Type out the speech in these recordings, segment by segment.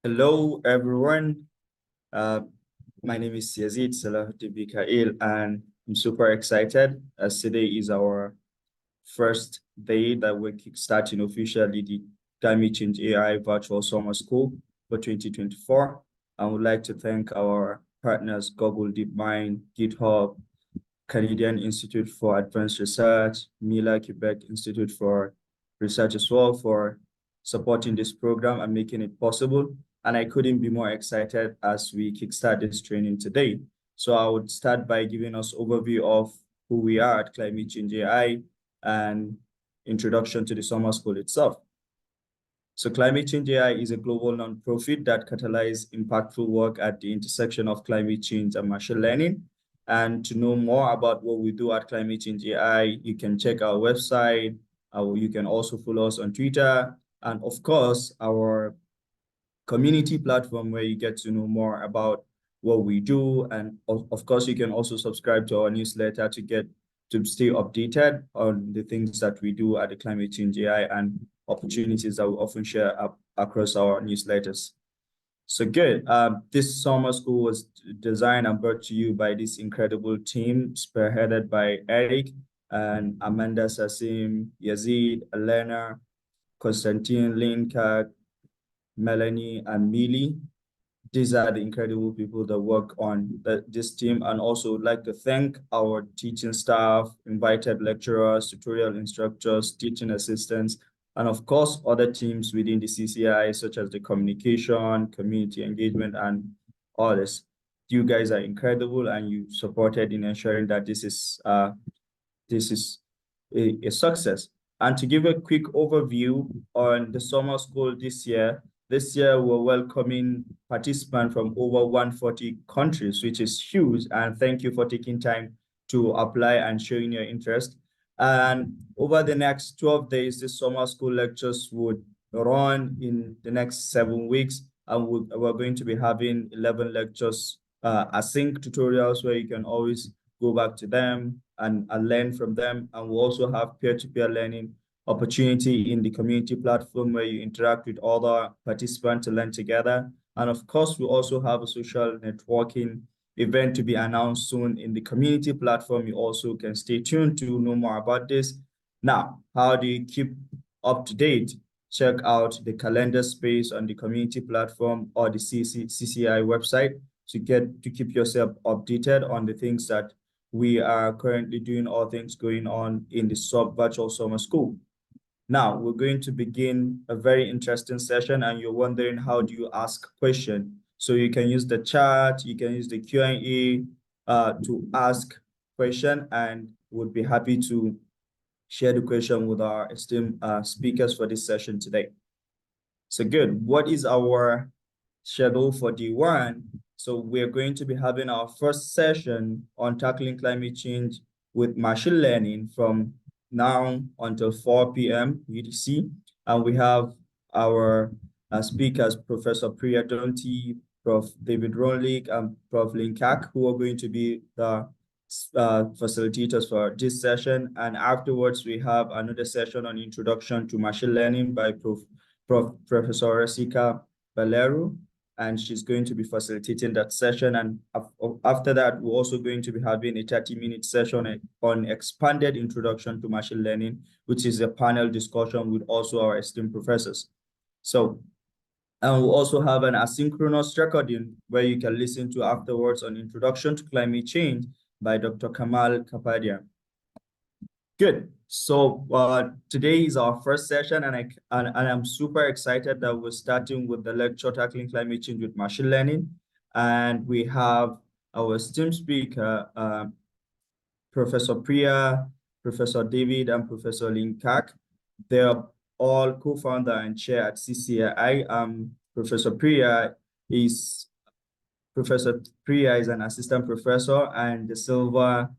Hello, everyone. Uh, my name is Yazid Salahuddin Bikail, and I'm super excited as today is our first day that we're kickstarting officially the Climate Change AI Virtual Summer School for 2024. I would like to thank our partners, Google DeepMind, GitHub, Canadian Institute for Advanced Research, Mila Quebec Institute for Research as well for supporting this program and making it possible. And I couldn't be more excited as we kickstart this training today. So I would start by giving us overview of who we are at Climate Change AI and introduction to the summer school itself. So Climate Change AI is a global nonprofit that catalyzes impactful work at the intersection of climate change and machine learning. And to know more about what we do at Climate Change AI, you can check our website. You can also follow us on Twitter. And of course, our community platform where you get to know more about what we do. And of course, you can also subscribe to our newsletter to stay updated on the things that we do at the Climate Change AI and opportunities that we often share across our newsletters. So good. This summer school was designed and brought to you by this incredible team, spearheaded by Eric and Amanda Sassim, Yazid, Elena, Konstantin, Lynn Kaack, Melanie, and Millie. These are the incredible people that work on this team, and also would like to thank our teaching staff, invited lecturers, tutorial instructors, teaching assistants, and of course, other teams within the CCAI, such as the communication, community engagement, and others. You guys are incredible, and you supported in ensuring that this is a success. And to give a quick overview on the summer school this year we're welcoming participants from over 140 countries, which is huge. And thank you for taking time to apply and showing your interest. And over the next 12 days, the summer school lectures would run in the next 7 weeks. And we're going to be having 11 lectures, async tutorials where you can always go back to them and learn from them. And we'll also have peer-to-peer learning opportunity in the community platform where you interact with other participants to learn together. And of course, we also have a social networking event to be announced soon in the community platform. You also can stay tuned to know more about this. Now, how do you keep up to date? Check out the calendar space on the community platform or the CCAI website to keep yourself updated on the things that we are currently doing or things going on in the virtual summer school. Now, we're going to begin a very interesting session, and you're wondering how do you ask question. So you can use the chat, you can use the Q&A to ask question, and would be happy to share the question with our esteemed speakers for this session today. So good. What is our schedule for D1? So we're going to be having our first session on tackling climate change with machine learning from now until 4 p.m. UTC. And we have our speakers, Professor Priya Donti, Prof. David Rolnick, and Prof. Lynn Kaack, who are going to be the facilitators for this session. And afterwards, we have another session on introduction to machine learning by Professor Rasika Bhalerao, and she's going to be facilitating that session. And after that, we're also going to be having a 30-minute session on expanded introduction to machine learning, which is a panel discussion with also our esteemed professors. So, and we'll also have an asynchronous recording where you can listen to afterwards on Introduction to Climate Change by Dr. Kamal Kapadia. Good. So today is our first session, and I'm super excited that we're starting with the lecture tackling climate change with machine learning. And we have our esteemed speaker, Professor Priya, Professor David, and Professor Lynn Kaack. They're all co-founder and chair at CCAI. Professor Priya is an assistant professor and the Silver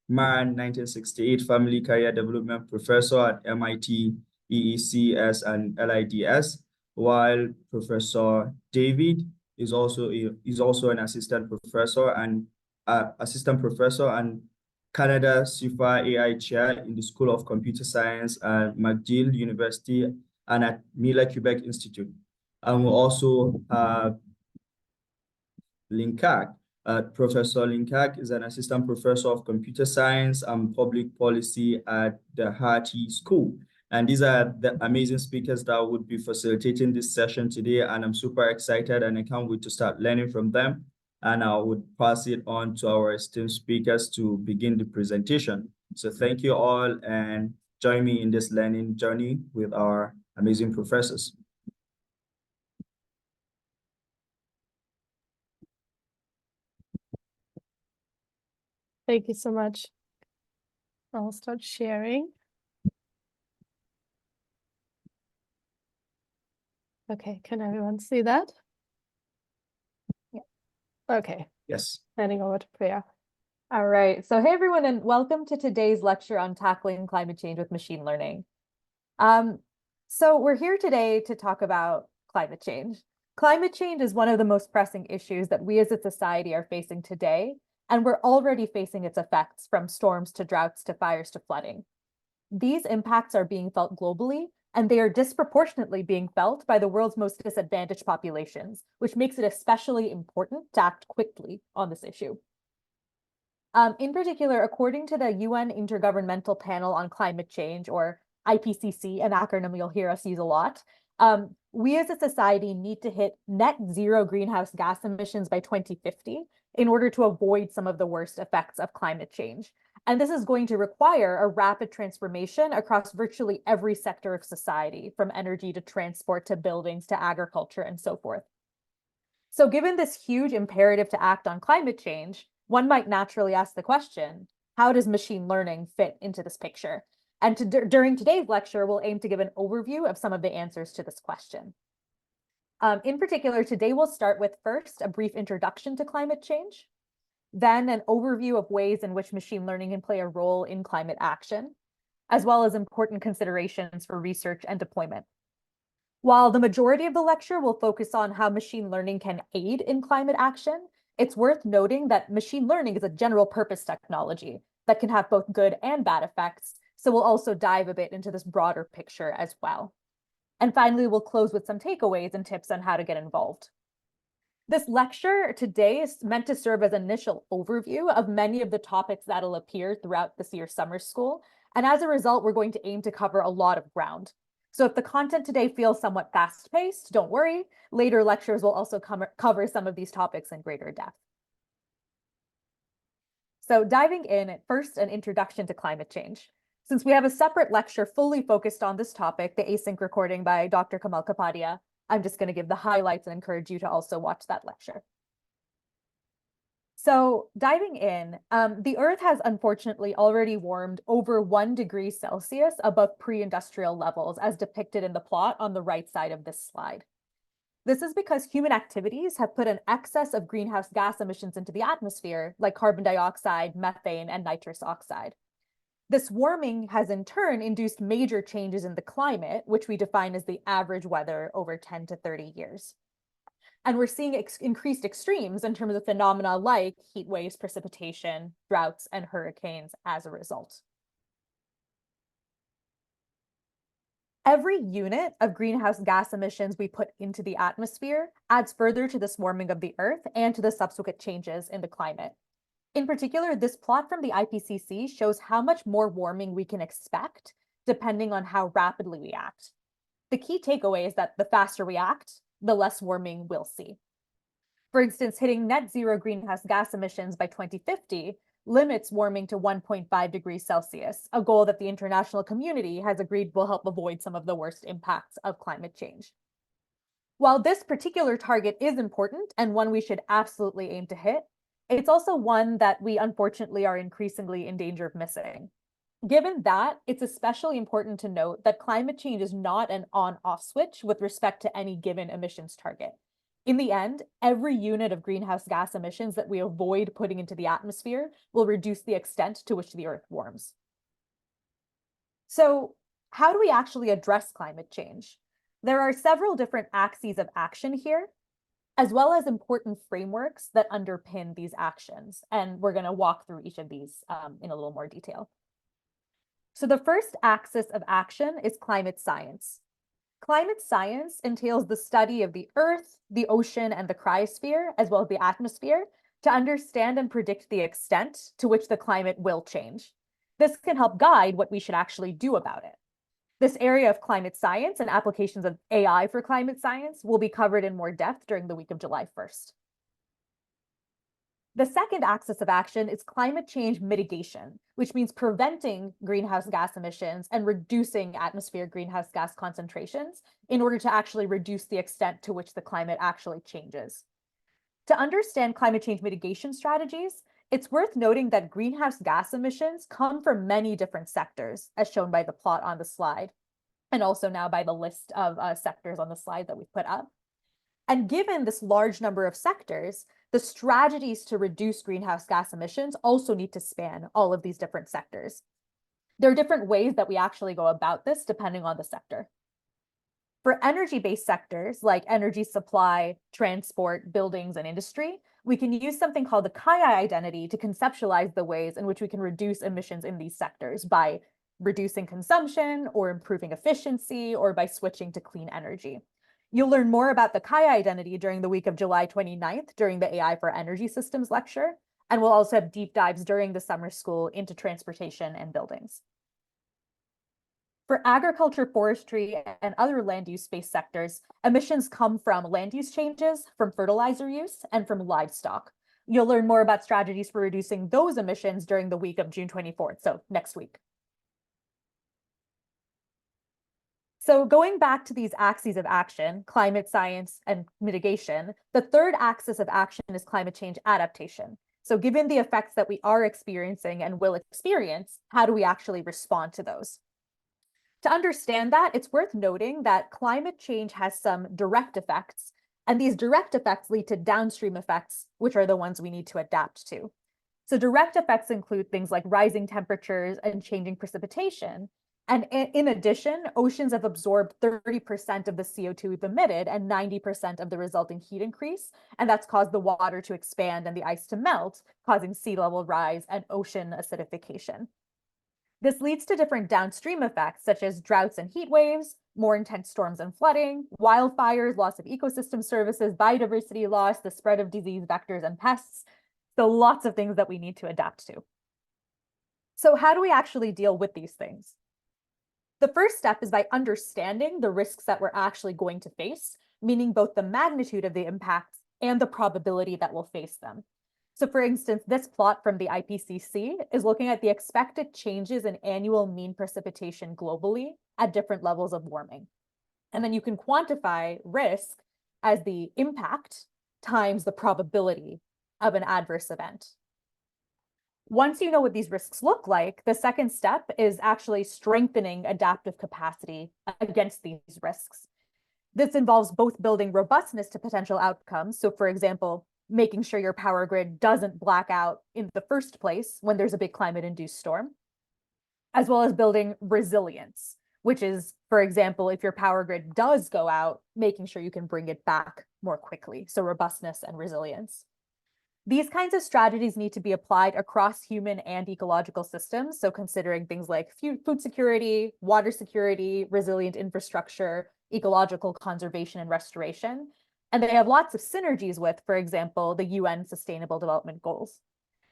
Man 1968 Family Career Development Professor at MIT, EECS, and LIDS, while Professor David is also an assistant professor and Canada SIFA AI Chair in the School of Computer Science at McGill University and at Mila Quebec Institute. And we also have Lynn Kaack. Professor Lynn Kaack is an assistant professor of computer science and public policy at the Harty School. And these are the amazing speakers that would be facilitating this session today. And I'm super excited and I can't wait to start learning from them. And I would pass it on to our esteemed speakers to begin the presentation. So thank you all and join me in this learning journey with our amazing professors. Thank you so much. I'll start sharing. Okay, can everyone see that? Yeah. Okay. Yes. Handing over to Priya. All right. So hey, everyone, and welcome to today's lecture on tackling climate change with machine learning. So we're here today to talk about climate change. Climate change is one of the most pressing issues that we as a society are facing today, and we're already facing its effects from storms to droughts to fires to flooding. These impacts are being felt globally, and they are disproportionately being felt by the world's most disadvantaged populations, which makes it especially important to act quickly on this issue. In particular, according to the UN Intergovernmental Panel on Climate Change, or IPCC, an acronym you'll hear us use a lot, we as a society need to hit net zero greenhouse gas emissions by 2050 in order to avoid some of the worst effects of climate change. And this is going to require a rapid transformation across virtually every sector of society, from energy to transport to buildings to agriculture and so forth. So given this huge imperative to act on climate change, one might naturally ask the question, how does machine learning fit into this picture? And during today's lecture, we'll aim to give an overview of some of the answers to this question. In particular, today we'll start with first a brief introduction to climate change, then an overview of ways in which machine learning can play a role in climate action, as well as important considerations for research and deployment. While the majority of the lecture will focus on how machine learning can aid in climate action, it's worth noting that machine learning is a general purpose technology that can have both good and bad effects. So we'll also dive a bit into this broader picture as well. And finally, we'll close with some takeaways and tips on how to get involved. This lecture today is meant to serve as an initial overview of many of the topics that'll appear throughout this year's summer school. And as a result, we're going to aim to cover a lot of ground. So if the content today feels somewhat fast-paced, don't worry. Later lectures will also cover some of these topics in greater depth. So diving in, at first, an introduction to climate change. Since we have a separate lecture fully focused on this topic, the async recording by Dr. Kamal Kapadia, I'm just going to give the highlights and encourage you to also watch that lecture. So diving in, the Earth has unfortunately already warmed over 1 degree Celsius above pre-industrial levels, as depicted in the plot on the right side of this slide. This is because human activities have put an excess of greenhouse gas emissions into the atmosphere, like carbon dioxide, methane, and nitrous oxide. This warming has in turn induced major changes in the climate, which we define as the average weather over 10 to 30 years. And we're seeing increased extremes in terms of phenomena like heat waves, precipitation, droughts, and hurricanes as a result. Every unit of greenhouse gas emissions we put into the atmosphere adds further to this warming of the Earth and to the subsequent changes in the climate. In particular, this plot from the IPCC shows how much more warming we can expect depending on how rapidly we act. The key takeaway is that the faster we act, the less warming we'll see. For instance, hitting net zero greenhouse gas emissions by 2050 limits warming to 1.5 degrees Celsius, a goal that the international community has agreed will help avoid some of the worst impacts of climate change. While this particular target is important and one we should absolutely aim to hit, it's also one that we unfortunately are increasingly in danger of missing. Given that, it's especially important to note that climate change is not an on-off switch with respect to any given emissions target. In the end, every unit of greenhouse gas emissions that we avoid putting into the atmosphere will reduce the extent to which the Earth warms. So, how do we actually address climate change? There are several different axes of action here, as well as important frameworks that underpin these actions. And we're going to walk through each of these in a little more detail. So the first axis of action is climate science. Climate science entails the study of the Earth, the ocean, and the cryosphere, as well as the atmosphere, to understand and predict the extent to which the climate will change. This can help guide what we should actually do about it. This area of climate science and applications of AI for climate science will be covered in more depth during the week of July 1st. The second axis of action is climate change mitigation, which means preventing greenhouse gas emissions and reducing atmospheric greenhouse gas concentrations in order to actually reduce the extent to which the climate actually changes. To understand climate change mitigation strategies, it's worth noting that greenhouse gas emissions come from many different sectors, as shown by the plot on the slide, and also now by the list of sectors on the slide that we've put up. And given this large number of sectors, the strategies to reduce greenhouse gas emissions also need to span all of these different sectors. There are different ways that we actually go about this depending on the sector. For energy-based sectors like energy supply, transport, buildings, and industry, we can use something called the CCAI identity to conceptualize the ways in which we can reduce emissions in these sectors by reducing consumption or improving efficiency or by switching to clean energy. You'll learn more about the CCAI identity during the week of July 29th during the AI for Energy Systems lecture, and we'll also have deep dives during the summer school into transportation and buildings. For agriculture, forestry, and other land use-based sectors, emissions come from land use changes, from fertilizer use, and from livestock. You'll learn more about strategies for reducing those emissions during the week of June 24th, so next week. So going back to these axes of action, climate science and mitigation, the third axis of action is climate change adaptation. So given the effects that we are experiencing and will experience, how do we actually respond to those? To understand that, it's worth noting that climate change has some direct effects, and these direct effects lead to downstream effects, which are the ones we need to adapt to. So direct effects include things like rising temperatures and changing precipitation. And in addition, oceans have absorbed 30% of the CO2 we've emitted and 90% of the resulting heat increase. And that's caused the water to expand and the ice to melt, causing sea level rise and ocean acidification. This leads to different downstream effects, such as droughts and heat waves, more intense storms and flooding, wildfires, loss of ecosystem services, biodiversity loss, the spread of disease vectors and pests. So lots of things that we need to adapt to. So how do we actually deal with these things? The first step is by understanding the risks that we're actually going to face, meaning both the magnitude of the impacts and the probability that we'll face them. So for instance, this plot from the IPCC is looking at the expected changes in annual mean precipitation globally at different levels of warming. And then you can quantify risk as the impact times the probability of an adverse event. Once you know what these risks look like, the second step is actually strengthening adaptive capacity against these risks. This involves both building robustness to potential outcomes. So for example, making sure your power grid doesn't black out in the first place when there's a big climate-induced storm, as well as building resilience, which is, for example, if your power grid does go out, making sure you can bring it back more quickly. So robustness and resilience. These kinds of strategies need to be applied across human and ecological systems. So considering things like food security, water security, resilient infrastructure, ecological conservation and restoration. And they have lots of synergies with, for example, the UN Sustainable Development Goals.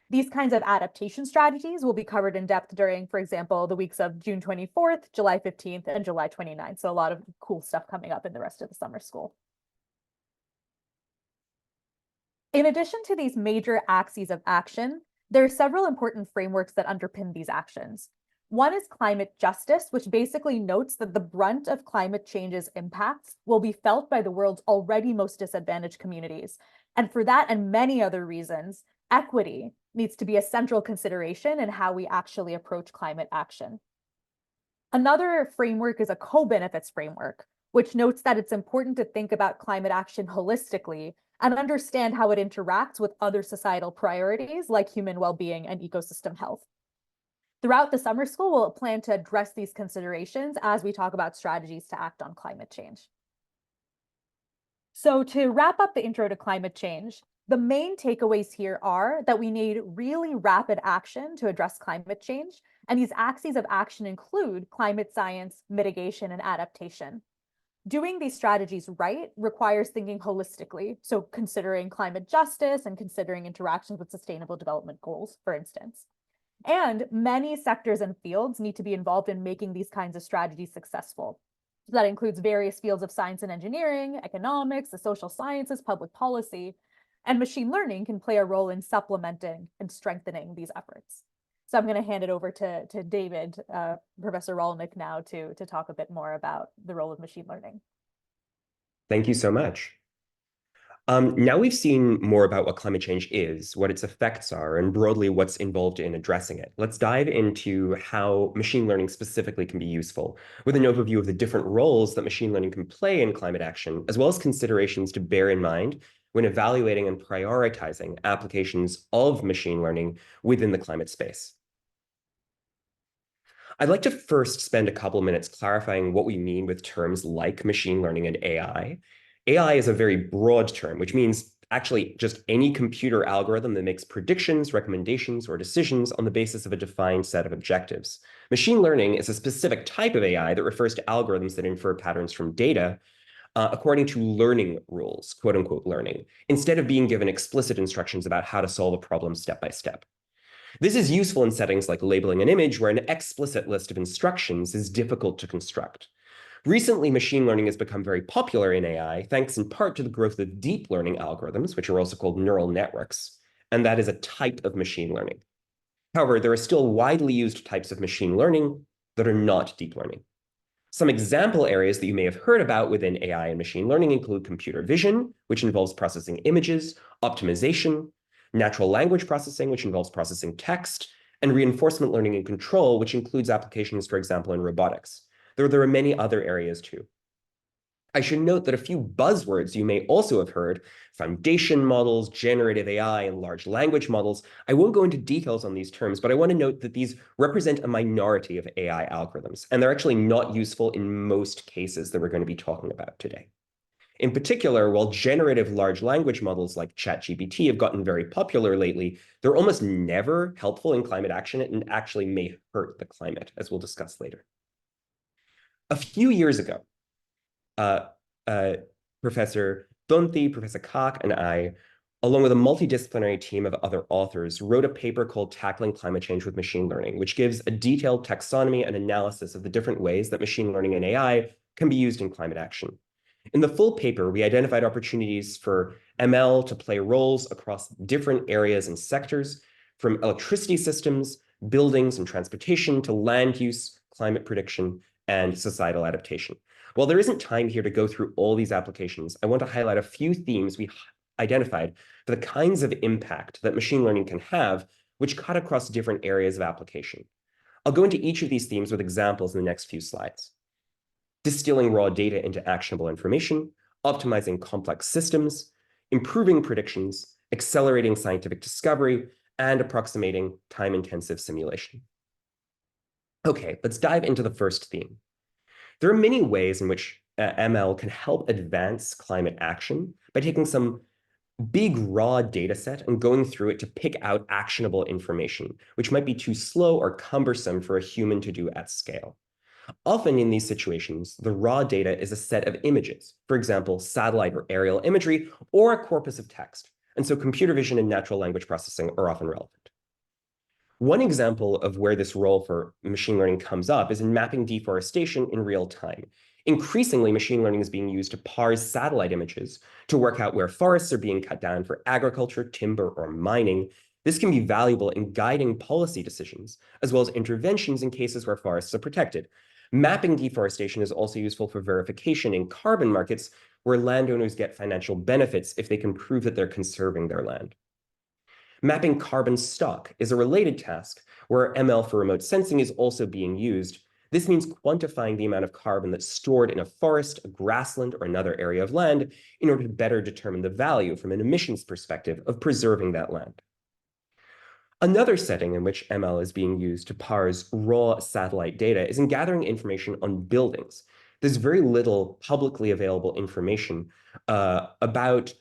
These kinds of adaptation strategies will be covered in depth during, for example, the weeks of June 24th, July 15th, and July 29th. So a lot of cool stuff coming up in the rest of the summer school. In addition to these major axes of action, there are several important frameworks that underpin these actions. One is climate justice, which basically notes that the brunt of climate change's impacts will be felt by the world's already most disadvantaged communities. And for that and many other reasons, equity needs to be a central consideration in how we actually approach climate action. Another framework is a co-benefits framework, which notes that it's important to think about climate action holistically and understand how it interacts with other societal priorities like human well-being and ecosystem health. Throughout the summer school, we'll plan to address these considerations as we talk about strategies to act on climate change. So to wrap up the intro to climate change, the main takeaways here are that we need really rapid action to address climate change. And these axes of action include climate science, mitigation, and adaptation. Doing these strategies right requires thinking holistically, so considering climate justice and considering interactions with sustainable development goals, for instance. And many sectors and fields need to be involved in making these kinds of strategies successful. So that includes various fields of science and engineering, economics, the social sciences, public policy, and machine learning can play a role in supplementing and strengthening these efforts. So I'm going to hand it over to David, Professor Rolnick now to talk a bit more about the role of machine learning. Thank you so much. Now we've seen more about what climate change is, what its effects are, and broadly what's involved in addressing it. Let's dive into how machine learning specifically can be useful, with an overview of the different roles that machine learning can play in climate action, as well as considerations to bear in mind when evaluating and prioritizing applications of machine learning within the climate space. I'd like to first spend a couple of minutes clarifying what we mean with terms like machine learning and AI. AI is a very broad term, which means actually just any computer algorithm that makes predictions, recommendations, or decisions on the basis of a defined set of objectives. Machine learning is a specific type of AI that refers to algorithms that infer patterns from data according to learning rules, quote unquote learning, instead of being given explicit instructions about how to solve a problem step by step. This is useful in settings like labeling an image where an explicit list of instructions is difficult to construct. Recently, machine learning has become very popular in AI, thanks in part to the growth of deep learning algorithms, which are also called neural networks, and that is a type of machine learning. However, there are still widely used types of machine learning that are not deep learning. Some example areas that you may have heard about within AI and machine learning include computer vision, which involves processing images, optimization, natural language processing, which involves processing text, and reinforcement learning and control, which includes applications, for example, in robotics. There are many other areas too. I should note that a few buzzwords you may also have heard, foundation models, generative AI, and large language models. I won't go into details on these terms, but I want to note that these represent a minority of AI algorithms, and they're actually not useful in most cases that we're going to be talking about today. In particular, while generative large language models like ChatGPT have gotten very popular lately, they're almost never helpful in climate action and actually may hurt the climate, as we'll discuss later. A few years ago, Professor Donti, Professor Kaack, and I, along with a multidisciplinary team of other authors, wrote a paper called Tackling Climate Change with Machine Learning, which gives a detailed taxonomy and analysis of the different ways that machine learning and AI can be used in climate action. In the full paper, we identified opportunities for ML to play roles across different areas and sectors, from electricity systems, buildings and transportation, to land use, climate prediction, and societal adaptation. While there isn't time here to go through all these applications, I want to highlight a few themes we identified for the kinds of impact that machine learning can have, which cut across different areas of application. I'll go into each of these themes with examples in the next few slides. Distilling raw data into actionable information, optimizing complex systems, improving predictions, accelerating scientific discovery, and approximating time-intensive simulation. Okay, let's dive into the first theme. There are many ways in which ML can help advance climate action by taking some big raw data set and going through it to pick out actionable information, which might be too slow or cumbersome for a human to do at scale. Often in these situations, the raw data is a set of images, for example, satellite or aerial imagery, or a corpus of text. And so computer vision and natural language processing are often relevant. One example of where this role for machine learning comes up is in mapping deforestation in real time. Increasingly, machine learning is being used to parse satellite images to work out where forests are being cut down for agriculture, timber, or mining. This can be valuable in guiding policy decisions, as well as interventions in cases where forests are protected. Mapping deforestation is also useful for verification in carbon markets, where landowners get financial benefits if they can prove that they're conserving their land. Mapping carbon stock is a related task where ML for remote sensing is also being used. This means quantifying the amount of carbon that's stored in a forest, a grassland, or another area of land in order to better determine the value from an emissions perspective of preserving that land. Another setting in which ML is being used to parse raw satellite data is in gathering information on buildings. There's very little publicly available information about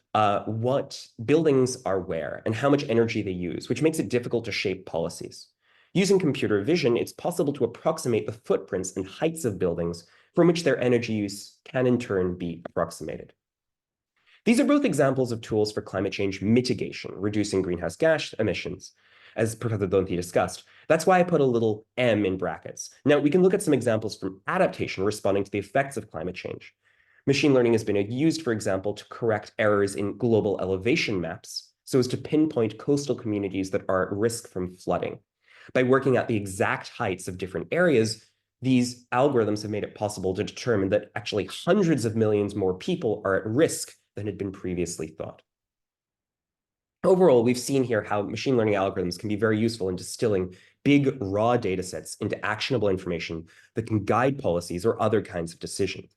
what buildings are where and how much energy they use, which makes it difficult to shape policies. Using computer vision, it's possible to approximate the footprints and heights of buildings from which their energy use can in turn be approximated. These are both examples of tools for climate change mitigation, reducing greenhouse gas emissions, as Professor Donti discussed. That's why I put a little M in brackets. Now, we can look at some examples from adaptation responding to the effects of climate change. Machine learning has been used, for example, to correct errors in global elevation maps so as to pinpoint coastal communities that are at risk from flooding. By working out the exact heights of different areas, these algorithms have made it possible to determine that actually hundreds of millions more people are at risk than had been previously thought. Overall, we've seen here how machine learning algorithms can be very useful in distilling big raw data sets into actionable information that can guide policies or other kinds of decisions.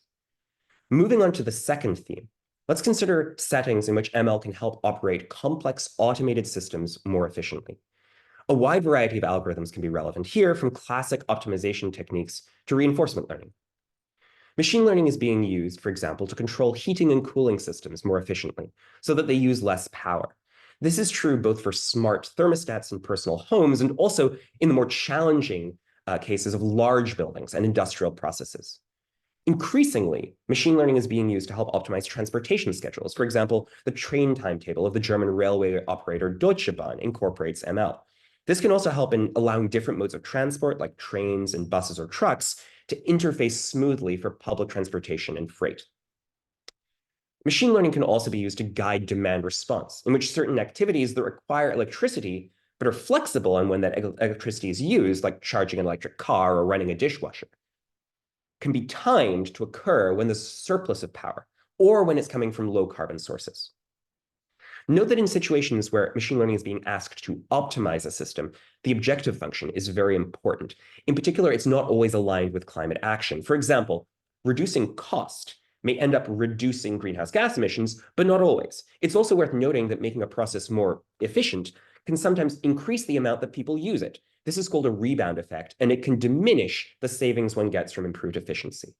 Moving on to the second theme, let's consider settings in which ML can help operate complex automated systems more efficiently. A wide variety of algorithms can be relevant here, from classic optimization techniques to reinforcement learning. Machine learning is being used, for example, to control heating and cooling systems more efficiently so that they use less power. This is true both for smart thermostats in personal homes and also in the more challenging cases of large buildings and industrial processes. Increasingly, machine learning is being used to help optimize transportation schedules. For example, the train timetable of the German railway operator Deutsche Bahn incorporates ML. This can also help in allowing different modes of transport, like trains and buses or trucks, to interface smoothly for public transportation and freight. Machine learning can also be used to guide demand response, in which certain activities that require electricity but are flexible on when that electricity is used, like charging an electric car or running a dishwasher, can be timed to occur when there's a surplus of power or when it's coming from low carbon sources. Note that in situations where machine learning is being asked to optimize a system, the objective function is very important. In particular, it's not always aligned with climate action. For example, reducing cost may end up reducing greenhouse gas emissions, but not always. It's also worth noting that making a process more efficient can sometimes increase the amount that people use it. This is called a rebound effect, and it can diminish the savings one gets from improved efficiency.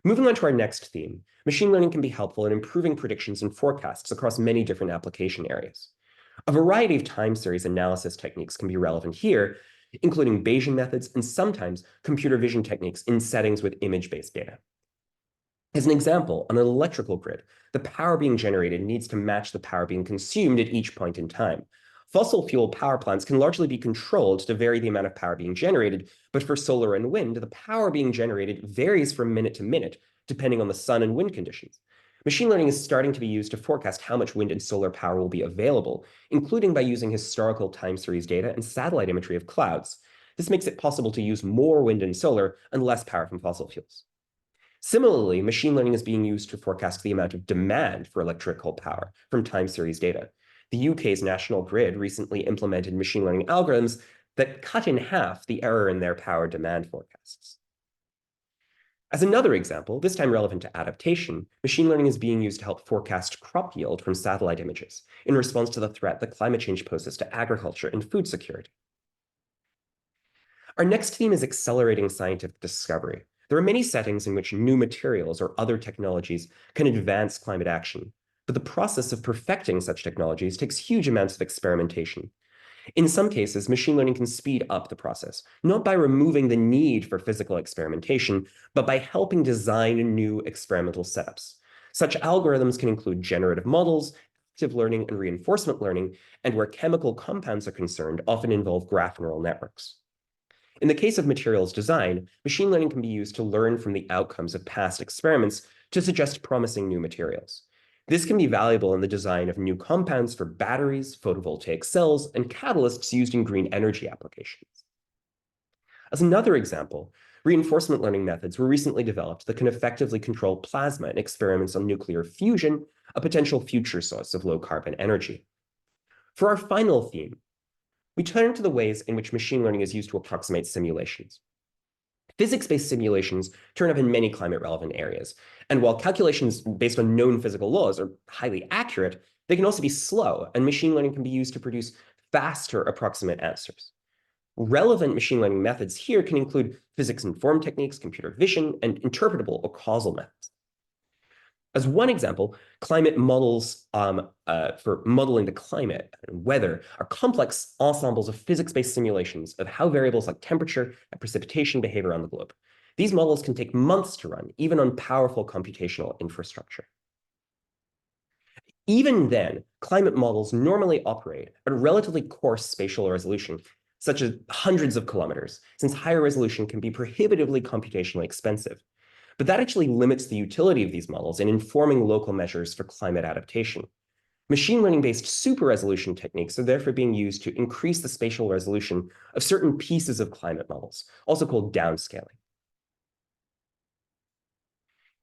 Moving on to our next theme, machine learning can be helpful in improving predictions and forecasts across many different application areas. A variety of time series analysis techniques can be relevant here, including Bayesian methods and sometimes computer vision techniques in settings with image-based data. As an example, on an electrical grid, the power being generated needs to match the power being consumed at each point in time. Fossil fuel power plants can largely be controlled to vary the amount of power being generated, but for solar and wind, the power being generated varies from minute to minute, depending on the sun and wind conditions. Machine learning is starting to be used to forecast how much wind and solar power will be available, including by using historical time series data and satellite imagery of clouds. This makes it possible to use more wind and solar and less power from fossil fuels. Similarly, machine learning is being used to forecast the amount of demand for electrical power from time series data. The UK's national grid recently implemented machine learning algorithms that cut in half the error in their power demand forecasts. As another example, this time relevant to adaptation, machine learning is being used to help forecast crop yield from satellite images in response to the threat that climate change poses to agriculture and food security. Our next theme is accelerating scientific discovery. There are many settings in which new materials or other technologies can advance climate action, but the process of perfecting such technologies takes huge amounts of experimentation. In some cases, machine learning can speed up the process, not by removing the need for physical experimentation, but by helping design new experimental setups. Such algorithms can include generative models, active learning, and reinforcement learning, and where chemical compounds are concerned, often involve graph neural networks. In the case of materials design, machine learning can be used to learn from the outcomes of past experiments to suggest promising new materials. This can be valuable in the design of new compounds for batteries, photovoltaic cells, and catalysts used in green energy applications. As another example, reinforcement learning methods were recently developed that can effectively control plasma in experiments on nuclear fusion, a potential future source of low-carbon energy. For our final theme, we turn to the ways in which machine learning is used to approximate simulations. Physics-based simulations turn up in many climate-relevant areas, and while calculations based on known physical laws are highly accurate, they can also be slow, and machine learning can be used to produce faster approximate answers. Relevant machine learning methods here can include physics-informed techniques, computer vision, and interpretable or causal methods. As one example, climate models for modeling the climate and weather are complex ensembles of physics-based simulations of how variables like temperature and precipitation behave around the globe. These models can take months to run, even on powerful computational infrastructure. Even then, climate models normally operate at a relatively coarse spatial resolution, such as hundreds of kilometers, since higher resolution can be prohibitively computationally expensive. But that actually limits the utility of these models in informing local measures for climate adaptation. Machine learning-based super-resolution techniques are therefore being used to increase the spatial resolution of certain pieces of climate models, also called downscaling.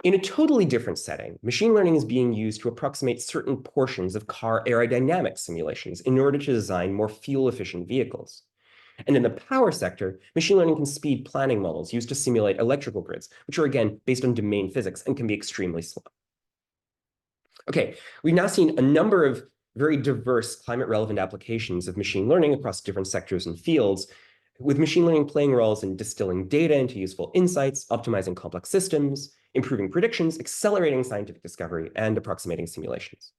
In a totally different setting, machine learning is being used to approximate certain portions of car aerodynamics simulations in order to design more fuel-efficient vehicles. And in the power sector, machine learning can speed planning models used to simulate electrical grids, which are again based on domain physics and can be extremely slow. Okay, we've now seen a number of very diverse climate-relevant applications of machine learning across different sectors and fields, with machine learning playing roles in distilling data into useful insights, optimizing complex systems, improving predictions, accelerating scientific discovery, and approximating simulations.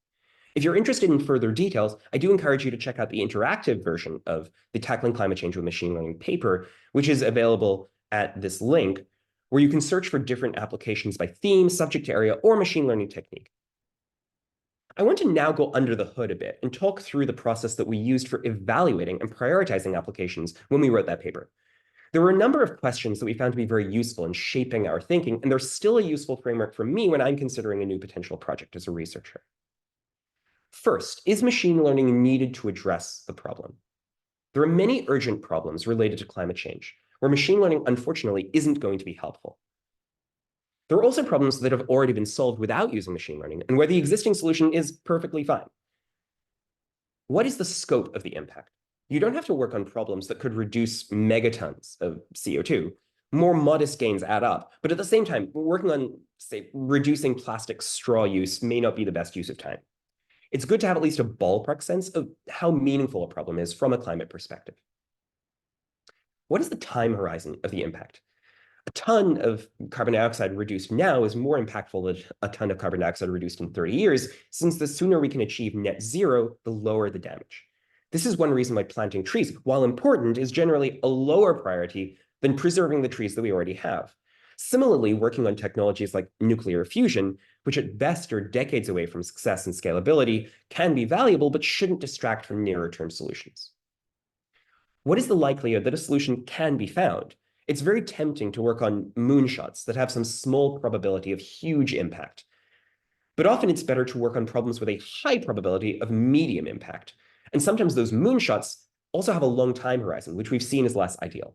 If you're interested in further details, I do encourage you to check out the interactive version of the Tackling Climate Change with Machine Learning paper, which is available at this link, where you can search for different applications by theme, subject area, or machine learning technique. I want to now go under the hood a bit and talk through the process that we used for evaluating and prioritizing applications when we wrote that paper. There were a number of questions that we found to be very useful in shaping our thinking, and they're still a useful framework for me when I'm considering a new potential project as a researcher. First, is machine learning needed to address the problem? There are many urgent problems related to climate change, where machine learning, unfortunately, isn't going to be helpful. There are also problems that have already been solved without using machine learning, and where the existing solution is perfectly fine. What is the scope of the impact? You don't have to work on problems that could reduce megatons of CO2. More modest gains add up, but at the same time, working on, say, reducing plastic straw use may not be the best use of time. It's good to have at least a ballpark sense of how meaningful a problem is from a climate perspective. What is the time horizon of the impact? A ton of carbon dioxide reduced now is more impactful than a ton of carbon dioxide reduced in 30 years, since the sooner we can achieve net zero, the lower the damage. This is one reason why planting trees, while important, is generally a lower priority than preserving the trees that we already have. Similarly, working on technologies like nuclear fusion, which at best are decades away from success and scalability, can be valuable, but shouldn't distract from nearer-term solutions. What is the likelihood that a solution can be found? It's very tempting to work on moonshots that have some small probability of huge impact. But often it's better to work on problems with a high probability of medium impact. And sometimes those moonshots also have a long time horizon, which we've seen is less ideal.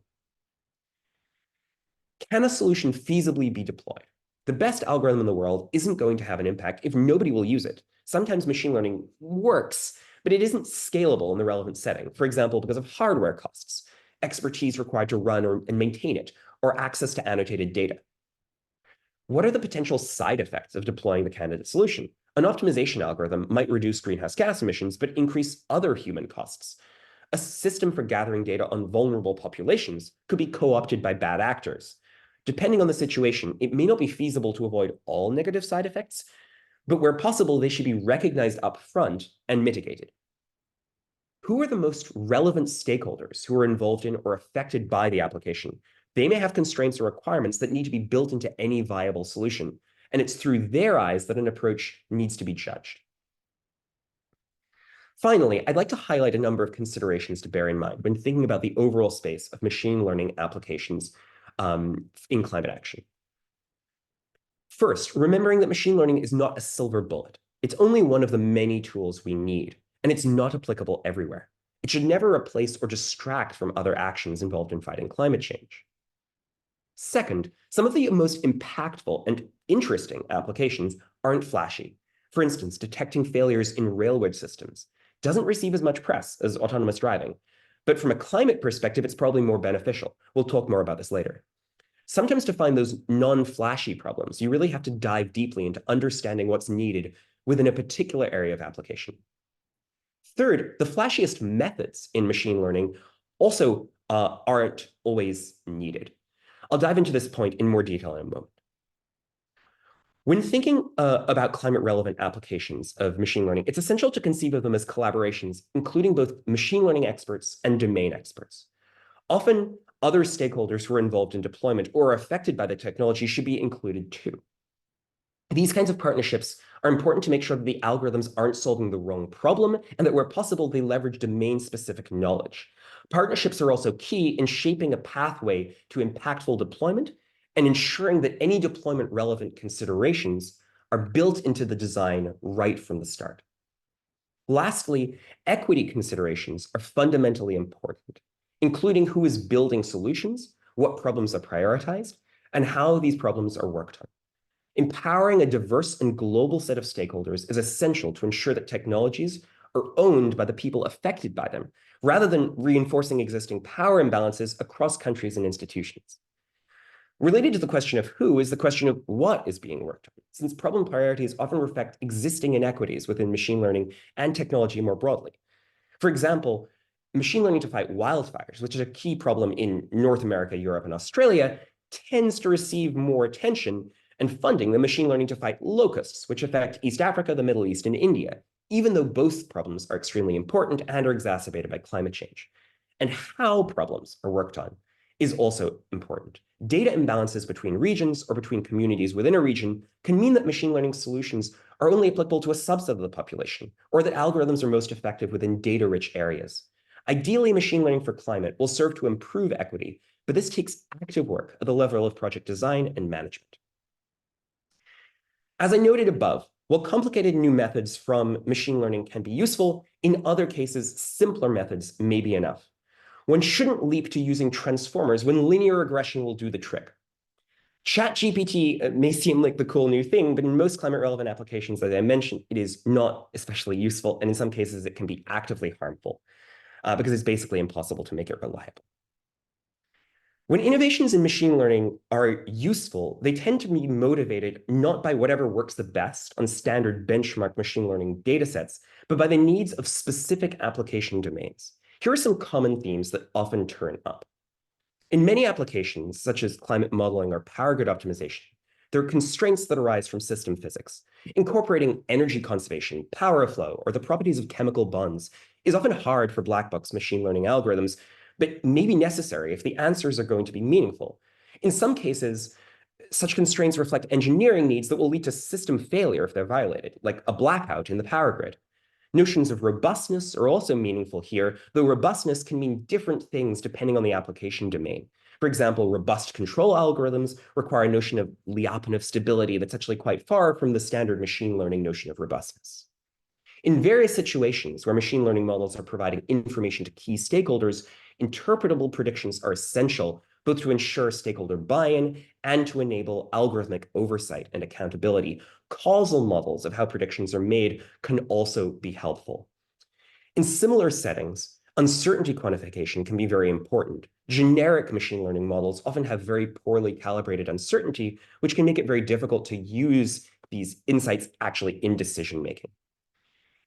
Can a solution feasibly be deployed? The best algorithm in the world isn't going to have an impact if nobody will use it. Sometimes machine learning works, but it isn't scalable in the relevant setting. For example, because of hardware costs, expertise required to run and maintain it, or access to annotated data. What are the potential side effects of deploying the candidate solution? An optimization algorithm might reduce greenhouse gas emissions, but increase other human costs. A system for gathering data on vulnerable populations could be co-opted by bad actors. Depending on the situation, it may not be feasible to avoid all negative side effects, but where possible, they should be recognized upfront and mitigated. Who are the most relevant stakeholders who are involved in or affected by the application? They may have constraints or requirements that need to be built into any viable solution, and it's through their eyes that an approach needs to be judged. Finally, I'd like to highlight a number of considerations to bear in mind when thinking about the overall space of machine learning applications in climate action. First, remembering that machine learning is not a silver bullet. It's only one of the many tools we need, and it's not applicable everywhere. It should never replace or distract from other actions involved in fighting climate change. Second, some of the most impactful and interesting applications aren't flashy. For instance, detecting failures in railway systems doesn't receive as much press as autonomous driving, but from a climate perspective, it's probably more beneficial. We'll talk more about this later. Sometimes to find those non-flashy problems, you really have to dive deeply into understanding what's needed within a particular area of application. Third, the flashiest methods in machine learning also aren't always needed. I'll dive into this point in more detail in a moment. When thinking about climate-relevant applications of machine learning, it's essential to conceive of them as collaborations, including both machine learning experts and domain experts. Often, other stakeholders who are involved in deployment or are affected by the technology should be included too. These kinds of partnerships are important to make sure that the algorithms aren't solving the wrong problem and that where possible, they leverage domain-specific knowledge. Partnerships are also key in shaping a pathway to impactful deployment and ensuring that any deployment-relevant considerations are built into the design right from the start. Lastly, equity considerations are fundamentally important, including who is building solutions, what problems are prioritized, and how these problems are worked on. Empowering a diverse and global set of stakeholders is essential to ensure that technologies are owned by the people affected by them, rather than reinforcing existing power imbalances across countries and institutions. Related to the question of who is the question of what is being worked on, since problem priorities often reflect existing inequities within machine learning and technology more broadly. For example, machine learning to fight wildfires, which is a key problem in North America, Europe, and Australia, tends to receive more attention and funding than machine learning to fight locusts, which affect East Africa, the Middle East, and India, even though both problems are extremely important and are exacerbated by climate change. And how problems are worked on is also important. Data imbalances between regions or between communities within a region can mean that machine learning solutions are only applicable to a subset of the population, or that algorithms are most effective within data-rich areas. Ideally, machine learning for climate will serve to improve equity, but this takes active work at the level of project design and management. As I noted above, while complicated new methods from machine learning can be useful, in other cases, simpler methods may be enough. One shouldn't leap to using transformers when linear regression will do the trick. ChatGPT may seem like the cool new thing, but in most climate-relevant applications, as I mentioned, it is not especially useful, and in some cases, it can be actively harmful because it's basically impossible to make it reliable. When innovations in machine learning are useful, they tend to be motivated not by whatever works the best on standard benchmark machine learning datasets, but by the needs of specific application domains. Here are some common themes that often turn up. In many applications, such as climate modeling or power grid optimization, there are constraints that arise from system physics. Incorporating energy conservation, power flow, or the properties of chemical bonds is often hard for black box machine learning algorithms, but may be necessary if the answers are going to be meaningful. In some cases, such constraints reflect engineering needs that will lead to system failure if they're violated, like a blackout in the power grid. Notions of robustness are also meaningful here, though robustness can mean different things depending on the application domain. For example, robust control algorithms require a notion of Lyapunov stability that's actually quite far from the standard machine learning notion of robustness. In various situations where machine learning models are providing information to key stakeholders, interpretable predictions are essential, both to ensure stakeholder buy-in and to enable algorithmic oversight and accountability. Causal models of how predictions are made can also be helpful. In similar settings, uncertainty quantification can be very important. Generic machine learning models often have very poorly calibrated uncertainty, which can make it very difficult to use these insights actually in decision-making.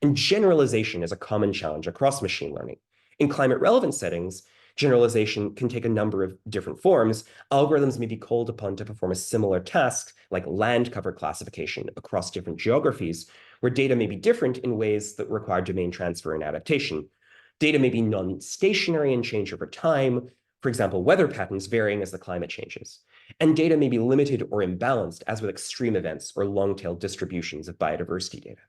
And generalization is a common challenge across machine learning. In climate-relevant settings, generalization can take a number of different forms. Algorithms may be called upon to perform a similar task, like land cover classification across different geographies, where data may be different in ways that require domain transfer and adaptation. Data may be non-stationary and change over time, for example, weather patterns varying as the climate changes. And data may be limited or imbalanced, as with extreme events or long-tail distributions of biodiversity data.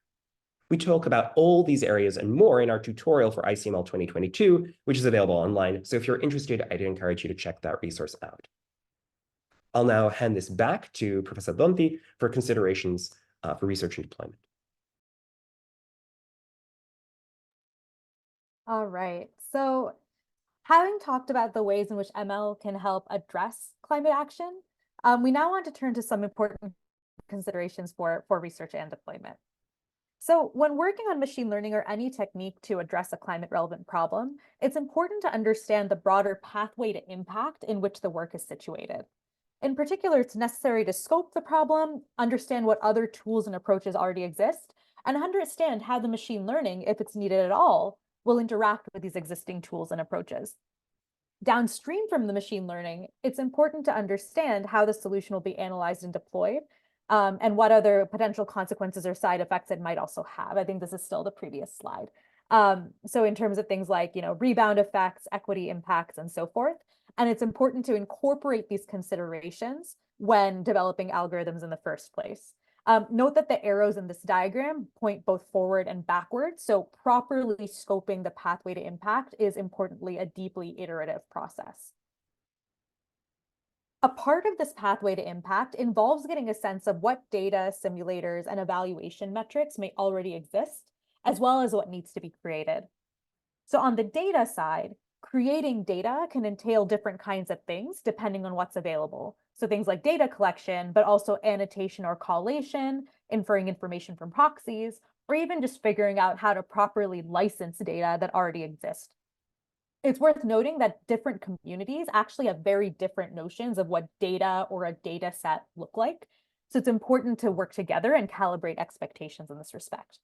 We talk about all these areas and more in our tutorial for ICML 2022, which is available online. So if you're interested, I'd encourage you to check that resource out. I'll now hand this back to Professor Donti for considerations for research and deployment. All right. So having talked about the ways in which ML can help address climate action, we now want to turn to some important considerations for research and deployment. So when working on machine learning or any technique to address a climate relevant problem, it's important to understand the broader pathway to impact in which the work is situated. In particular, it's necessary to scope the problem, understand what other tools and approaches already exist, and understand how the machine learning, if it's needed at all, will interact with these existing tools and approaches. Downstream from the machine learning, it's important to understand how the solution will be analyzed and deployed, and what other potential consequences or side effects it might also have. I think this is still the previous slide. So in terms of things like, rebound effects, equity impacts, and so forth. And it's important to incorporate these considerations when developing algorithms in the first place. Note that the arrows in this diagram point both forward and backward, so properly scoping the pathway to impact is importantly a deeply iterative process. A part of this pathway to impact involves getting a sense of what data, simulators, and evaluation metrics may already exist, as well as what needs to be created. So on the data side, creating data can entail different kinds of things depending on what's available. So things like data collection, but also annotation or collation, inferring information from proxies, or even just figuring out how to properly license data that already exist. It's worth noting that different communities actually have very different notions of what data or a data set look like. So it's important to work together and calibrate expectations in this respect.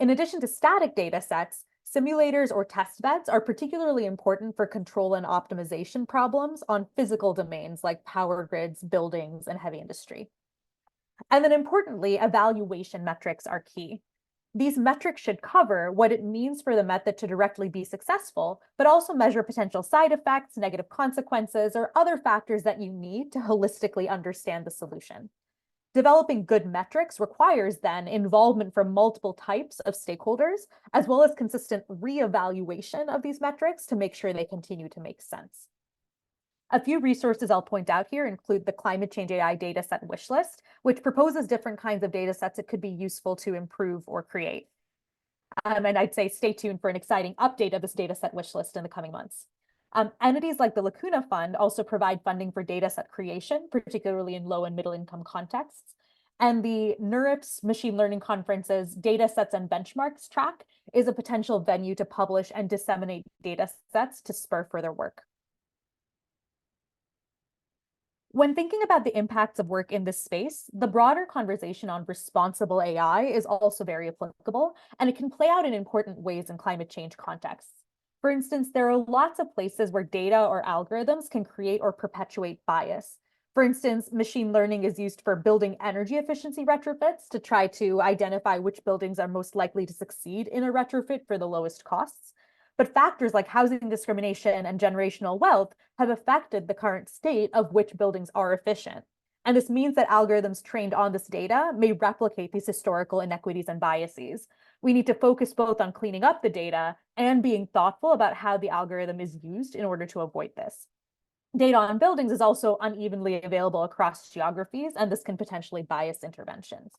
In addition to static data sets, simulators or test beds are particularly important for control and optimization problems on physical domains like power grids, buildings, and heavy industry. And then importantly, evaluation metrics are key. These metrics should cover what it means for the method to directly be successful, but also measure potential side effects, negative consequences, or other factors that you need to holistically understand the solution. Developing good metrics requires then involvement from multiple types of stakeholders, as well as consistent reevaluation of these metrics to make sure they continue to make sense. A few resources I'll point out here include the Climate Change AI Dataset Wishlist, which proposes different kinds of datasets that could be useful to improve or create. And I'd say stay tuned for an exciting update of this dataset wishlist in the coming months. Entities like the Lacuna Fund also provide funding for dataset creation, particularly in low and middle income contexts. And the NeurIPS Machine Learning Conference's Datasets and Benchmarks track is a potential venue to publish and disseminate datasets to spur further work. When thinking about the impacts of work in this space, the broader conversation on responsible AI is also very applicable, and it can play out in important ways in climate change contexts. For instance, there are lots of places where data or algorithms can create or perpetuate bias. For instance, machine learning is used for building energy efficiency retrofits to try to identify which buildings are most likely to succeed in a retrofit for the lowest costs. But factors like housing discrimination and generational wealth have affected the current state of which buildings are efficient. And this means that algorithms trained on this data may replicate these historical inequities and biases. We need to focus both on cleaning up the data and being thoughtful about how the algorithm is used in order to avoid this. Data on buildings is also unevenly available across geographies, and this can potentially bias interventions.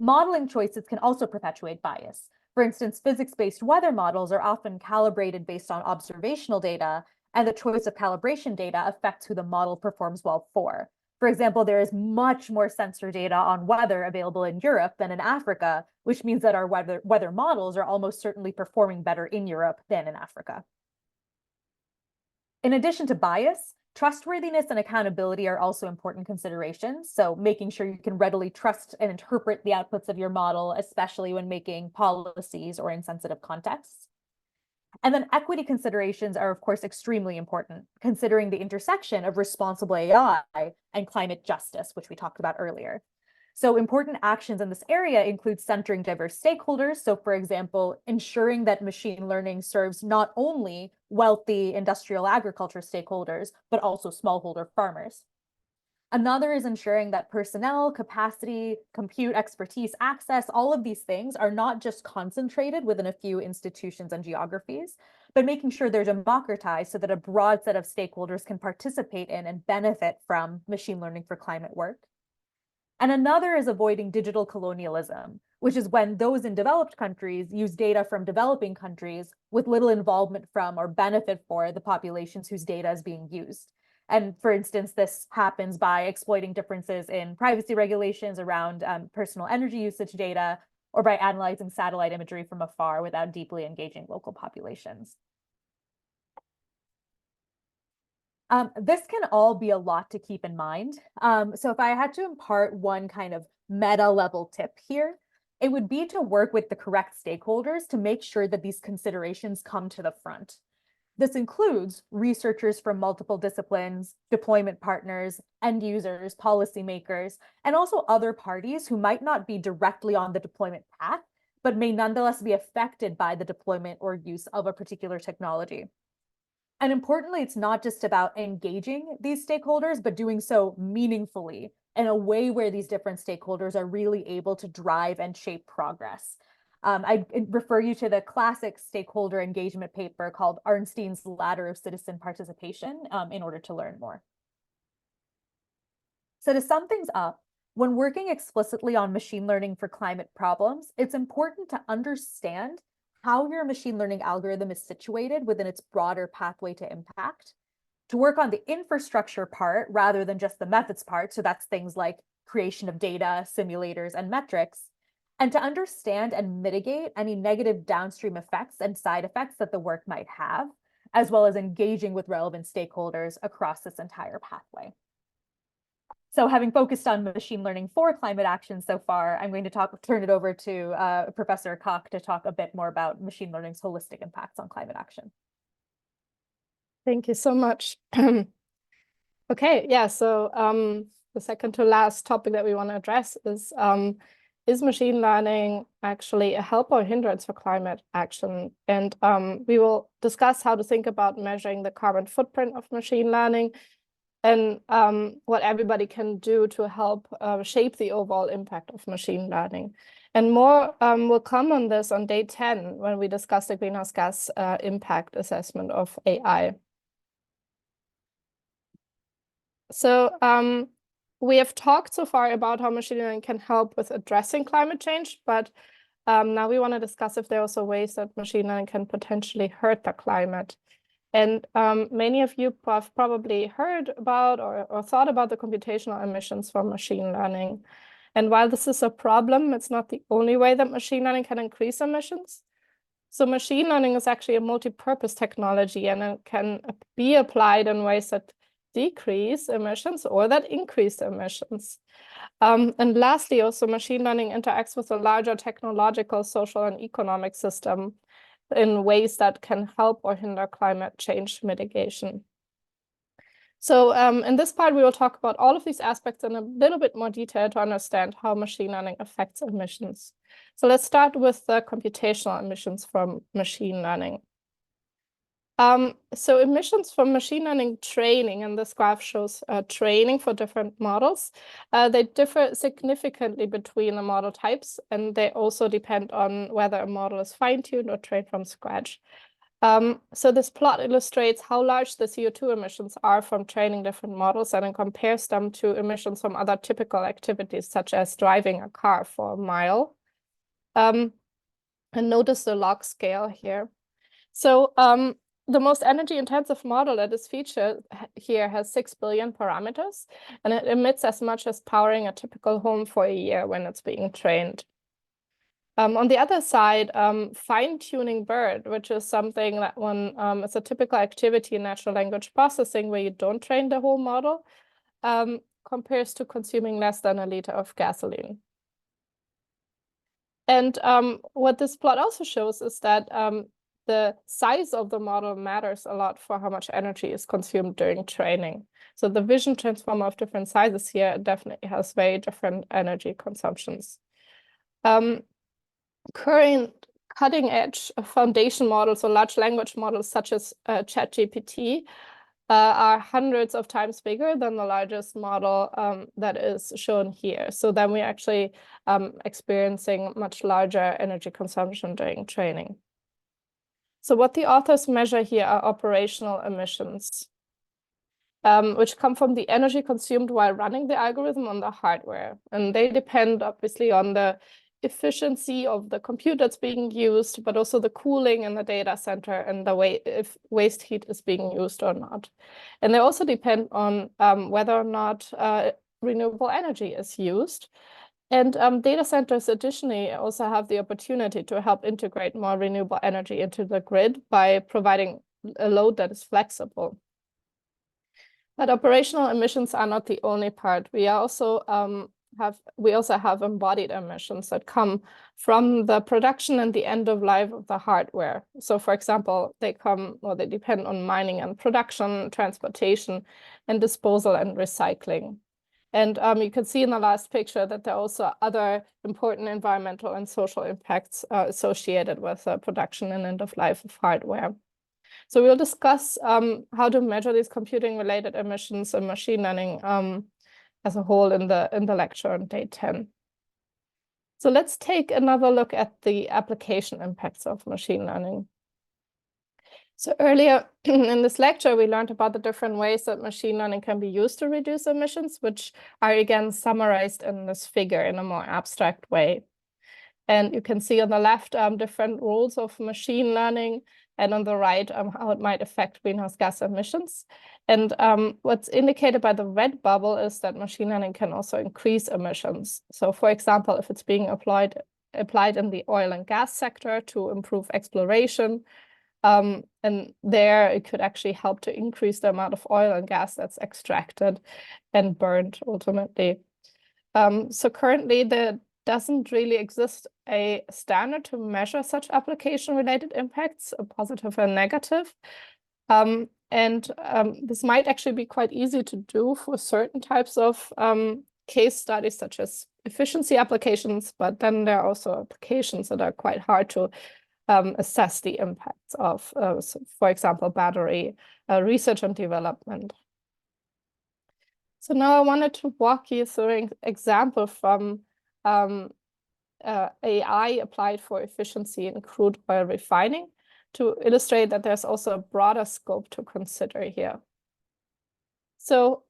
Modeling choices can also perpetuate bias. For instance, physics-based weather models are often calibrated based on observational data, and the choice of calibration data affects who the model performs well for. For example, there is much more sensor data on weather available in Europe than in Africa, which means that our weather models are almost certainly performing better in Europe than in Africa. In addition to bias, trustworthiness and accountability are also important considerations. So making sure you can readily trust and interpret the outputs of your model, especially when making policies or in sensitive contexts. And then equity considerations are, of course, extremely important, considering the intersection of responsible AI and climate justice, which we talked about earlier. So important actions in this area include centering diverse stakeholders. So for example, ensuring that machine learning serves not only wealthy industrial agriculture stakeholders, but also smallholder farmers. Another is ensuring that personnel, capacity, compute, expertise, access, all of these things are not just concentrated within a few institutions and geographies, but making sure they're democratized so that a broad set of stakeholders can participate in and benefit from machine learning for climate work. And another is avoiding digital colonialism, which is when those in developed countries use data from developing countries with little involvement from or benefit for the populations whose data is being used. And for instance, this happens by exploiting differences in privacy regulations around personal energy usage data, or by analyzing satellite imagery from afar without deeply engaging local populations. This can all be a lot to keep in mind. So if I had to impart one kind of meta level tip here, it would be to work with the correct stakeholders to make sure that these considerations come to the front. This includes researchers from multiple disciplines, deployment partners, end users, policymakers, and also other parties who might not be directly on the deployment path, but may nonetheless be affected by the deployment or use of a particular technology. And importantly, it's not just about engaging these stakeholders, but doing so meaningfully in a way where these different stakeholders are really able to drive and shape progress. I refer you to the classic stakeholder engagement paper called Arnstein's Ladder of Citizen Participation in order to learn more. So to sum things up, when working explicitly on machine learning for climate problems, it's important to understand how your machine learning algorithm is situated within its broader pathway to impact, to work on the infrastructure part rather than just the methods part. So that's things like creation of data, simulators, and metrics, and to understand and mitigate any negative downstream effects and side effects that the work might have, as well as engaging with relevant stakeholders across this entire pathway. So having focused on machine learning for climate action so far, I'm going to turn it over to Professor Kaack to talk a bit more about machine learning's holistic impacts on climate action. Thank you so much. Okay, yeah, so the second to last topic that we want to address is machine learning actually a help or hindrance for climate action? And we will discuss how to think about measuring the carbon footprint of machine learning and what everybody can do to help shape the overall impact of machine learning. And more will come on this on day 10 when we discuss the greenhouse gas impact assessment of AI. So we have talked so far about how machine learning can help with addressing climate change, but now we want to discuss if there are also ways that machine learning can potentially hurt the climate. And many of you have probably heard about or thought about the computational emissions from machine learning. And while this is a problem, it's not the only way that machine learning can increase emissions. So machine learning is actually a multi-purpose technology, and it can be applied in ways that decrease emissions or that increase emissions. And lastly, also machine learning interacts with a larger technological, social, and economic system in ways that can help or hinder climate change mitigation. So in this part, we will talk about all of these aspects in a little bit more detail to understand how machine learning affects emissions. So let's start with the computational emissions from machine learning. So emissions from machine learning training, and this graph shows training for different models. They differ significantly between the model types, and they also depend on whether a model is fine-tuned or trained from scratch. So this plot illustrates how large the CO2 emissions are from training different models, and it compares them to emissions from other typical activities, such as driving a car for a mile. And notice the log scale here. So the most energy-intensive model that is featured here has 6 billion parameters, and it emits as much as powering a typical home for a year when it's being trained. On the other side, fine-tuning BERT, which is something that it's a typical activity in natural language processing where you don't train the whole model, compares to consuming less than a liter of gasoline. And what this plot also shows is that the size of the model matters a lot for how much energy is consumed during training. So the vision transformer of different sizes here definitely has very different energy consumptions. Current cutting-edge foundation models or large language models such as ChatGPT are hundreds of times bigger than the largest model that is shown here. So then we're actually experiencing much larger energy consumption during training. So what the authors measure here are operational emissions, which come from the energy consumed while running the algorithm on the hardware. And they depend obviously on the efficiency of the compute that's being used, but also the cooling in the data center and the way if waste heat is being used or not. And they also depend on whether or not renewable energy is used. And data centers additionally also have the opportunity to help integrate more renewable energy into the grid by providing a load that is flexible. But operational emissions are not the only part. We also have embodied emissions that come from the production and the end of life of the hardware. So for example, they depend on mining and production, transportation, and disposal and recycling. And you can see in the last picture that there are also other important environmental and social impacts associated with production and end of life of hardware. So we'll discuss how to measure these computing-related emissions and machine learning as a whole in the lecture on day 10. So let's take another look at the application impacts of machine learning. So earlier in this lecture, we learned about the different ways that machine learning can be used to reduce emissions, which are again summarized in this figure in a more abstract way. And you can see on the left different rules of machine learning, and on the right how it might affect greenhouse gas emissions. And what's indicated by the red bubble is that machine learning can also increase emissions. So for example, if it's being applied in the oil and gas sector to improve exploration, and there it could actually help to increase the amount of oil and gas that's extracted and burned ultimately. So currently there doesn't really exist a standard to measure such application-related impacts, positive and negative. This might actually be quite easy to do for certain types of case studies, such as efficiency applications, but then there are also applications that are quite hard to assess the impacts of, so for example, battery research and development. So now I wanted to walk you through an example from AI applied for efficiency in crude oil refining to illustrate that there's also a broader scope to consider here. So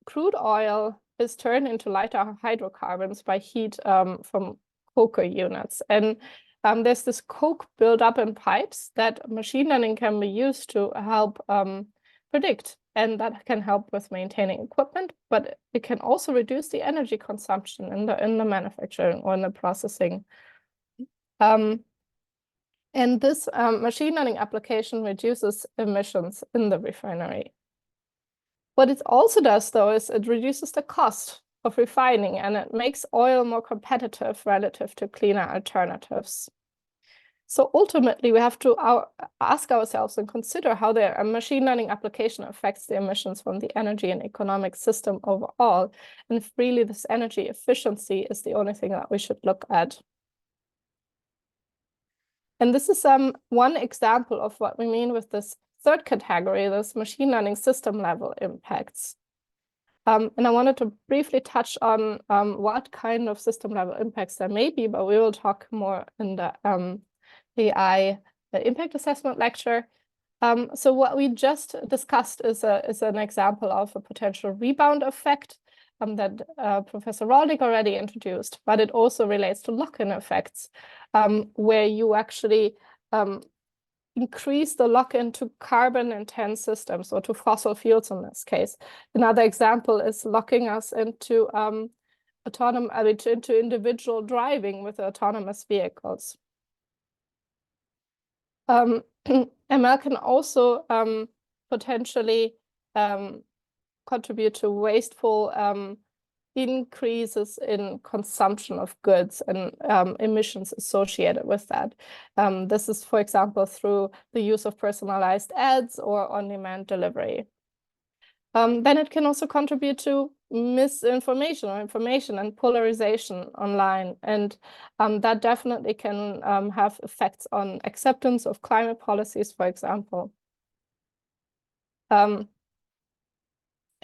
crude oil is turned into lighter hydrocarbons by heat from coker units. And there's this coke buildup in pipes that machine learning can be used to help predict. And that can help with maintaining equipment, but it can also reduce the energy consumption in the manufacturing or in the processing. And this machine learning application reduces emissions in the refinery. What it also does, though, is it reduces the cost of refining, and it makes oil more competitive relative to cleaner alternatives. So ultimately, we have to ask ourselves and consider how the machine learning application affects the emissions from the energy and economic system overall, and if really this energy efficiency is the only thing that we should look at. And this is one example of what we mean with this third category, this machine learning system level impacts. And I wanted to briefly touch on what kind of system level impacts there may be, but we will talk more in the AI impact assessment lecture. So what we just discussed is an example of a potential rebound effect that Professor Rolnick already introduced, but it also relates to lock-in effects, where you actually increase the lock-in to carbon-intense systems, or to fossil fuels in this case. Another example is locking us into into individual driving with autonomous vehicles. ML can also potentially contribute to wasteful increases in consumption of goods and emissions associated with that. This is, for example, through the use of personalized ads or on-demand delivery. Then it can also contribute to misinformation or information and polarization online. And that definitely can have effects on acceptance of climate policies, for example.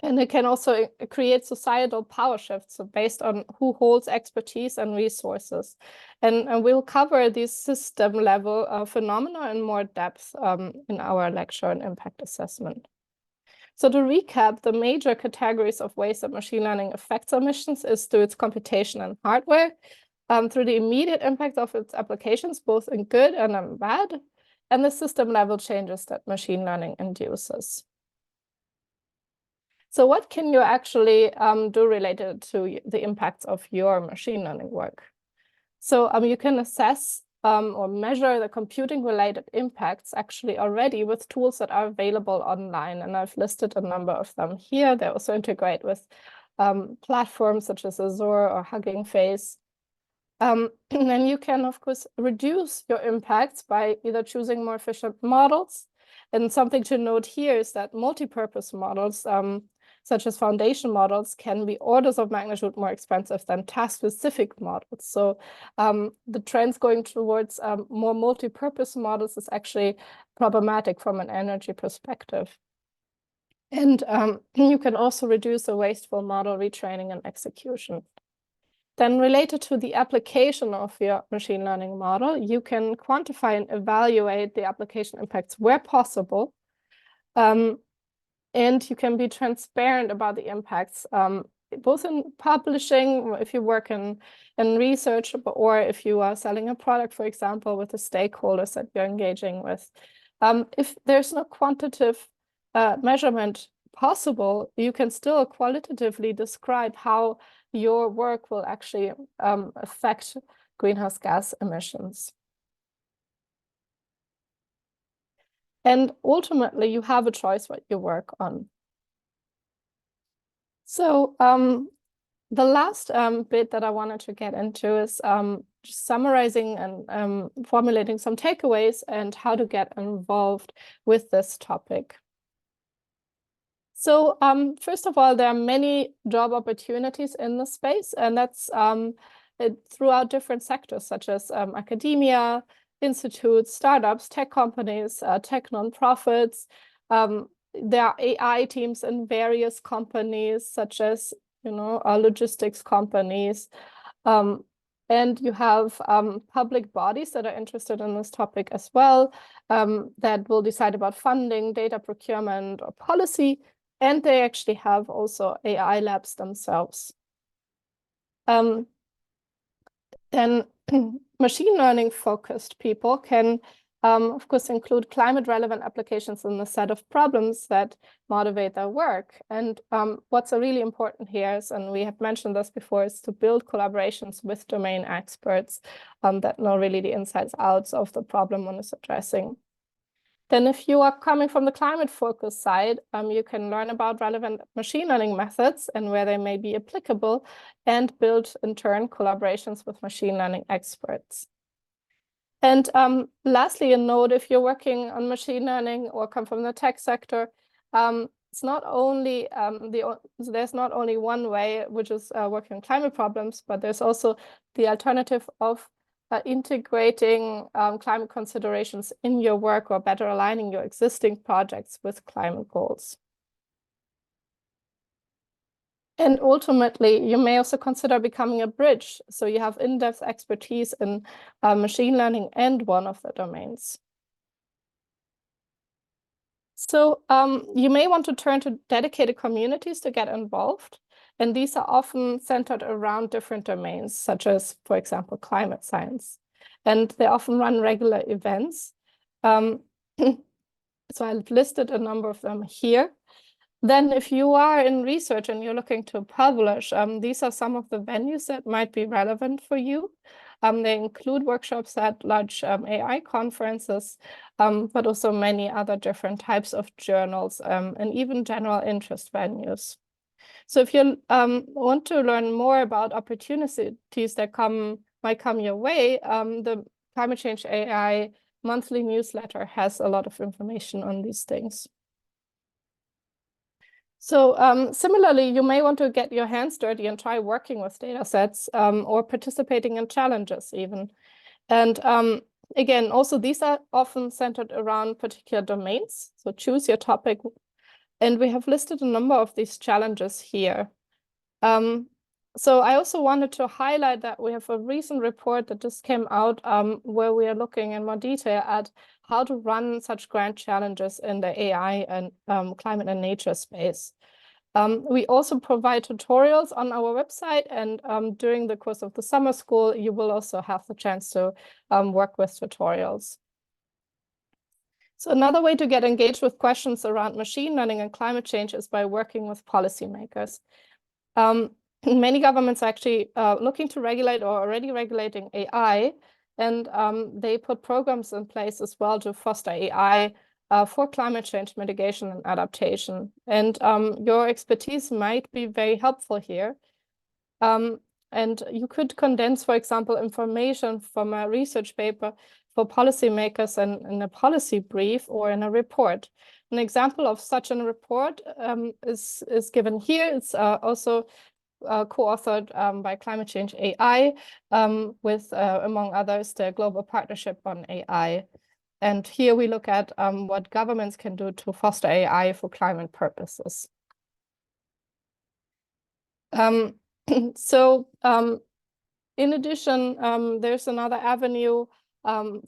And it can also create societal power shifts based on who holds expertise and resources. And we'll cover these system level phenomena in more depth in our lecture on impact assessment. So to recap, the major categories of ways that machine learning affects emissions is through its computation and hardware, through the immediate impact of its applications, both in good and in bad, and the system level changes that machine learning induces. So what can you actually do related to the impacts of your machine learning work? So you can assess or measure the computing-related impacts actually already with tools that are available online. And I've listed a number of them here. They also integrate with platforms such as Azure or Hugging Face. And then you can, of course, reduce your impacts by either choosing more efficient models. And something to note here is that multi-purpose models, such as foundation models, can be orders of magnitude more expensive than task-specific models. So the trends going towards more multi-purpose models is actually problematic from an energy perspective. And you can also reduce the wasteful model retraining and execution. Then related to the application of your machine learning model, you can quantify and evaluate the application impacts where possible. And you can be transparent about the impacts, both in publishing, if you work in research, or if you are selling a product, for example, with the stakeholders that you're engaging with. If there's no quantitative measurement possible, you can still qualitatively describe how your work will actually affect greenhouse gas emissions. And ultimately, you have a choice what you work on. So the last bit that I wanted to get into is just summarizing and formulating some takeaways and how to get involved with this topic. So first of all, there are many job opportunities in the space, and that's throughout different sectors, such as academia, institutes, startups, tech companies, tech nonprofits. There are AI teams in various companies, such as logistics companies. And you have public bodies that are interested in this topic as well, that will decide about funding, data procurement, or policy. And they actually have also AI labs themselves. Then machine learning focused people can, of course, include climate relevant applications in the set of problems that motivate their work. And what's really important here is, and we have mentioned this before, is to build collaborations with domain experts that know really the insides outs of the problem one is addressing. Then if you are coming from the climate focus side, you can learn about relevant machine learning methods and where they may be applicable, and build in turn collaborations with machine learning experts. And lastly, a note, if you're working on machine learning or come from the tech sector, it's not only there's not only one way, which is working on climate problems, but there's also the alternative of integrating climate considerations in your work, or better aligning your existing projects with climate goals. And ultimately, you may also consider becoming a bridge, so you have in-depth expertise in machine learning and one of the domains. So you may want to turn to dedicated communities to get involved. And these are often centered around different domains, such as, for example, climate science. And they often run regular events. So I've listed a number of them here. Then if you are in research and you're looking to publish, these are some of the venues that might be relevant for you. They include workshops at large AI conferences, but also many other different types of journals and even general interest venues. So if you want to learn more about opportunities that might come your way, the Climate Change AI monthly newsletter has a lot of information on these things. So similarly, you may want to get your hands dirty and try working with data sets or participating in challenges even. And again, also these are often centered around particular domains. So choose your topic. And we have listed a number of these challenges here. So I also wanted to highlight that we have a recent report that just came out where we are looking in more detail at how to run such grand challenges in the AI and climate and nature space. We also provide tutorials on our website, and during the course of the summer school, you will also have the chance to work with tutorials. So another way to get engaged with questions around machine learning and climate change is by working with policymakers. Many governments are actually looking to regulate or already regulating AI, and they put programs in place as well to foster AI for climate change mitigation and adaptation. And your expertise might be very helpful here. And you could condense, for example, information from a research paper for policymakers in a policy brief or in a report. An example of such a report is given here. It's also co-authored by Climate Change AI with, among others, the Global Partnership on AI. And here we look at what governments can do to foster AI for climate purposes. In addition, there's another avenue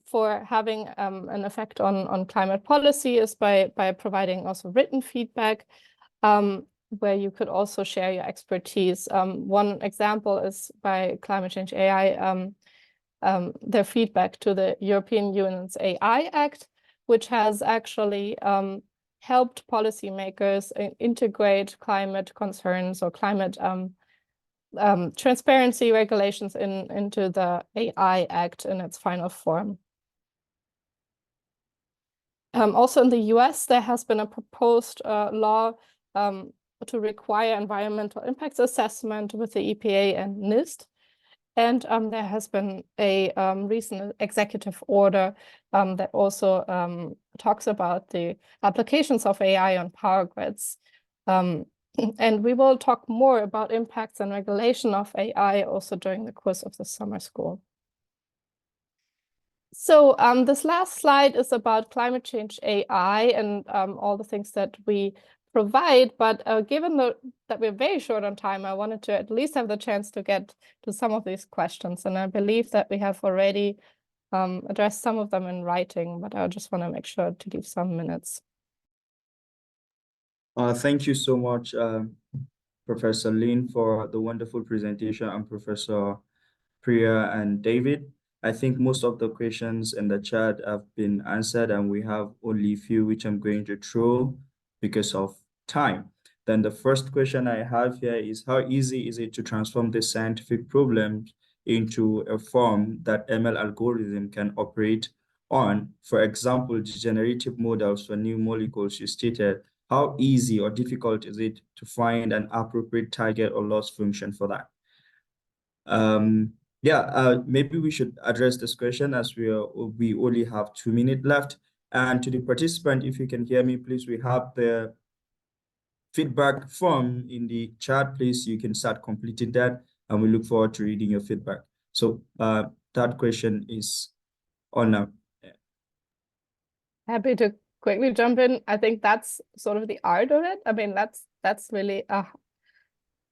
for having an effect on climate policy is by providing also written feedback, where you could also share your expertise. One example is by Climate Change AI, their feedback to the European Union's AI Act, which has actually helped policymakers integrate climate concerns or climate transparency regulations into the AI Act in its final form. Also in the US, there has been a proposed law to require environmental impacts assessment with the EPA and NIST. And there has been a recent executive order that also talks about the applications of AI on power grids. And we will talk more about impacts and regulation of AI also during the course of the summer school. So this last slide is about climate change AI and all the things that we provide. But given that we're very short on time, I wanted to at least have the chance to get to some of these questions. And I believe that we have already addressed some of them in writing, but I just want to make sure to leave some minutes. Thank you so much, Professor Lynn, for the wonderful presentation, and Professor Priya and David. I think most of the questions in the chat have been answered, and we have only a few which I'm going to throw because of time. Then the first question I have here is, how easy is it to transform the scientific problems into a form that ML algorithm can operate on? For example, generative models for new molecules you stated. How easy or difficult is it to find an appropriate target or loss function for that? Maybe we should address this question as we only have 2 minutes left. And to the participant, if you can hear me, please, we have the feedback form in the chat. Please, you can start completing that, and we look forward to reading your feedback. So that question is on now. Happy to quickly jump in. I think that's sort of the art of it. I mean, that's really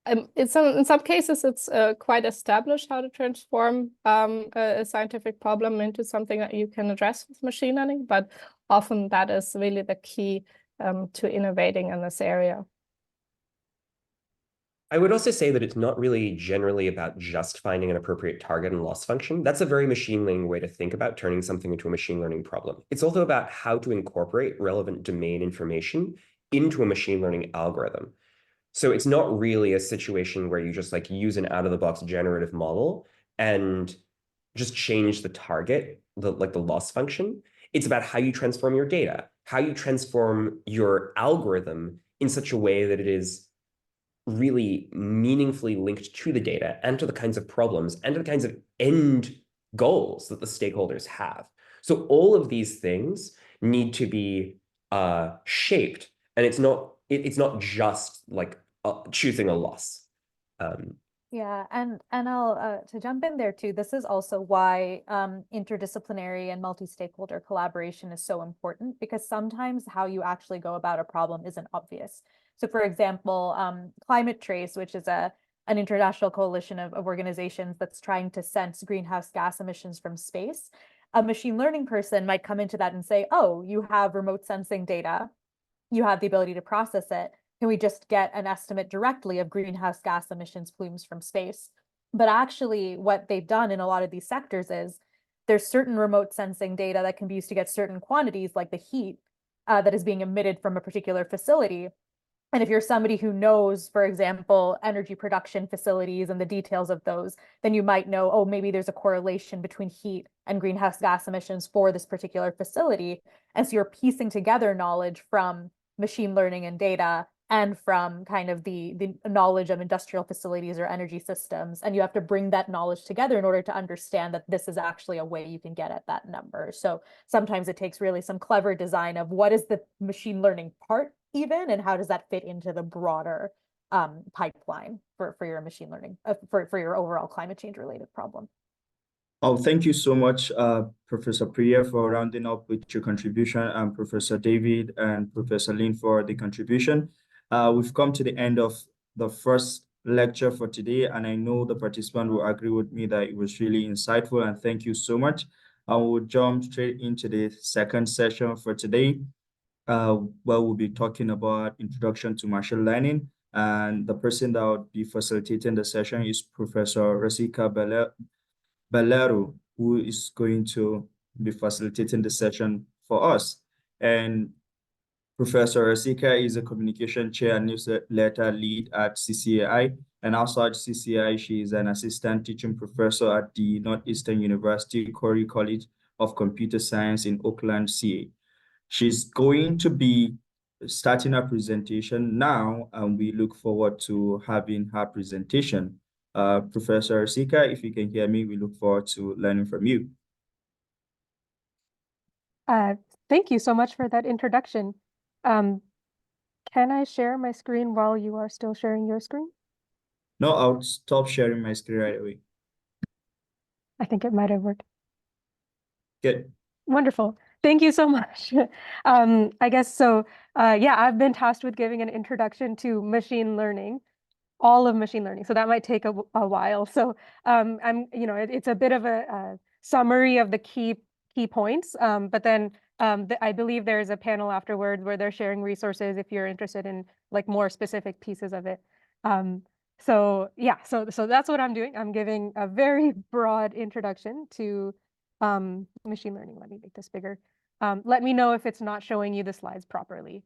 in some cases it's quite established how to transform a scientific problem into something that you can address with machine learning, but often that is really the key to innovating in this area. I would also say that it's not really generally about just finding an appropriate target and loss function. That's a very machine learning way to think about turning something into a machine learning problem. It's also about how to incorporate relevant domain information into a machine learning algorithm. So it's not really a situation where you just like use an out-of-the-box generative model and just change the target, the loss function. It's about how you transform your data, how you transform your algorithm in such a way that it is really meaningfully linked to the data and to the kinds of problems and to the kinds of end goals that the stakeholders have. So all of these things need to be shaped, and it's not just like choosing a loss. Yeah, and I'll to jump in there too, this is also why interdisciplinary and multi-stakeholder collaboration is so important, because sometimes how you actually go about a problem isn't obvious. So for example, Climate Trace, which is an international coalition of organizations that's trying to sense greenhouse gas emissions from space, a machine learning person might come into that and say, oh, you have remote sensing data, you have the ability to process it. Can we just get an estimate directly of greenhouse gas emissions plumes from space? But actually what they've done in a lot of these sectors is there's certain remote sensing data that can be used to get certain quantities, like the heat that is being emitted from a particular facility. And if you're somebody who knows, for example, energy production facilities and the details of those, then you might know, oh, maybe there's a correlation between heat and greenhouse gas emissions for this particular facility. And so you're piecing together knowledge from machine learning and data and from kind of the knowledge of industrial facilities or energy systems. And you have to bring that knowledge together in order to understand that this is actually a way you can get at that number. So sometimes it takes really some clever design of what is the machine learning part even, and how does that fit into the broader pipeline for your machine learning, for your overall climate change related problem. Oh, thank you so much, Professor Priya, for rounding up with your contribution, and Professor David and Professor Lynn for the contribution. We've come to the end of the first lecture for today, and I know the participant will agree with me that it was really insightful, and thank you so much. I will jump straight into the second session for today, where we'll be talking about introduction to machine learning, and the person that will be facilitating the session is Professor Rasika Bhalerao, who is going to be facilitating the session for us. And Professor Rasika is a communication chair and newsletter lead at CCAI. And outside CCAI, she is an assistant teaching professor at the Northeastern University Corey College of Computer Science in Oakland, CA. She's going to be starting her presentation now, and we look forward to having her presentation. Professor Rasika, if you can hear me, we look forward to learning from you. Thank you so much for that introduction. Can I share my screen while you are still sharing your screen? No, I'll stop sharing my screen right away. I think it might have worked. Good. Wonderful. Thank you so much. I guess so. Yeah, I've been tasked with giving an introduction to machine learning, all of machine learning. So that might take a while. So it's a bit of a summary of the key points. But then I believe there's a panel afterward where they're sharing resources if you're interested in like more specific pieces of it. So yeah, so that's what I'm doing. I'm giving a very broad introduction to machine learning. Let me make this bigger. Let me know if it's not showing you the slides properly.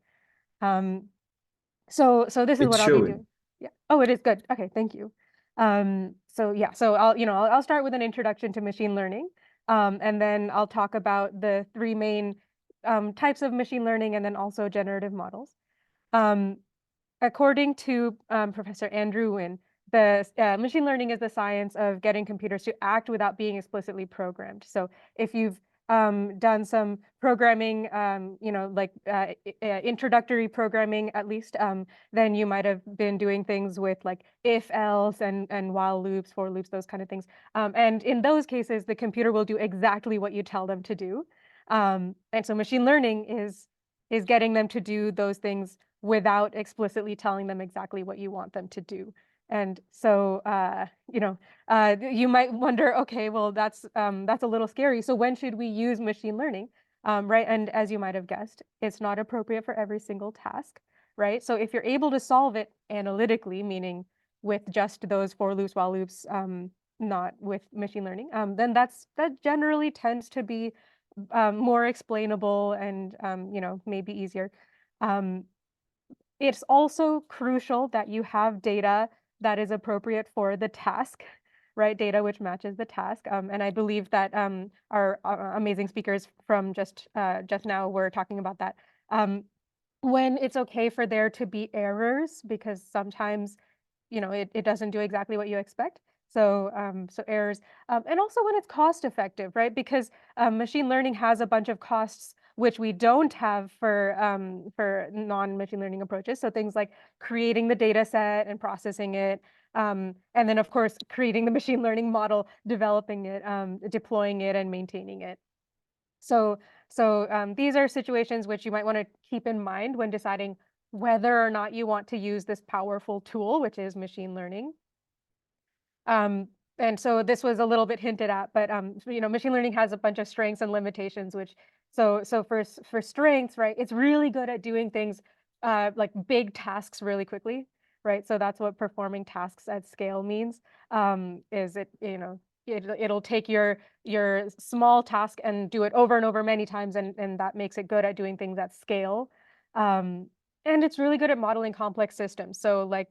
So this is what I'll be doing. Yeah. Oh, it is good. Okay, thank you. So yeah, so I'll start with an introduction to machine learning, and then I'll talk about the three main types of machine learning, and then also generative models. According to Professor Andrew Nguyen, the machine learning is the science of getting computers to act without being explicitly programmed. So if you've done some programming, like introductory programming at least, then you might have been doing things with like if else and while loops, for loops, those kind of things. And in those cases, the computer will do exactly what you tell them to do. And so machine learning is getting them to do those things without explicitly telling them exactly what you want them to do. And so, you might wonder, okay, well, that's a little scary. So when should we use machine learning, right? And as you might have guessed, it's not appropriate for every single task, right? So if you're able to solve it analytically, meaning with just those for loops, while loops, not with machine learning, then that generally tends to be more explainable and maybe easier. It's also crucial that you have data that is appropriate for the task, right? Data which matches the task. And I believe that our amazing speakers from just now were talking about that. When it's okay for there to be errors, because sometimes, it doesn't do exactly what you expect. So errors, and also when it's cost effective, right? Because machine learning has a bunch of costs which we don't have for non-machine learning approaches. So things like creating the data set and processing it, and then of course creating the machine learning model, developing it, deploying it, and maintaining it. So these are situations which you might want to keep in mind when deciding whether or not you want to use this powerful tool, which is machine learning. And so this was a little bit hinted at, but machine learning has a bunch of strengths and limitations, which so for strengths, right, it's really good at doing things like big tasks really quickly, right? So that's what performing tasks at scale means. Is it, it'll take your small task and do it over and over many times, and that makes it good at doing things at scale. And it's really good at modeling complex systems. So like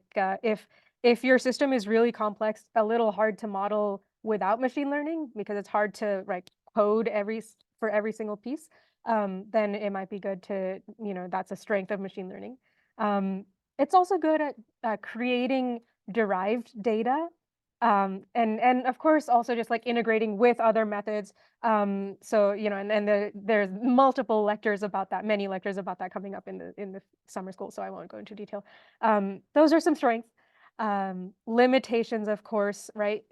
if your system is really complex, a little hard to model without machine learning because it's hard to code for every single piece, then it might be good to, that's a strength of machine learning. It's also good at creating derived data. And of course, also just like integrating with other methods. So, you know, and there's multiple lectures about that, many lectures about that coming up in the summer school, so I won't go into detail. Those are some strengths. Limitations, of course, right?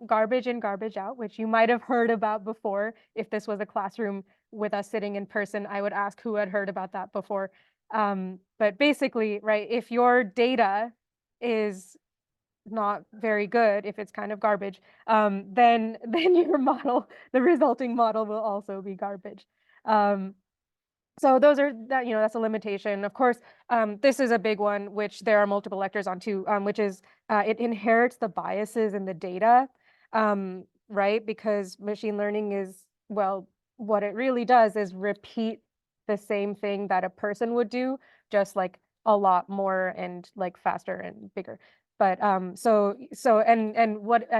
Garbage in, garbage out, which you might have heard about before. If this was a classroom with us sitting in person, I would ask who had heard about that before. But basically, right, if your data is not very good, if it's kind of garbage, then your model, the resulting model, will also be garbage. So those are that, you know, that's a limitation. Of course, this is a big one, which there are multiple lectures on too, which is it inherits the biases in the data, right? Because machine learning is, well, what it really does is repeat the same thing that a person would do, just like a lot more and like faster and bigger. But and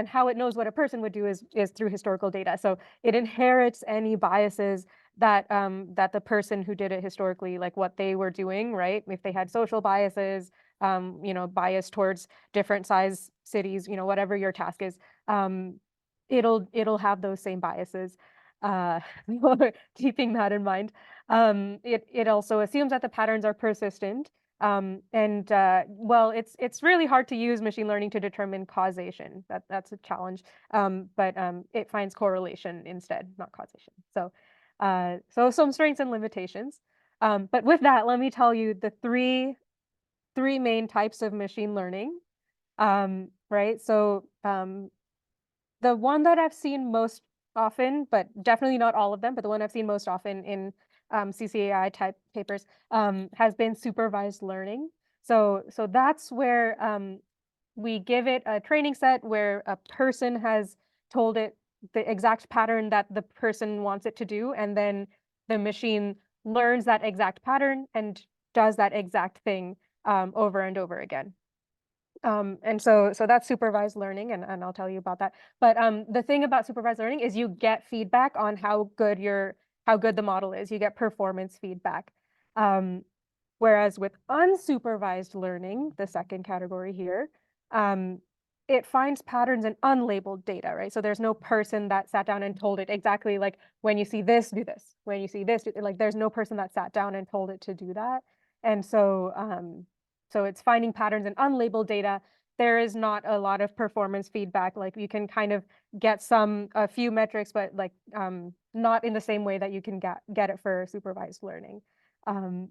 how it knows what a person would do is through historical data. So it inherits any biases that that the person who did it historically, like what they were doing, right? If they had social biases, you know, bias towards different size cities, you know, whatever your task is, it'll have those same biases. Keeping that in mind. It also assumes that the patterns are persistent. Well, it's really hard to use machine learning to determine causation. That's a challenge. But it finds correlation instead, not causation. So some strengths and limitations. But with that, let me tell you the three main types of machine learning. Right. So the one that I've seen most often, but definitely not all of them, but the one I've seen most often in CCAI type papers has been supervised learning. So that's where we give it a training set where a person has told it the exact pattern that the person wants it to do, and then the machine learns that exact pattern and does that exact thing over and over again. And so that's supervised learning, and I'll tell you about that. But the thing about supervised learning is you get feedback on how good the model is. You get performance feedback. Whereas with unsupervised learning, the second category here, it finds patterns in unlabeled data, right? So there's no person that sat down and told it exactly like, when you see this, do this. When you see this, like there's no person that sat down and told it to do that. And so so it's finding patterns in unlabeled data. There is not a lot of performance feedback. Like you can kind of get a few metrics, but like not in the same way that you can get it for supervised learning. And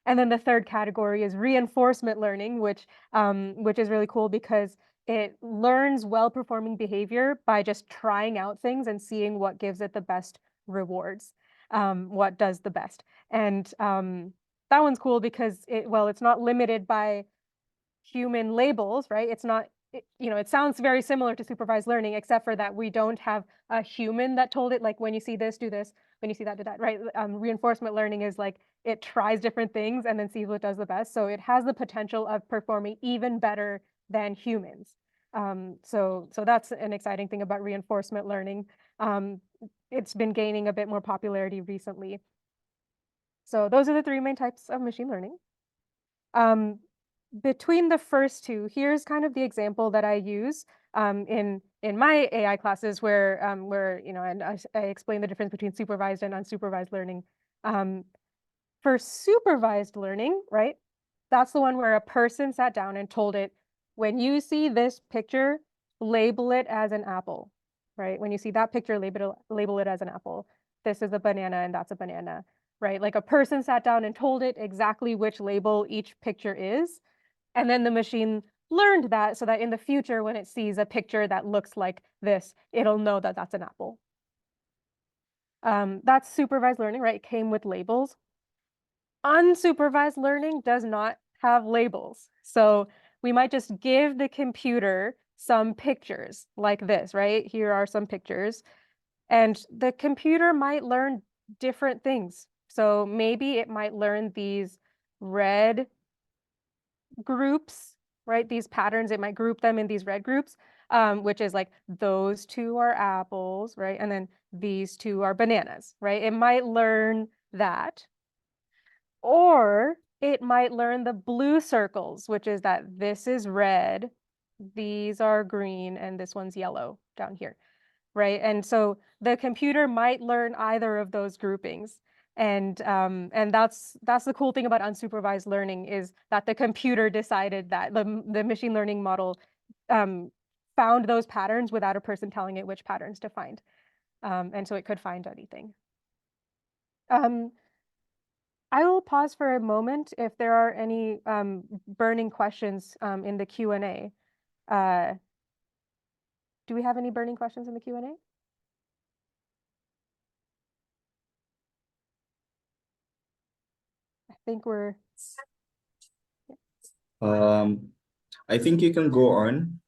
then the third category is reinforcement learning, which is really cool because it learns well-performing behavior by just trying out things and seeing what gives it the best rewards, what does the best. And that one's cool because it's not limited by human labels, right? It's not, you know, it sounds very similar to supervised learning, except for that we don't have a human that told it, like, when you see this, do this, when you see that, do that, right? Reinforcement learning is like, it tries different things and then sees what does the best. So it has the potential of performing even better than humans. So that's an exciting thing about reinforcement learning. It's been gaining a bit more popularity recently. So those are the three main types of machine learning. Between the first two, here's kind of the example that I use in my AI classes where you know, and I explain the difference between supervised and unsupervised learning. For supervised learning, right? That's the one where a person sat down and told it, when you see this picture, label it as an apple, right? When you see that picture, label it as an apple. This is a banana and that's a banana, right? Like a person sat down and told it exactly which label each picture is. And then the machine learned that so that in the future, when it sees a picture that looks like this, it'll know that that's an apple. That's supervised learning, right? It came with labels. Unsupervised learning does not have labels. So we might just give the computer some pictures like this, right? Here are some pictures. And the computer might learn different things. So maybe it might learn these red groups, right? These patterns, it might group them in these red groups, which is like, those two are apples, right? And then these two are bananas, right? It might learn that. Or it might learn the blue circles, which is that this is red, these are green, and this one's yellow down here, right? And so the computer might learn either of those groupings. And that's the cool thing about unsupervised learning, is that the computer decided that the machine learning model found those patterns without a person telling it which patterns to find. And so it could find anything. I will pause for a moment if there are any burning questions in the Q&A. Do we have any burning questions in the Q&A? I think we're... I think you can go on.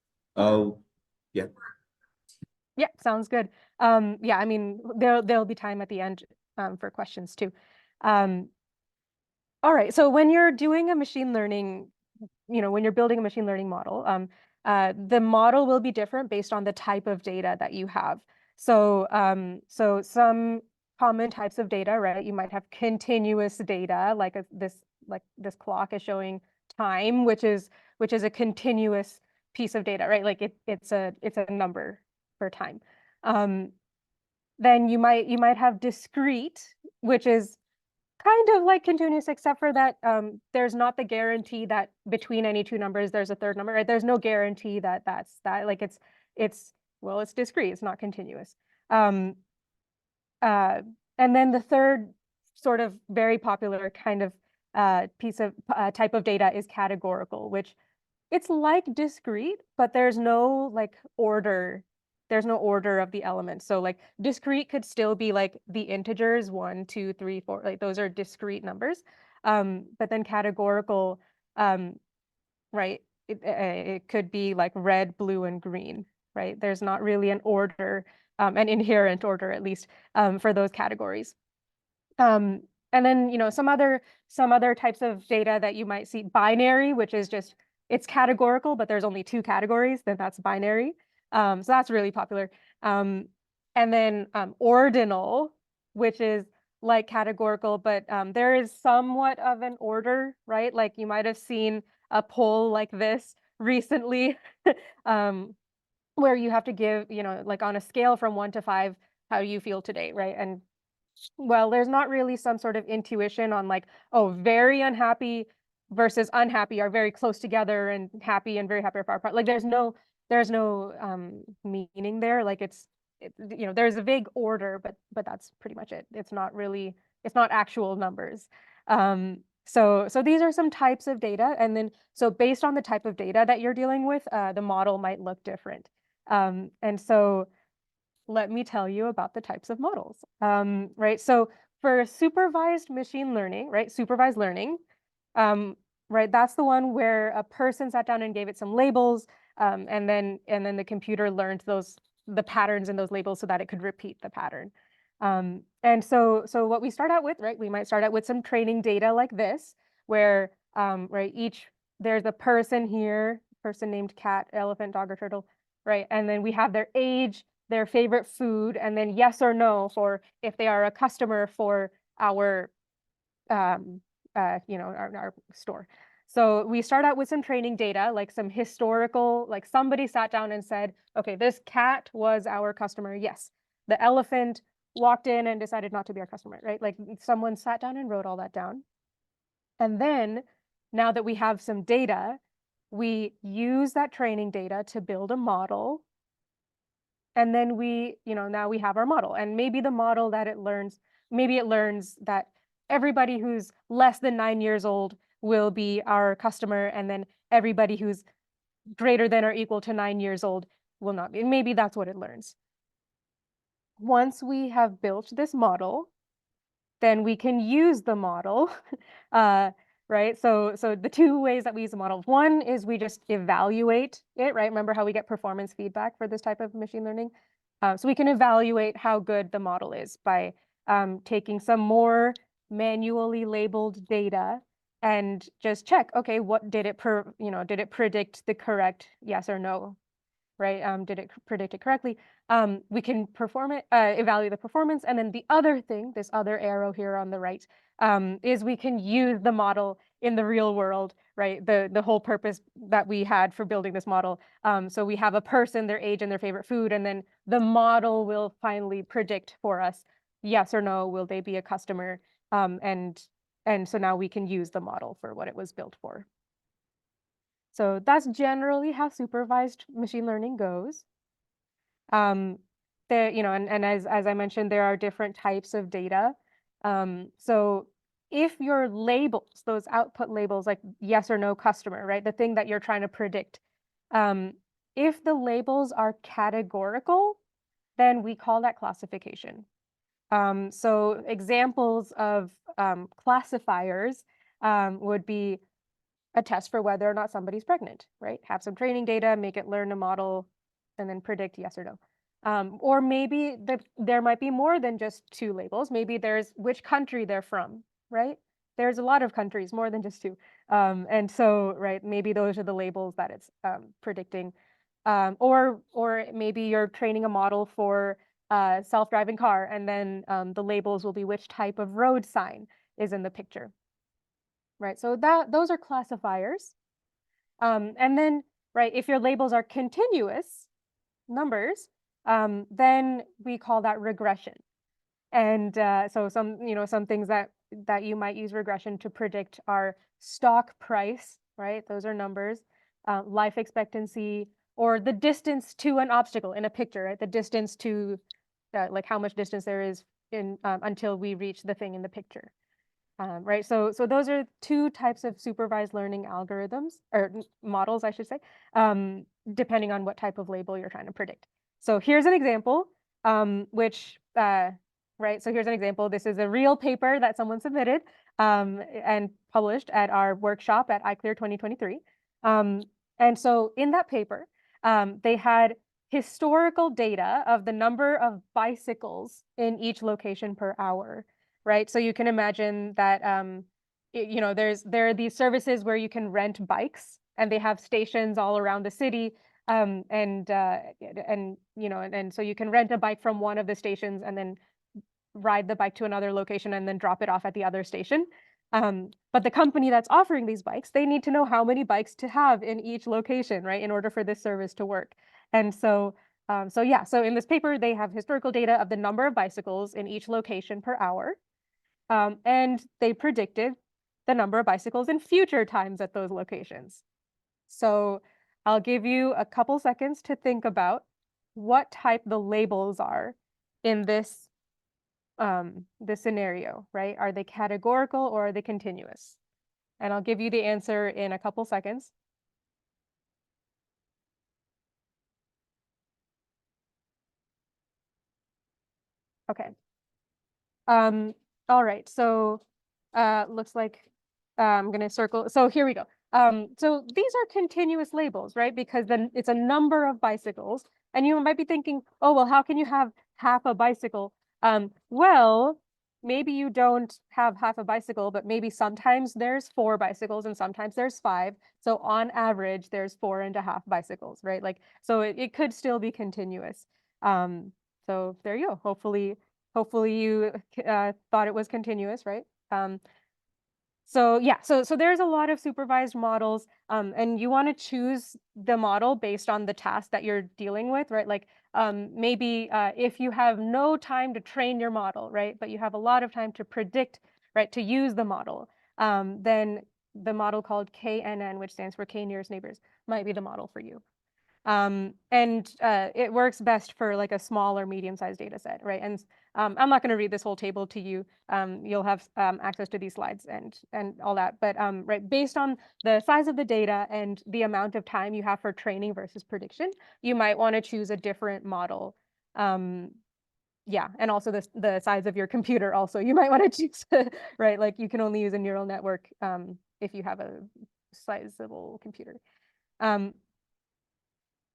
Yeah. Yeah, sounds good. Yeah, I mean, there'll be time at the end for questions too. All right, so when you're doing a machine learning, when you're building a machine learning model, the model will be different based on the type of data that you have. So, so some common types of data, right? You might have continuous data, like this clock is showing time, which is a continuous piece of data, right? Like it's a number for time. Then you might have discrete, which is kind of like continuous, except for that there's not the guarantee that between any two numbers there's a third number, right? There's no guarantee that like it's discrete, it's not continuous. And then the third sort of very popular kind of type of data is categorical, which it's like discrete, but there's no like order. There's no order of the elements. So like discrete could still be like the integers 1, 2, 3, 4, like those are discrete numbers. But then categorical, right? It could be like red, blue, and green, right? There's not really an order, an inherent order at least, for those categories. And then some other types of data that you might see, binary, which is just it's categorical, but there's only two categories, then that's binary. So that's really popular. And then ordinal, which is like categorical, but there is somewhat of an order, right? Like you might have seen a poll like this recently, where you have to give, like on a scale from 1 to 5, how do you feel today, right? And well, there's not really some sort of intuition on like, oh, very unhappy versus unhappy are very close together, and happy and very happy are far apart. Like there's no meaning there. Like there's a vague order, but that's pretty much it. It's not actual numbers. So these are some types of data, and then so based on the type of data that you're dealing with, the model might look different. And so let me tell you about the types of models. Right. So for supervised machine learning, right, supervised learning, right, that's the one where a person sat down and gave it some labels, and then the computer learned the patterns in those labels so that it could repeat the pattern. And so what we start out with, right, we might start out with some training data like this, where right, there's a person here, person named cat, elephant, dog, or turtle, right, and then we have their age, their favorite food, and then yes or no for if they are a customer for our our store. So we start out with some training data, like some historical, like somebody sat down and said, okay, this cat was our customer. Yes. The elephant walked in and decided not to be our customer, right? Like someone sat down and wrote all that down. And then now that we have some data, we use that training data to build a model. And then now we have our model, and maybe the model that it learns, maybe it learns that everybody who's less than 9 years old will be our customer, and then everybody who's greater than or equal to 9 years old will not be. Maybe that's what it learns. Once we have built this model, then we can use the model, right? So the two ways that we use the model, one is we just evaluate it, right? Remember how we get performance feedback for this type of machine learning? So we can evaluate how good the model is by taking some more manually labeled data and just check, okay, what did it predict the correct yes or no, right? Did it predict it correctly? We can evaluate the performance. And then the other thing, this other arrow here on the right, is we can use the model in the real world, right? The whole purpose that we had for building this model. So we have a person, their age and their favorite food, and then the model will finally predict for us, yes or no, will they be a customer? And so now we can use the model for what it was built for. So that's generally how supervised machine learning goes. And as I mentioned, there are different types of data. So if your labels, those output labels like yes or no customer, right? The thing that you're trying to predict, if the labels are categorical, then we call that classification. So examples of classifiers would be a test for whether or not somebody's pregnant, right? Have some training data, make it learn a model, and then predict yes or no. Or maybe there might be more than just two labels. Maybe there's which country they're from, right? There's a lot of countries, more than just two. And so, right, maybe those are the labels that it's predicting. Or maybe you're training a model for a self-driving car, and then the labels will be which type of road sign is in the picture, right? So those are classifiers. And then, right, if your labels are continuous numbers, then we call that regression. And so some things that you might use regression to predict are stock price, right? Those are numbers, life expectancy, or the distance to an obstacle in a picture, right? The distance to, like how much distance there is in until we reach the thing in the picture. Right, so those are two types of supervised learning algorithms, or models, I should say, depending on what type of label you're trying to predict. So here's an example, right, so here's an example. This is a real paper that someone submitted and published at our workshop at iClear 2023. And so in that paper, they had historical data of the number of bicycles in each location per hour. Right, so you can imagine that there are these services where you can rent bikes, and they have stations all around the city, and so you can rent a bike from one of the stations and then ride the bike to another location and then drop it off at the other station. But the company that's offering these bikes, they need to know how many bikes to have in each location, right, in order for this service to work. And so in this paper, they have historical data of the number of bicycles in each location per hour. And they predicted the number of bicycles in future times at those locations. So I'll give you a couple seconds to think about what type the labels are in this scenario, right? Are they categorical or are they continuous? And I'll give you the answer in a couple seconds. Okay. All right, so looks like I'm gonna circle. So here we go. So these are continuous labels, right? Because then it's a number of bicycles, and you might be thinking, oh, well, how can you have half a bicycle? Well, maybe you don't have half a bicycle, but maybe sometimes there's 4 bicycles and sometimes there's 5. So on average, there's 4.5 bicycles, right? Like, so it could still be continuous. So there you go. Hopefully you thought it was continuous, right? So yeah, so there's a lot of supervised models, and you want to choose the model based on the task that you're dealing with, right? Like maybe if you have no time to train your model, right, but you have a lot of time to predict, right, to use the model, then the model called KNN, which stands for K nearest neighbors, might be the model for you. And it works best for like a small or medium-sized data set, right? And I'm not going to read this whole table to you. You'll have access to these slides and all that. But right, based on the size of the data and the amount of time you have for training versus prediction, you might want to choose a different model. Yeah, and also the size of your computer also. You might want to choose, right? Like you can only use a neural network if you have a sizable computer.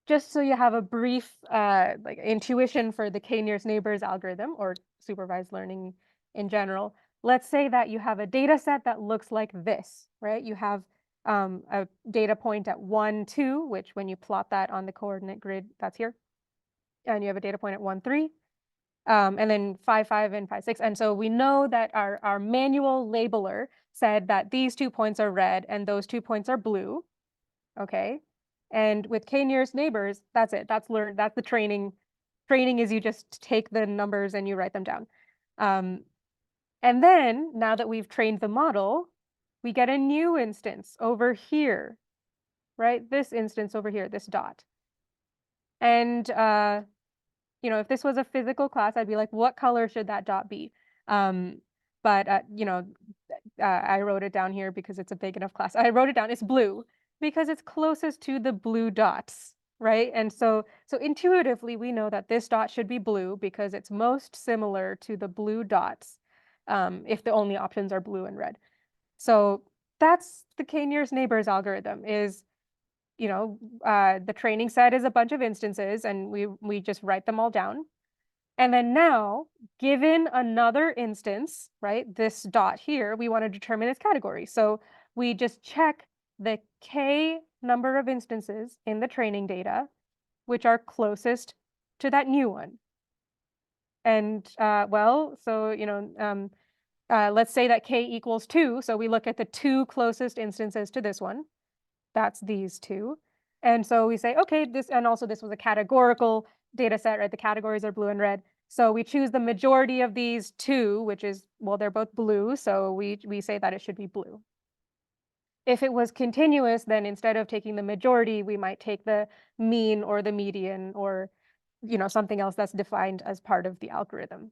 Just so you have a brief like intuition for the K nearest neighbors algorithm or supervised learning in general, let's say that you have a data set that looks like this, right? You have a data point at 1, 2, which when you plot that on the coordinate grid, that's here. And you have a data point at 1, 3. and then 5.5 and 5.6. And so we know that our manual labeler said that these 2 points are red and those 2 points are blue. Okay. And with k nearest neighbors, that's it. That's the training. Training is you just take the numbers and you write them down. And then now that we've trained the model, we get a new instance over here, right? This instance over here, this dot. And, if this was a physical class, I'd be like, what color should that dot be? But I wrote it down here because it's a big enough class. I wrote it down, it's blue, because it's closest to the blue dots, right? And so intuitively, we know that this dot should be blue because it's most similar to the blue dots, if the only options are blue and red. So that's the k nearest neighbors algorithm is, the training set is a bunch of instances and we just write them all down. And then now, given another instance, right, this dot here, we want to determine its category. So we just check the k number of instances in the training data, which are closest to that new one. And let's say that k equals 2. So we look at the 2 closest instances to this one. That's these 2. And so we say, okay, this was a categorical data set, right? The categories are blue and red. So we choose the majority of these 2, which is, well, they're both blue. So we say that it should be blue. If it was continuous, then instead of taking the majority, we might take the mean or the median or, something else that's defined as part of the algorithm.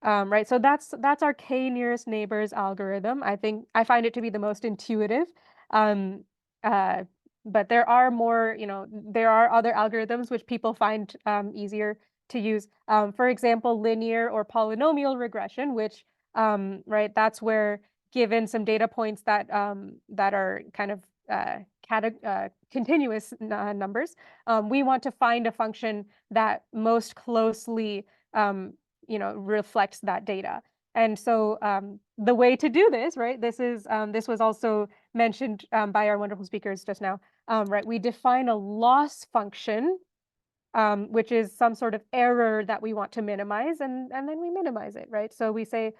Right, so that's our k nearest neighbors algorithm. I find it to be the most intuitive. But there are more, there are other algorithms which people find easier to use. For example, linear or polynomial regression, which, right, that's where given some data points that are kind of continuous numbers, we want to find a function that most closely reflects that data. And so the way to do this, right, this was also mentioned by our wonderful speakers just now, right, we define a loss function, which is some sort of error that we want to minimize, and then we minimize it, right? So we say,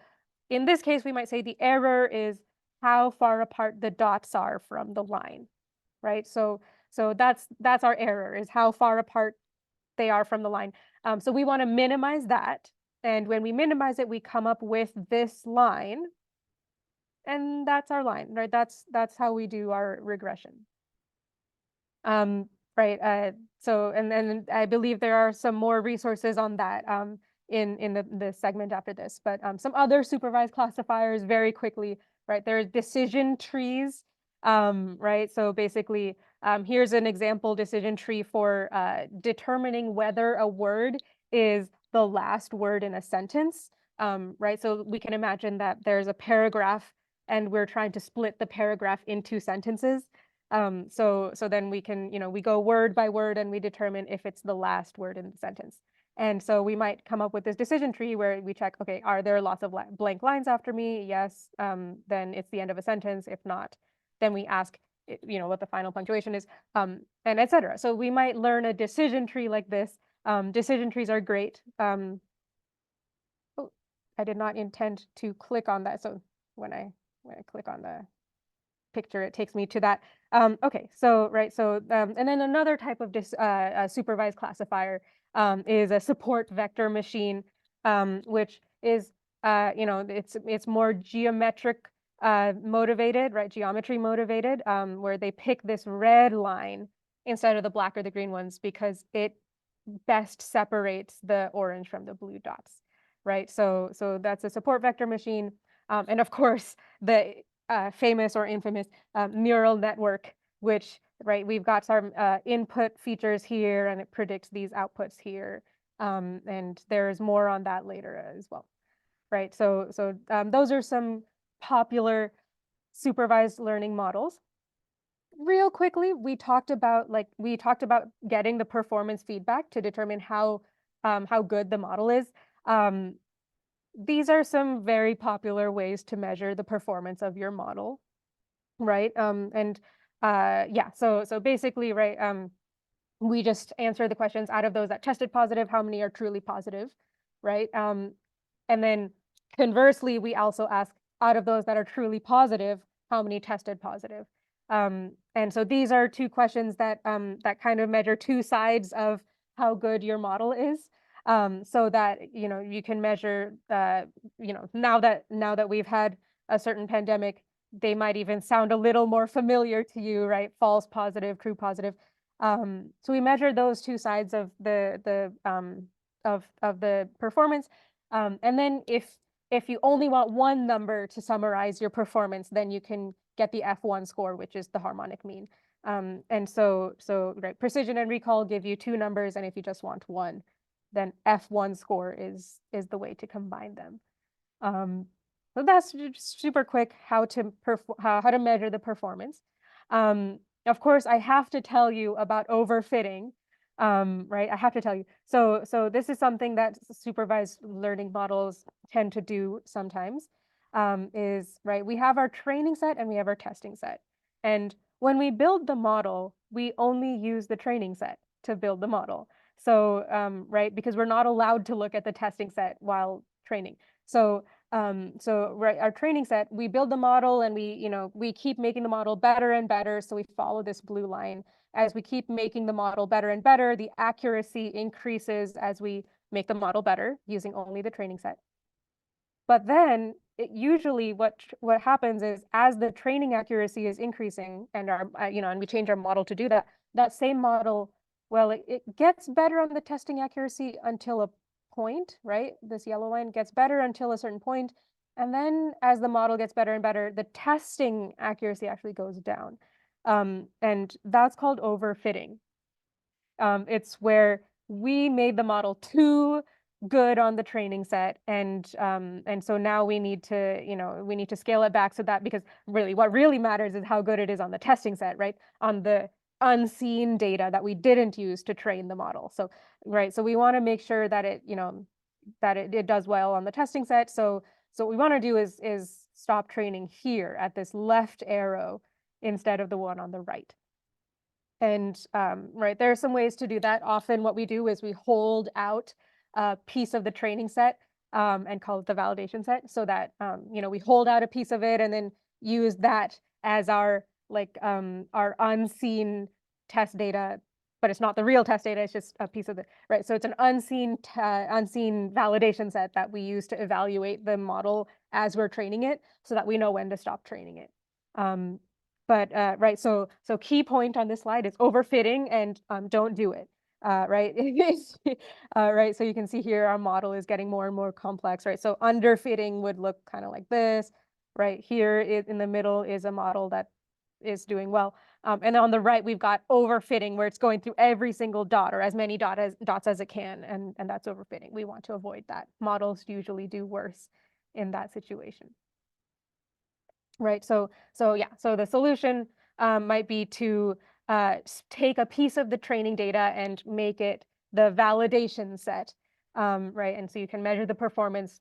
in this case, we might say the error is how far apart the dots are from the line, right? So that's our error, is how far apart they are from the line. So we want to minimize that. And when we minimize it, we come up with this line. And that's our line, right? That's how we do our regression. Right. So, and then I believe there are some more resources on that in the segment after this, but some other supervised classifiers very quickly, right? There's decision trees, right? So basically, here's an example decision tree for determining whether a word is the last word in a sentence, right? So we can imagine that there's a paragraph and we're trying to split the paragraph into sentences. So then we can, we go word by word and we determine if it's the last word in the sentence. And so we might come up with this decision tree where we check, okay, are there lots of blank lines after me? Yes, then it's the end of a sentence. If not, then we ask, what the final punctuation is, and etc. So we might learn a decision tree like this. Decision trees are great. Oh, I did not intend to click on that. So when I click on the picture, it takes me to that. Okay, so right, so and then another type of supervised classifier is a support vector machine, which is it's more geometric motivated, right? Geometry motivated, where they pick this red line instead of the black or the green ones because it best separates the orange from the blue dots, right? So that's a support vector machine, and of course the famous or infamous neural network, which, right, we've got some input features here and it predicts these outputs here, and there's more on that later as well, right? So those are some popular supervised learning models. Real quickly, we talked about getting the performance feedback to determine how good the model is. These are some very popular ways to measure the performance of your model, right? Yeah, so basically, right, we just answer the questions out of those that tested positive, how many are truly positive, right? And then conversely, we also ask out of those that are truly positive, how many tested positive? And so these are two questions that that kind of measure two sides of how good your model is. So that, you know, you can measure, you know, now that we've had a certain pandemic, they might even sound a little more familiar to you, right? False positive, true positive. So we measure those two sides of the performance. And then if you only want one number to summarize your performance, then you can get the F1 score, which is the harmonic mean. And so right, precision and recall give you two numbers, and if you just want one, then F1 score is the way to combine them. So that's just super quick how to measure the performance. Of course, I have to tell you about overfitting. Right, I have to tell you. So this is something that supervised learning models tend to do sometimes. Is right, we have our training set and we have our testing set. And when we build the model, we only use the training set to build the model. So right, because we're not allowed to look at the testing set while training. So right, our training set, we build the model and we keep making the model better and better. So we follow this blue line. As we keep making the model better and better, the accuracy increases as we make the model better using only the training set. But then usually what happens is, as the training accuracy is increasing and our and we change our model to do that, that same model, well, it gets better on the testing accuracy until a point, right? This yellow line gets better until a certain point. And then as the model gets better and better, the testing accuracy actually goes down. And that's called overfitting. It's where we made the model too good on the training set, and so now we need to scale it back, so that, because really what really matters is how good it is on the testing set, right? On the unseen data that we didn't use to train the model. So right, so we want to make sure that it does well on the testing set. So what we want to do is stop training here at this left arrow instead of the one on the right. And right, there are some ways to do that. Often what we do is we hold out a piece of the training set and call it the validation set, so that we hold out a piece of it and then use that as our our unseen test data, but it's not the real test data, it's just a piece of it, right? So it's an unseen validation set that we use to evaluate the model as we're training it, so that we know when to stop training it. But right, so key point on this slide is overfitting, and don't do it. Right, right. So you can see here our model is getting more and more complex, right? So underfitting would look kind of like this, right? Here in the middle is a model that is doing well, and on the right we've got overfitting, where it's going through every single dot, or as many dots as it can, and that's overfitting. We want to avoid that. Models usually do worse in that situation. Right, so yeah, so the solution might be to take a piece of the training data and make it the validation set, right? And so you can measure the performance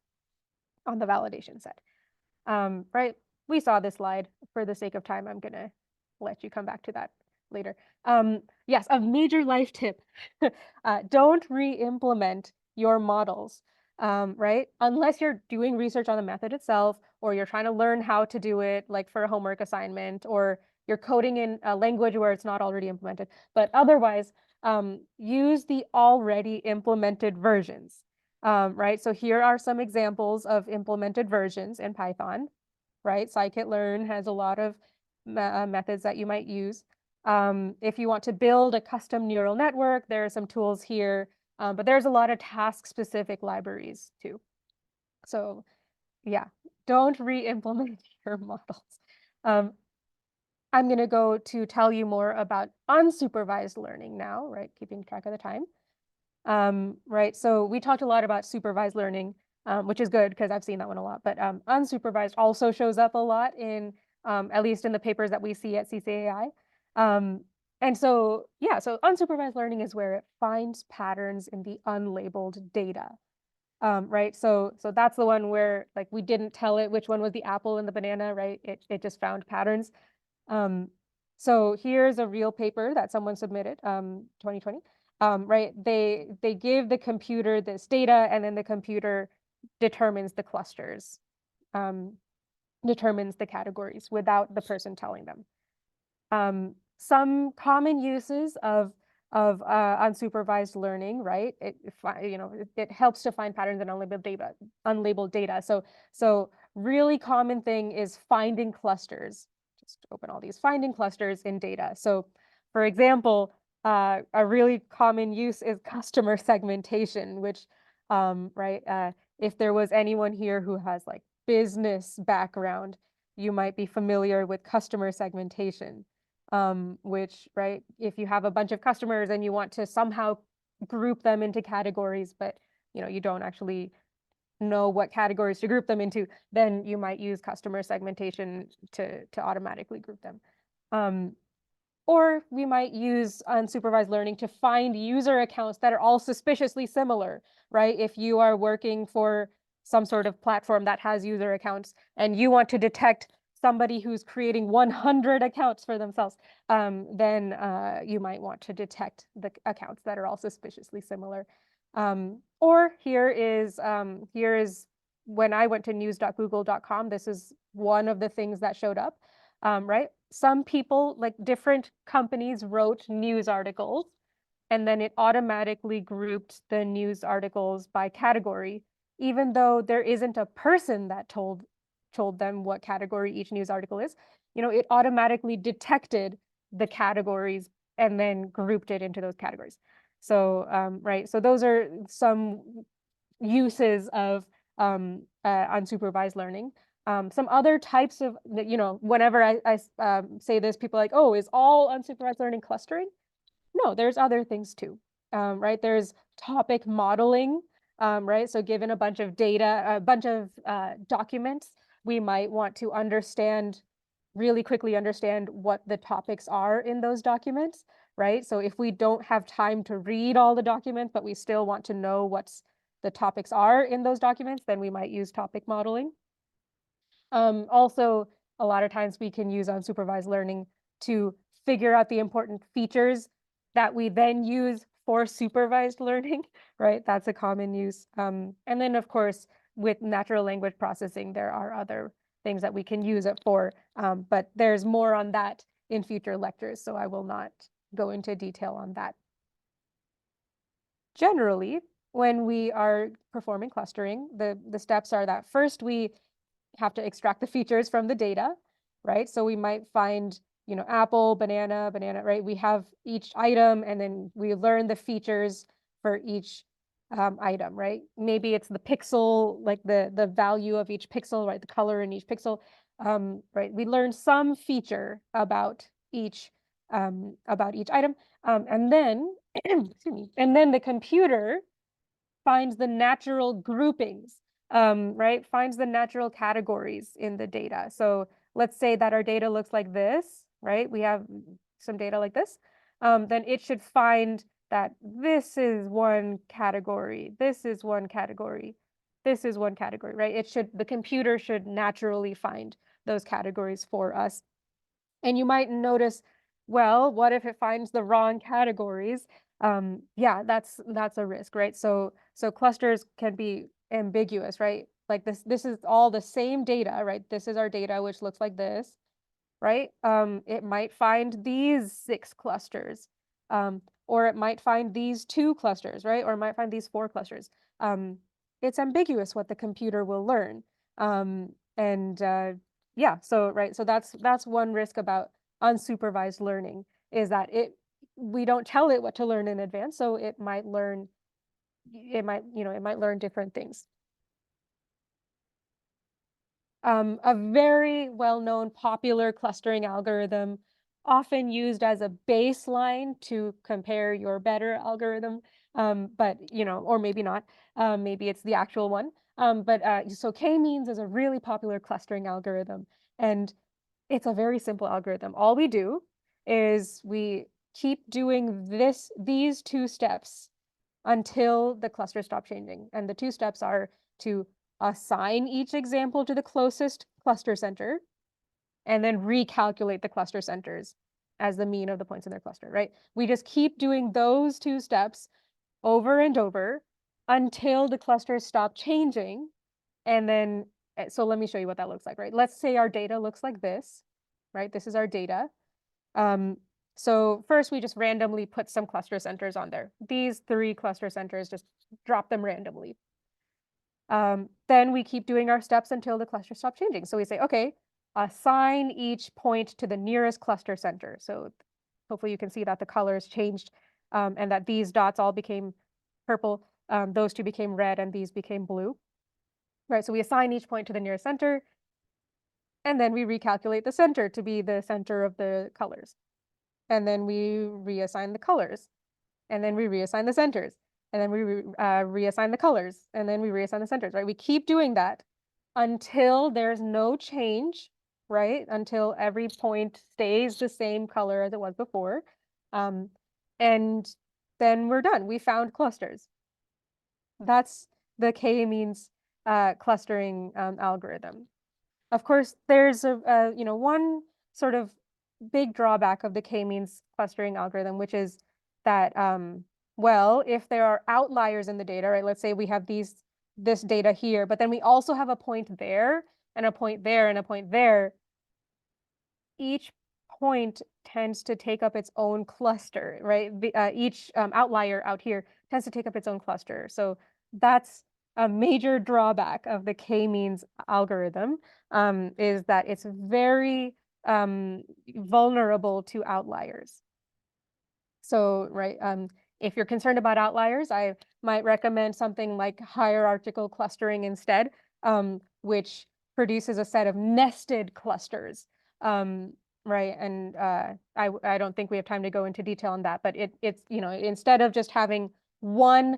on the validation set, right? We saw this slide. For the sake of time, I'm gonna let you come back to that later. Yes, a major life tip: don't re-implement your models. Right? Unless you're doing research on the method itself, or you're trying to learn how to do it, like for a homework assignment, or you're coding in a language where it's not already implemented. But otherwise, use the already implemented versions. Right? So here are some examples of implemented versions in Python. Right? Scikit-learn has a lot of methods that you might use. If you want to build a custom neural network, there are some tools here. But there's a lot of task-specific libraries too. So yeah, don't re-implement your models. I'm going to go to tell you more about unsupervised learning now, right? Keeping track of the time. Right, so we talked a lot about supervised learning, which is good because I've seen that one a lot. But unsupervised also shows up a lot in, at least in the papers that we see at CCAI. And so, yeah, so unsupervised learning is where it finds patterns in the unlabeled data, right? So that's the one where, like, we didn't tell it which one was the apple and the banana, right? It just found patterns. So here's a real paper that someone submitted, 2020, right? They give the computer this data, and then the computer determines the clusters, determines the categories without the person telling them. Some common uses of unsupervised learning, right? It helps to find patterns in unlabeled data. So really common thing is finding clusters. Just open all these, finding clusters in data. So for example, a really common use is customer segmentation, which, if there was anyone here who has like business background, you might be familiar with customer segmentation. Which, right, if you have a bunch of customers and you want to somehow group them into categories, but you don't actually know what categories to group them into, then you might use customer segmentation to automatically group them. Or we might use unsupervised learning to find user accounts that are all suspiciously similar, right? If you are working for some sort of platform that has user accounts and you want to detect somebody who's creating 100 accounts for themselves, then you might want to detect the accounts that are all suspiciously similar. Or here is when I went to news.google.com, this is one of the things that showed up, right? Some people, like different companies, wrote news articles, and then it automatically grouped the news articles by category, even though there isn't a person that told them what category each news article is. It automatically detected the categories and then grouped it into those categories. So, right, so those are some uses of unsupervised learning. Some other types of, whenever I say this, people are like, oh, is all unsupervised learning clustering? No, there's other things too, right? There's topic modeling, right? So given a bunch of data, a bunch of documents, we might want to really quickly understand what the topics are in those documents, right? So if we don't have time to read all the documents, but we still want to know what the topics are in those documents, then we might use topic modeling. Also, a lot of times we can use unsupervised learning to figure out the important features that we then use for supervised learning, right? That's a common use. And then, of course, with natural language processing, there are other things that we can use it for, but there's more on that in future lectures, so I will not go into detail on that. Generally, when we are performing clustering, the steps are that first we have to extract the features from the data, right? So we might find, apple, banana, right? We have each item, and then we learn the features for each item, right? Maybe it's the pixel, like the value of each pixel, right? The color in each pixel, right? We learn some feature about each item, and then, excuse me, and then the computer finds the natural groupings, right? Finds the natural categories in the data. So let's say that our data looks like this, right? We have some data like this. Then it should find that this is one category, this is one category, this is one category, right? The computer should naturally find those categories for us. And you might notice, well, what if it finds the wrong categories? Yeah, that's a risk, right? So clusters can be ambiguous, right? Like this is all the same data, right? This is our data, which looks like this, right? It might find these 6 clusters, or it might find these 2 clusters, right? Or it might find these 4 clusters. It's ambiguous what the computer will learn. Yeah, so right, so that's one risk about unsupervised learning, is that we don't tell it what to learn in advance, so it might learn different things. A very well-known popular clustering algorithm, often used as a baseline to compare your better algorithm, but or maybe not, maybe it's the actual one. So k-means is a really popular clustering algorithm, and it's a very simple algorithm. All we do is we keep doing these 2 steps until the cluster stops changing. And the 2 steps are to assign each example to the closest cluster center, and then recalculate the cluster centers. as the mean of the points in their cluster, right? We just keep doing those two steps over and over until the clusters stop changing. And then, so let me show you what that looks like, right? Let's say our data looks like this, right? This is our data. So first we just randomly put some cluster centers on there. These 3 cluster centers, just drop them randomly. Then we keep doing our steps until the clusters stop changing. So we say, okay, assign each point to the nearest cluster center. So hopefully you can see that the colors changed and that these dots all became purple. Those 2 became red and these became blue. Right, so we assign each point to the nearest center, and then we recalculate the center to be the center of the colors. And then we reassign the colors, and then we reassign the centers, and then we reassign the colors, and then we reassign the centers, right? We keep doing that until there's no change, right? Until every point stays the same color as it was before. And then we're done. We found clusters. That's the k-means clustering algorithm. Of course, there's one sort of big drawback of the k-means clustering algorithm, which is that, well, if there are outliers in the data, right? Let's say we have this data here, but then we also have a point there, and a point there, and a point there. Each point tends to take up its own cluster, right? Each outlier out here tends to take up its own cluster. So that's a major drawback of the k-means algorithm, is that it's very vulnerable to outliers. So, right, if you're concerned about outliers, I might recommend something like hierarchical clustering instead, which produces a set of nested clusters. Right, and I don't think we have time to go into detail on that, but it's instead of just having one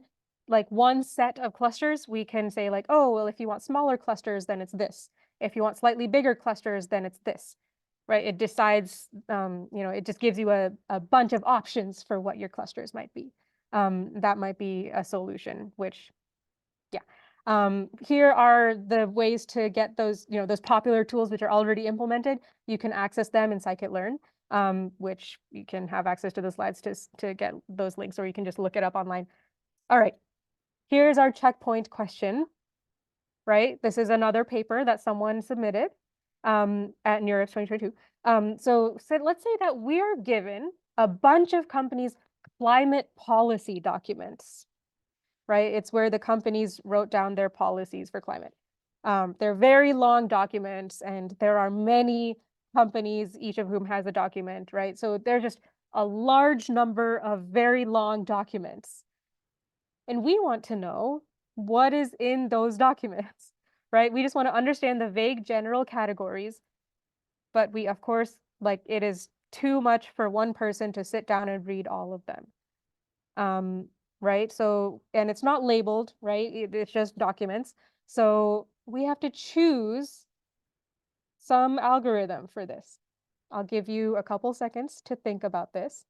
set of clusters, we can say like, oh, well, if you want smaller clusters, then it's this. If you want slightly bigger clusters, then it's this, right? It decides, it just gives you a bunch of options for what your clusters might be. That might be a solution, which, yeah. Here are the ways to get those, those popular tools which are already implemented. You can access them in scikit-learn, which you can have access to the slides to get those links, or you can just look it up online. All right. Here's our checkpoint question, right? This is another paper that someone submitted at NeurIPS 2022. So let's say that we're given a bunch of companies' climate policy documents, right? It's where the companies wrote down their policies for climate. They're very long documents, and there are many companies, each of whom has a document, right? So they're just a large number of very long documents. And we want to know what is in those documents, right? We just want to understand the vague general categories, but we, of course, it is too much for one person to sit down and read all of them. Right? So, and it's not labeled, right? It's just documents. So we have to choose some algorithm for this. I'll give you a couple seconds to think about this.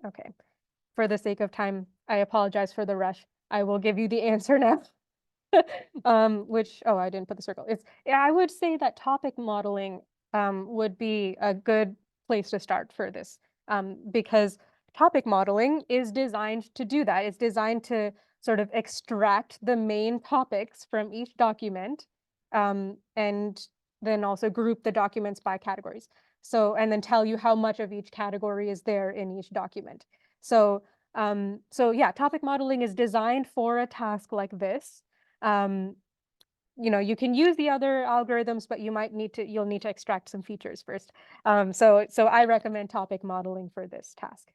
Okay. For the sake of time, I apologize for the rush. I will give you the answer now. Which, oh, I didn't put the circle. I would say that topic modeling would be a good place to start for this, because topic modeling is designed to do that. It's designed to sort of extract the main topics from each document, and then also group the documents by categories. So, and then tell you how much of each category is there in each document. So, yeah, topic modeling is designed for a task like this. You can use the other algorithms, but you'll need to extract some features first. So I recommend topic modeling for this task.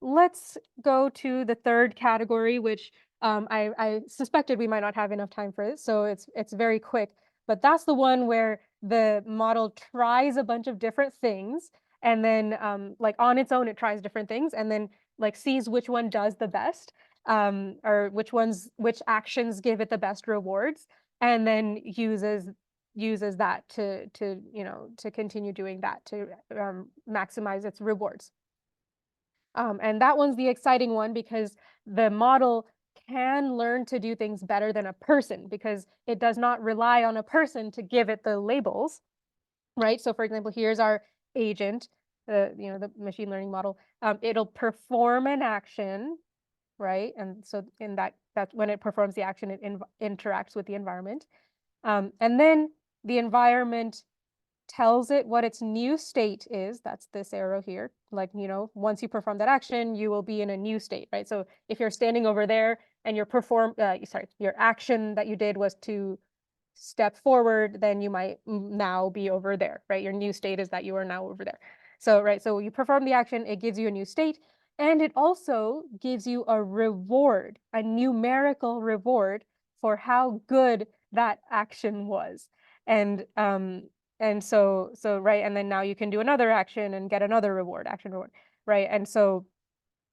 Let's go to the third category, which I suspected we might not have enough time for it, so it's very quick. But that's the one where the model tries a bunch of different things, and then on its own it tries different things, and then sees which one does the best, or which actions give it the best rewards, and then uses uses that to continue doing that to maximize its rewards. And that one's the exciting one because the model can learn to do things better than a person because it does not rely on a person to give it the labels, right? So for example, here's our agent, the machine learning model. It'll perform an action, right? And so in that's when it performs the action, it interacts with the environment. And then the environment tells it what its new state is. That's this arrow here. Like, once you perform that action, you will be in a new state, right? So if you're standing over there and your action that you did was to step forward, then you might now be over there, right? Your new state is that you are now over there. So, right, so you perform the action, it gives you a new state, and it also gives you a reward, a numerical reward for how good that action was. And so right, and then now you can do another action and get another reward, action reward, right? And so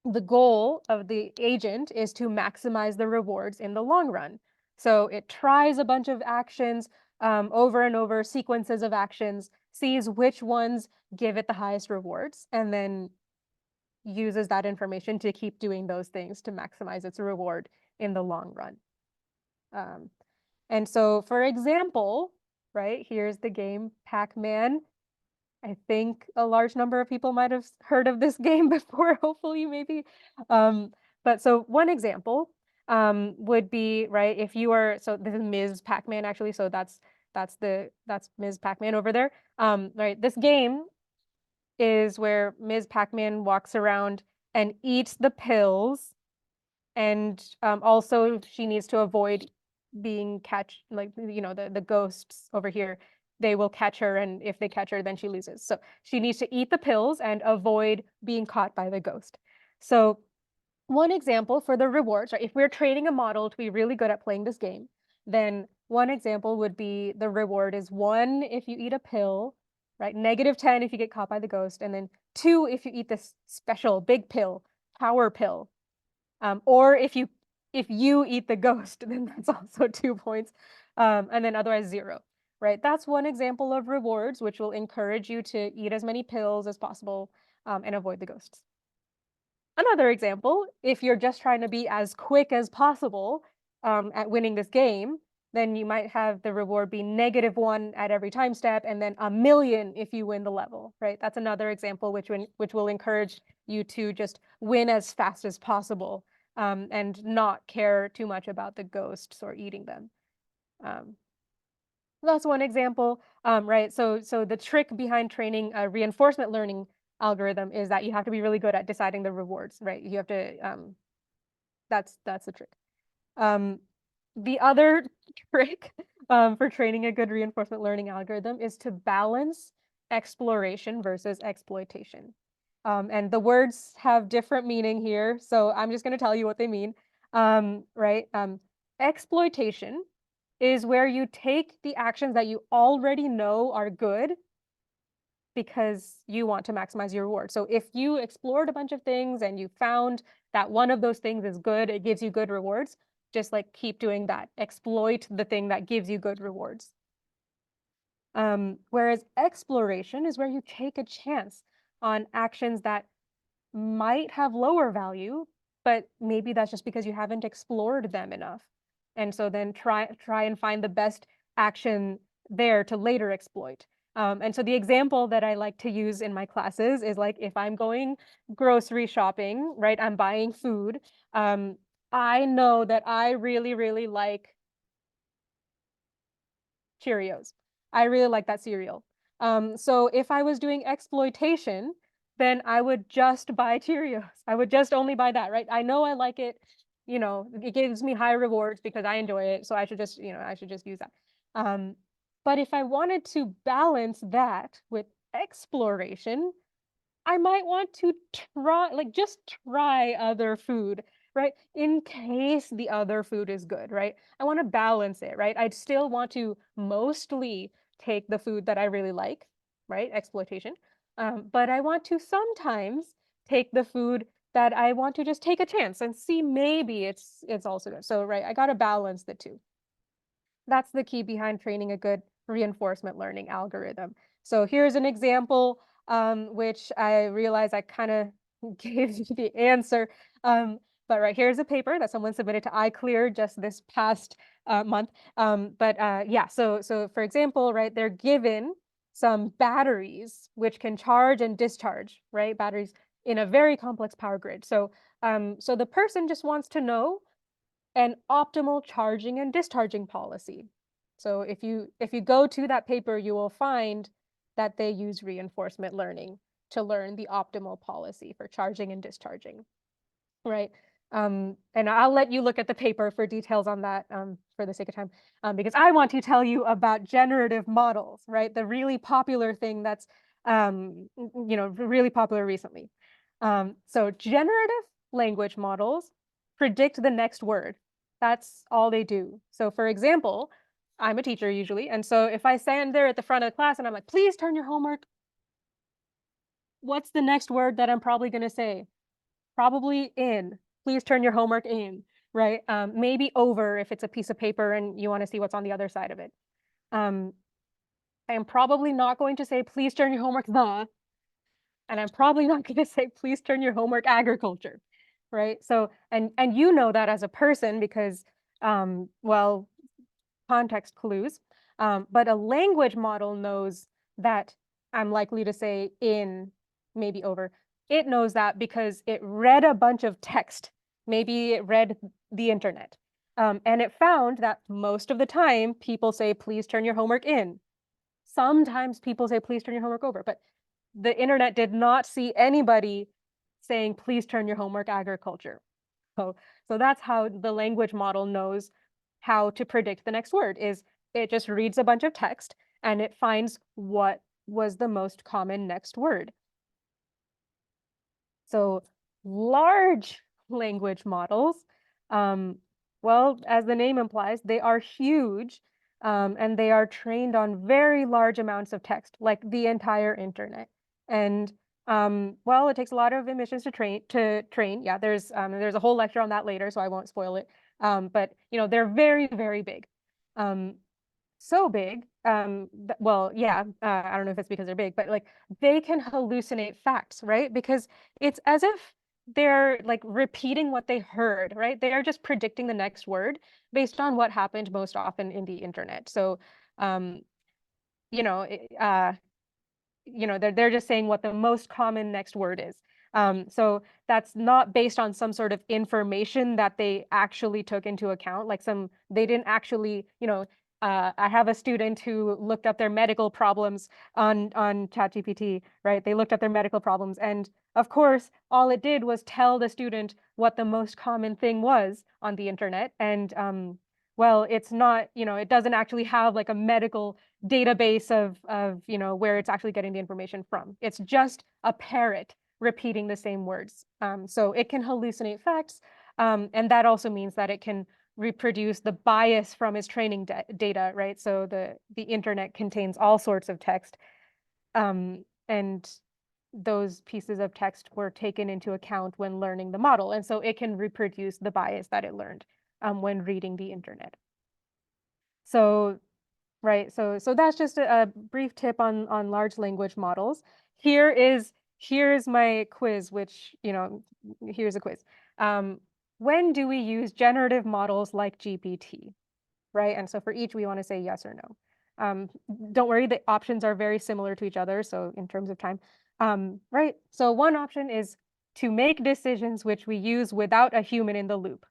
the goal of the agent is to maximize the rewards in the long run. So it tries a bunch of actions over and over, sequences of actions, sees which ones give it the highest rewards, and then uses that information to keep doing those things to maximize its reward in the long run. And so, for example, right, here's the game Pac-Man. I think a large number of people might have heard of this game before, hopefully, maybe. But so one example would be, right, if you are, so this is Ms. Pac-Man actually, so that's Ms. Pac-Man over there. Right, this game is where Ms. Pac-Man walks around and eats the pills, and also she needs to avoid being the ghosts over here. They will catch her, and if they catch her, then she loses. So she needs to eat the pills and avoid being caught by the ghost. So one example for the rewards, right? If we're training a model to be really good at playing this game, then one example would be the reward is 1 if you eat a pill, right? -10 if you get caught by the ghost, and then 2 if you eat this special big pill, power pill. Or if you eat the ghost, then that's also 2 points. And then otherwise 0. Right, that's one example of rewards, which will encourage you to eat as many pills as possible and avoid the ghosts. Another example, if you're just trying to be as quick as possible at winning this game, then you might have the reward be -1 at every time step, and then 1,000,000 if you win the level, right? That's another example which will encourage you to just win as fast as possible and not care too much about the ghosts or eating them. That's one example, right? So the trick behind training a reinforcement learning algorithm is that you have to be really good at deciding the rewards, right? You have to, that's the trick. The other trick for training a good reinforcement learning algorithm is to balance exploration versus exploitation. And the words have different meaning here, so I'm just going to tell you what they mean, right? Exploitation is where you take the actions that you already know are good because you want to maximize your reward. So if you explored a bunch of things and you found that one of those things is good, it gives you good rewards, just like keep doing that. Exploit the thing that gives you good rewards. Whereas exploration is where you take a chance on actions that might have lower value, but maybe that's just because you haven't explored them enough. And so then try and find the best action there to later exploit. And so the example that I like to use in my classes is like if I'm going grocery shopping, right? I'm buying food. I know that I really, really like Cheerios. I really like that cereal. So if I was doing exploitation, then I would just buy Cheerios. I would just only buy that, right? I know I like it. It gives me high rewards because I enjoy it. So I should just, use that. But if I wanted to balance that with exploration, I might want to just try other food, right? In case the other food is good, right? I want to balance it, right? I'd still want to mostly take the food that I really like, right? Exploitation. But I want to sometimes take the food that I want to just take a chance and see maybe it's also good. So, right, I got to balance the two. That's the key behind training a good reinforcement learning algorithm. So here's an example, which I realize I kind of gave you the answer. But right, here's a paper that someone submitted to iClear just this past month. Yeah, so for example, right, they're given some batteries which can charge and discharge, right? Batteries in a very complex power grid. So the person just wants to know an optimal charging and discharging policy. So if you go to that paper, you will find that they use reinforcement learning to learn the optimal policy for charging and discharging, right? And I'll let you look at the paper for details on that for the sake of time, because I want to tell you about generative models, right? The really popular thing that's, really popular recently. So generative language models predict the next word. That's all they do. So for example, I'm a teacher usually. And so if I stand there at the front of the class and I'm like, please turn your homework, what's the next word that I'm probably going to say? Probably in. Please turn your homework in, right? Maybe over if it's a piece of paper and you want to see what's on the other side of it. I am probably not going to say, please turn your homework the, and I'm probably not going to say, please turn your homework agriculture, right? So, and you know that as a person because, well, context clues, but a language model knows that I'm likely to say in, maybe over. It knows that because it read a bunch of text. Maybe it read the internet. And it found that most of the time people say, please turn your homework in. Sometimes people say, please turn your homework over, but the internet did not see anybody saying, please turn your homework agriculture. So that's how the language model knows how to predict the next word, is it just reads a bunch of text and it finds what was the most common next word. So large language models, well, as the name implies, they are huge and they are trained on very large amounts of text, like the entire internet. And well, it takes a lot of emissions to train. Yeah, there's a whole lecture on that later, so I won't spoil it. But they're very, very big. So big, well, yeah, I don't know if it's because they're big, but like they can hallucinate facts, right? Because it's as if they're like repeating what they heard, right? They are just predicting the next word based on what happened most often in the internet. So, they're just saying what the most common next word is. So that's not based on some sort of information that they actually took into account. Like they didn't actually, I have a student who looked up their medical problems on ChatGPT, right? They looked up their medical problems. And of course, all it did was tell the student what the most common thing was on the internet. And well, it's not, it doesn't actually have like a medical database of where it's actually getting the information from. It's just a parrot repeating the same words. So it can hallucinate facts. And that also means that it can reproduce the bias from its training data, right? So the internet contains all sorts of text. And those pieces of text were taken into account when learning the model. And so it can reproduce the bias that it learned when reading the internet. So, right, so that's just a brief tip on large language models. Here's my quiz, which, here's a quiz. When do we use generative models like GPT, right? And so for each, we want to say yes or no. Don't worry, the options are very similar to each other. So in terms of time, right? So one option is to make decisions which we use without a human in the loop.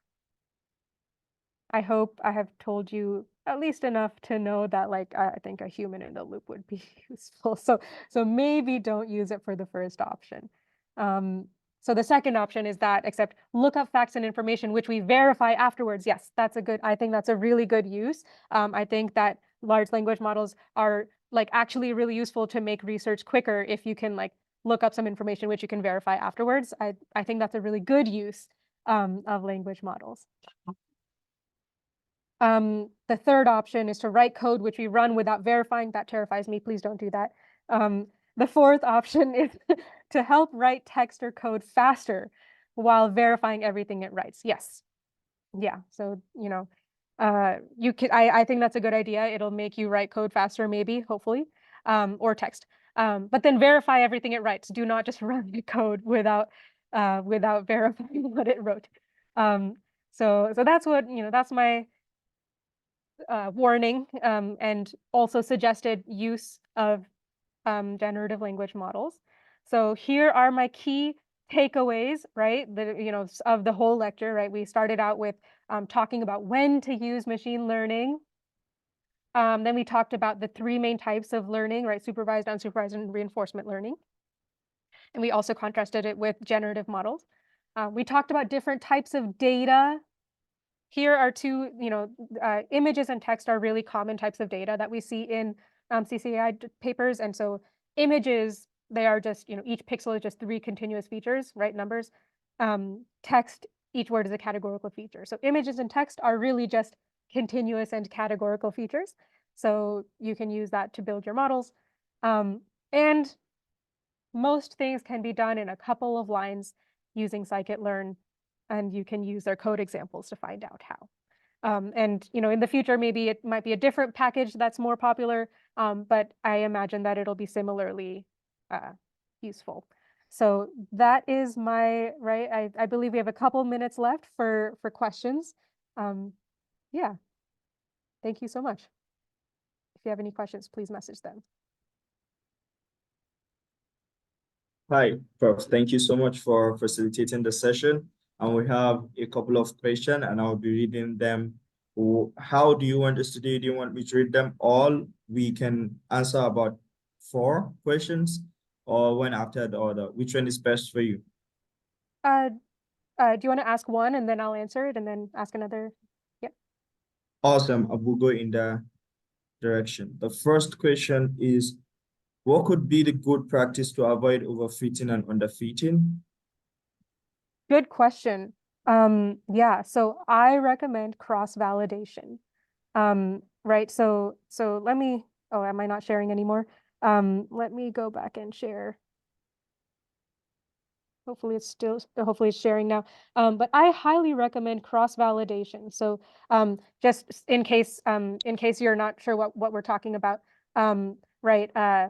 I hope I have told you at least enough to know that, like, I think a human in the loop would be useful. So maybe don't use it for the first option. So the second option is that, except look up facts and information, which we verify afterwards. Yes, I think that's a really good use. I think that large language models are like actually really useful to make research quicker if you can like look up some information which you can verify afterwards. I think that's a really good use of language models. The third option is to write code which we run without verifying. That terrifies me. Please don't do that. The fourth option is to help write text or code faster while verifying everything it writes. Yes. Yeah. So, I think that's a good idea. It'll make you write code faster, maybe, hopefully, or text. But then verify everything it writes. Do not just run the code without verifying what it wrote. So that's what, that's my warning, and also suggested use of generative language models. So here are my key takeaways, right? Of the whole lecture, right? We started out with talking about when to use machine learning. Then we talked about the three main types of learning, right? Supervised, unsupervised, and reinforcement learning. And we also contrasted it with generative models. We talked about different types of data. Here are two, images and text are really common types of data that we see in CCAI papers. And so images, they are just, each pixel is just 3 continuous features, right? Numbers. Text, each word is a categorical feature. So images and text are really just continuous and categorical features. So you can use that to build your models. And most things can be done in a couple of lines using scikit-learn, and you can use their code examples to find out how. And in the future, maybe it might be a different package that's more popular, but I imagine that it'll be similarly useful. So that is my, right, I believe we have a couple minutes left for questions. Yeah, thank you so much. If you have any questions, please message them. Hi, Prof. Thank you so much for facilitating the session. And we have a couple of questions, and I'll be reading them. How do you want us to do? Do you want me to read them all? We can answer about 4 questions, or one after the other. Which one is best for you? Do you want to ask one and then I'll answer it and then ask another? Yep. Awesome. I will go in that direction. The first question is, what could be the good practice to avoid overfitting and underfitting? Good question. Yeah, so I recommend cross-validation. Right, so let me, oh, am I not sharing anymore? Let me go back and share. Hopefully it's sharing now. But I highly recommend cross-validation. So just in case you're not sure what we're talking about, right,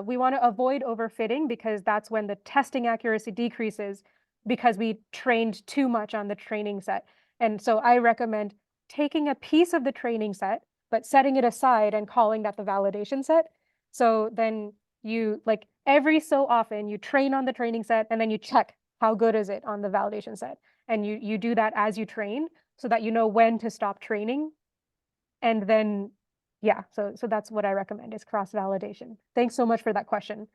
we want to avoid overfitting because that's when the testing accuracy decreases because we trained too much on the training set. And so I recommend taking a piece of the training set, but setting it aside and calling that the validation set. So then you, like, every so often you train on the training set and then you check how good is it on the validation set. And you do that as you train so that you know when to stop training. And then yeah, so that's what I recommend is cross-validation. Thanks so much for that question.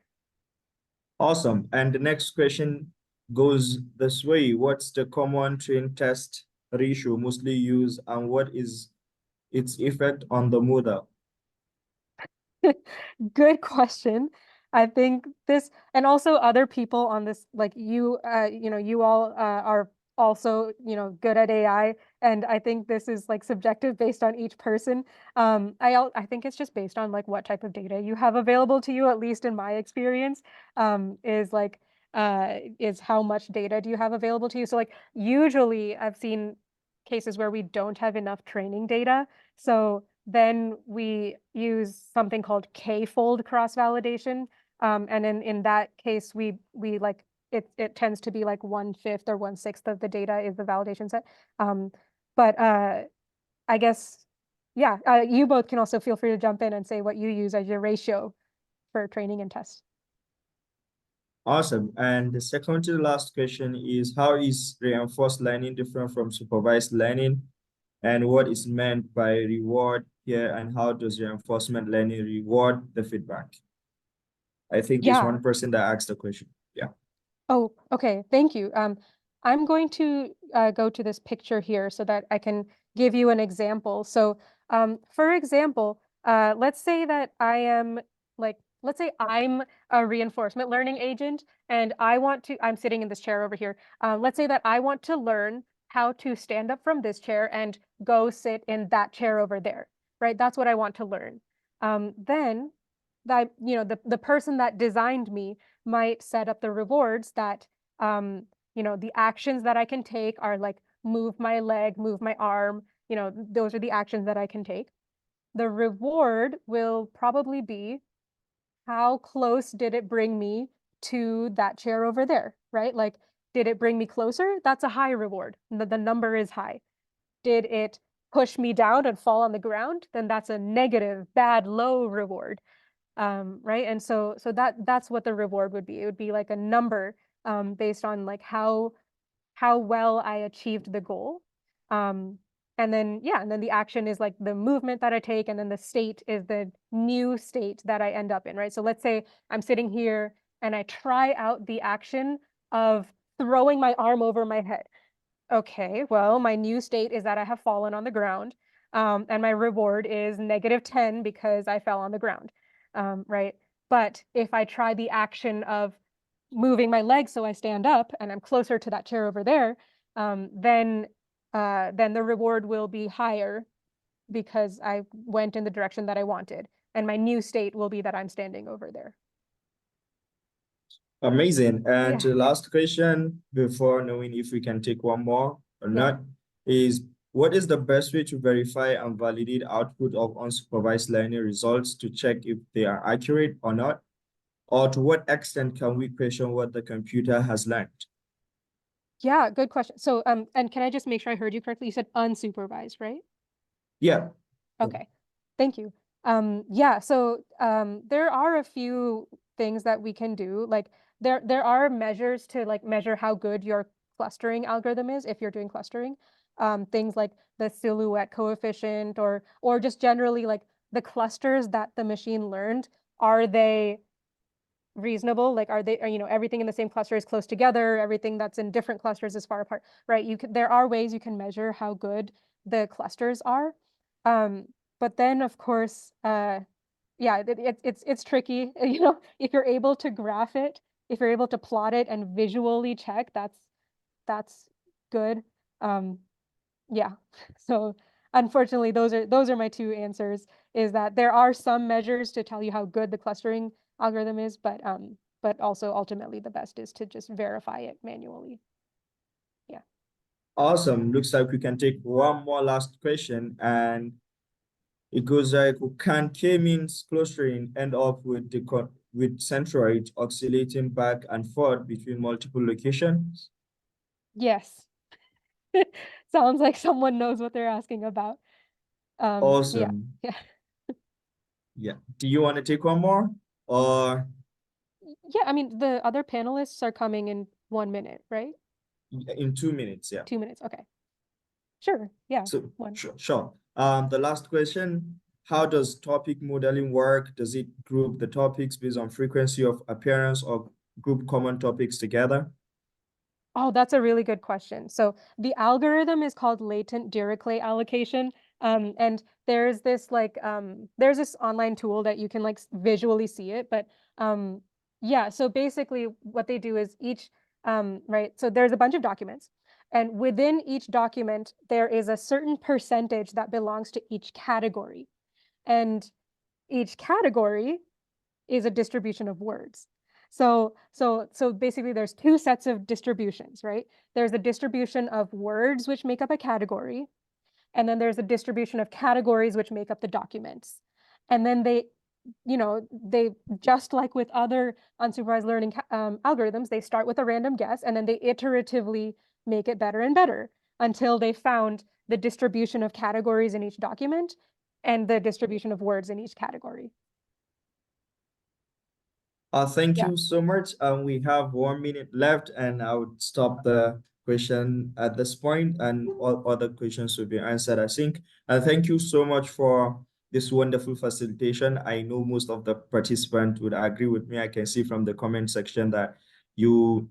Awesome. And the next question goes this way. What's the common train test ratio mostly used, and what is its effect on the model? Good question. I think this, and also other people on this, like you all are also, good at AI. And I think this is like subjective based on each person. I think it's just based on like what type of data you have available to you, at least in my experience, is like, is how much data do you have available to you? So like usually I've seen cases where we don't have enough training data. So then we use something called K-fold cross-validation. And in that case, we like, it tends to be like 1/5 or 1/6 of the data is the validation set. But I guess, yeah, you both can also feel free to jump in and say what you use as your ratio for training and tests. Awesome. And the second to the last question is, how is reinforced learning different from supervised learning? And what is meant by reward here, and how does reinforcement learning reward the feedback? I think it's one person that asked the question. Yeah. Oh, okay. Thank you. I'm going to go to this picture here so that I can give you an example. So, for example, let's say that let's say I'm a reinforcement learning agent and I'm sitting in this chair over here. Let's say that I want to learn how to stand up from this chair and go sit in that chair over there, right? That's what I want to learn. Then the person that designed me might set up the rewards that, the actions that I can take are like move my leg, move my arm, those are the actions that I can take. The reward will probably be how close did it bring me to that chair over there, right? Like, did it bring me closer? That's a high reward. The number is high. Did it push me down and fall on the ground? Then that's a negative, bad, low reward. Right? And so that's what the reward would be. It would be like a number based on like how well I achieved the goal. And then the action is like the movement that I take, and then the state is the new state that I end up in, right? So let's say I'm sitting here and I try out the action of throwing my arm over my head. Okay, well, my new state is that I have fallen on the ground, and my reward is -10 because I fell on the ground, right? But if I try the action of moving my legs so I stand up and I'm closer to that chair over there, then the reward will be higher because I went in the direction that I wanted, and my new state will be that I'm standing over there. Amazing. And Yeah. the last question before knowing if we can take one more or Yeah. not is, what is the best way to verify and validate output of unsupervised learning results to check if they are accurate or not? Or to what extent can we question what the computer has learned? Yeah, good question. So, and can I just make sure I heard you correctly? You said unsupervised, right? Yeah. Okay, thank you. Yeah, so there are a few things that we can do. Like there are measures to like measure how good your clustering algorithm is if you're doing clustering. Things like the silhouette coefficient or just generally like the clusters that the machine learned, are they reasonable? Like, are everything in the same cluster is close together, everything that's in different clusters is far apart, right? There are ways you can measure how good the clusters are. But then of course, it's tricky, if you're able to graph it, if you're able to plot it and visually check, that's good. Yeah, so unfortunately, those are my two answers, is that there are some measures to tell you how good the clustering algorithm is, but also ultimately the best is to just verify it manually. Yeah. Awesome. Looks like we can take one more last question, and it goes like, can k-means clustering end up with centroid oscillating back and forth between multiple locations? Yes. Sounds like someone knows what they're asking about. Awesome. Yeah. Yeah. Do you want to take one more? Or Yeah, I mean, the other panelists are coming in 1 minute, right? in 2 minutes, yeah. 2 minutes, okay. Sure, yeah. So one. sure. The last question, how does topic modeling work? Does it group the topics based on frequency of appearance or group common topics together? Oh, that's a really good question. So the algorithm is called latent Dirichlet allocation. And there's this there's this online tool that you can like visually see it. But yeah, so basically what they do is right, so there's a bunch of documents. And within each document, there is a certain percentage that belongs to each category. And each category is a distribution of words. So basically there's two sets of distributions, right? There's a distribution of words which make up a category, and then there's a distribution of categories which make up the documents. And then they just like with other unsupervised learning algorithms, they start with a random guess, and then they iteratively make it better and better until they found the distribution of categories in each document and the distribution of words in each category. Thank Yeah. you so much. We have 1 minute left, and I would stop the question at this point, and all other questions will be answered, I think. And thank you so much for this wonderful facilitation. I know most of the participants would agree with me. I can see from the comment section that you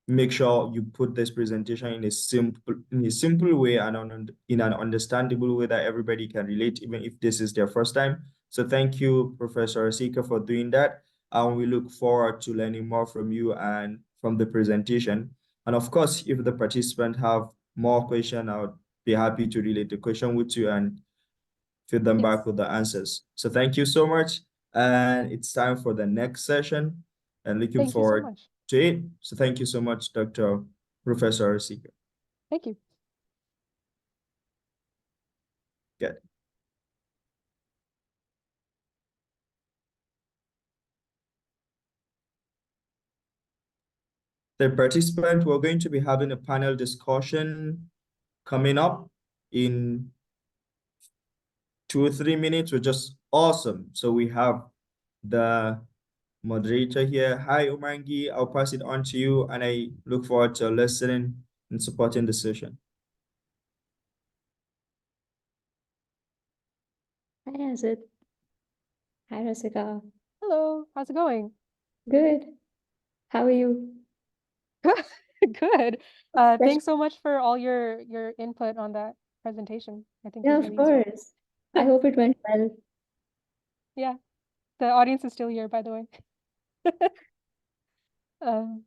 make sure you put this presentation in a simple way and in an understandable way that everybody can relate, even if this is their first time. So thank you, Professor Rasika, for doing that. And we look forward to learning more from you and from the presentation. And of course, if the participants have more questions, I would be happy to relate the question with you and feed them back with the answers. So thank you so much. And it's time for the next session, and looking forward to it. So thank you so much, Professor Rasika. Thank you. Good. The participant, we're going to be having a panel discussion coming up in 2 or 3 minutes, which is awesome. So we have the moderator here. Hi, Umangi. I'll pass it on to you, and I look forward to listening and supporting the session. Hi, Azit. Hi, Rasika. Hello, how's it going? Good. How are you? Good. Question- Thanks so much for all your input on that presentation. I think Yeah, it's of really useful. course. I hope it went well. Yeah, the audience is still here, by the way. Um,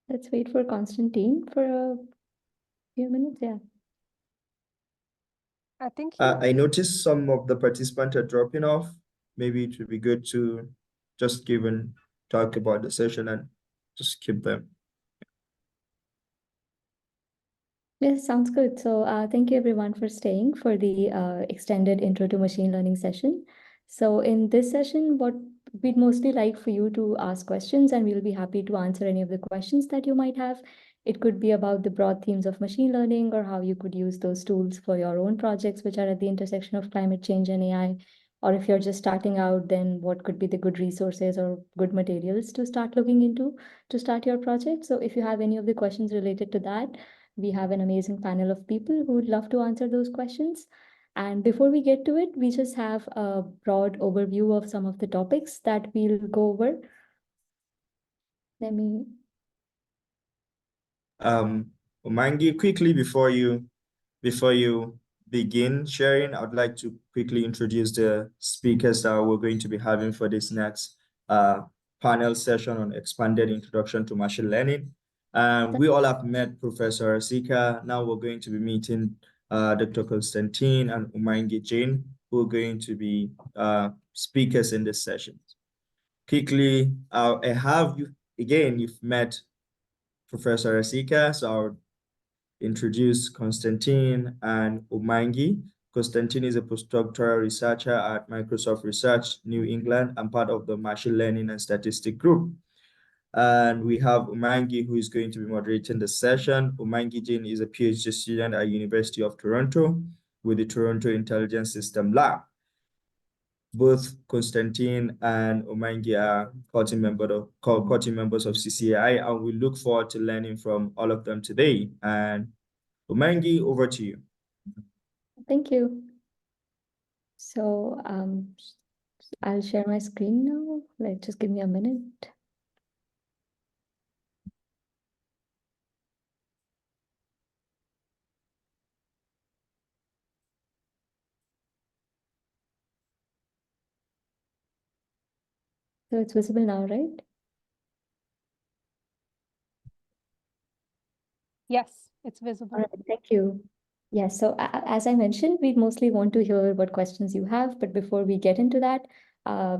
Let's wait for Konstantin for a few minutes. Yeah. I think I noticed some of the participants are dropping off. Maybe it would be good to just give and talk about the session and just keep them. Yes, sounds good. So thank you everyone for staying for the extended intro to machine learning session. So in this session, what we'd mostly like for you to ask questions, and we'll be happy to answer any of the questions that you might have. It could be about the broad themes of machine learning or how you could use those tools for your own projects, which are at the intersection of climate change and AI. Or if you're just starting out, then what could be the good resources or good materials to start looking into to start your project? So if you have any of the questions related to that, we have an amazing panel of people who would love to answer those questions. And before we get to it, we just have a broad overview of some of the topics that we'll go over. Let me. Umangi, quickly before you begin sharing, I'd like to quickly introduce the speakers that we're going to be having for this next panel session on expanded introduction to machine learning. We all have met Professor Rasika. Now we're going to be meeting Dr. Konstantin and Umangi Jain, who are going to be speakers in this session. Quickly, I have you again. You've met Professor Rasika, so I'll introduce Konstantin and Umangi. Konstantin is a postdoctoral researcher at Microsoft Research, New England, and part of the Machine Learning and Statistics Group. And we have Umangi, who is going to be moderating the session. Umangi Jain is a PhD student at University of Toronto with the Toronto Intelligence System Lab. Both Konstantin and Umangi are core team members of CCAI, and we look forward to learning from all of them today. And Umangi, over to you. Thank you. So I'll share my screen now. Just give me a minute. So it's visible now, right? yes, it's visible. All right, thank you. Yes, so as I mentioned, we mostly want to hear what questions you have, but before we get into that,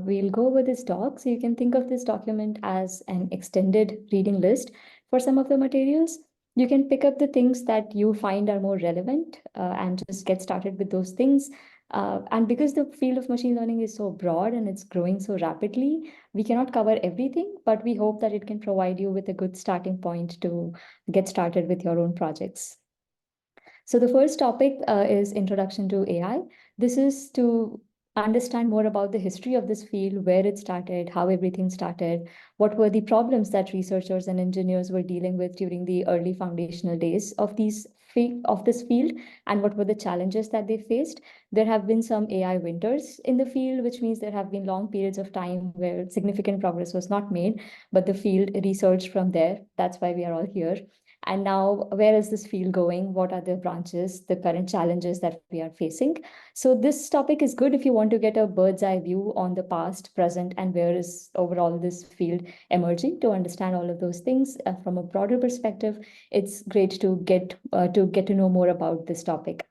we'll go over this doc. So you can think of this document as an extended reading list for some of the materials. You can pick up the things that you find are more relevant and just get started with those things. And because the field of machine learning is so broad and it's growing so rapidly, we cannot cover everything, but we hope that it can provide you with a good starting point to get started with your own projects. So the first topic is Introduction to AI. This is to understand more about the history of this field, where it started, how everything started, what were the problems that researchers and engineers were dealing with during the early foundational days of this field, and what were the challenges that they faced. There have been some AI winters in the field, which means there have been long periods of time where significant progress was not made, but the field researched from there. That's why we are all here. And now, where is this field going? What are the branches, the current challenges that we are facing? So this topic is good if you want to get a bird's eye view on the past, present, and where is overall this field emerging. To understand all of those things from a broader perspective, it's great to get to know more about this topic.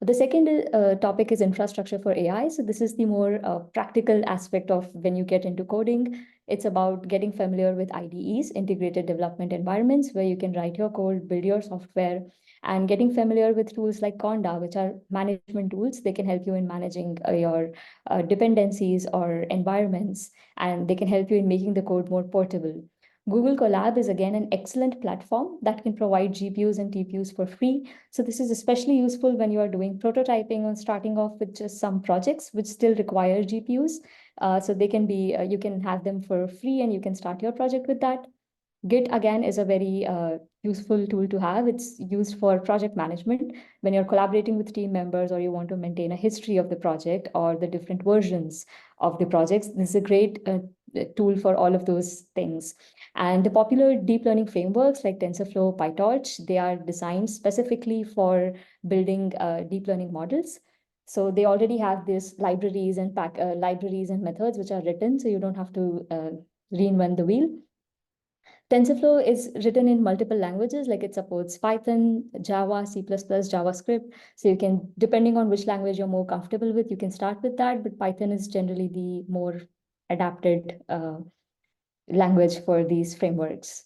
The second topic is infrastructure for AI. So this is the more practical aspect of when you get into coding. It's about getting familiar with IDEs, integrated development environments, where you can write your code, build your software, and getting familiar with tools like Conda, which are management tools. They can help you in managing your dependencies or environments, and they can help you in making the code more portable. Google Colab is again an excellent platform that can provide GPUs and TPUs for free. So this is especially useful when you are doing prototyping or starting off with just some projects which still require GPUs. So they can be, you can have them for free and you can start your project with that. Git again is a very useful tool to have. It's used for project management when you're collaborating with team members or you want to maintain a history of the project or the different versions of the projects. This is a great tool for all of those things. And the popular deep learning frameworks like TensorFlow, PyTorch, they are designed specifically for building deep learning models. So they already have these libraries and libraries and methods which are written, so you don't have to reinvent the wheel. TensorFlow is written in multiple languages, like it supports Python, Java, C++, JavaScript. So you can, depending on which language you're more comfortable with, you can start with that, but Python is generally the more adapted language for these frameworks.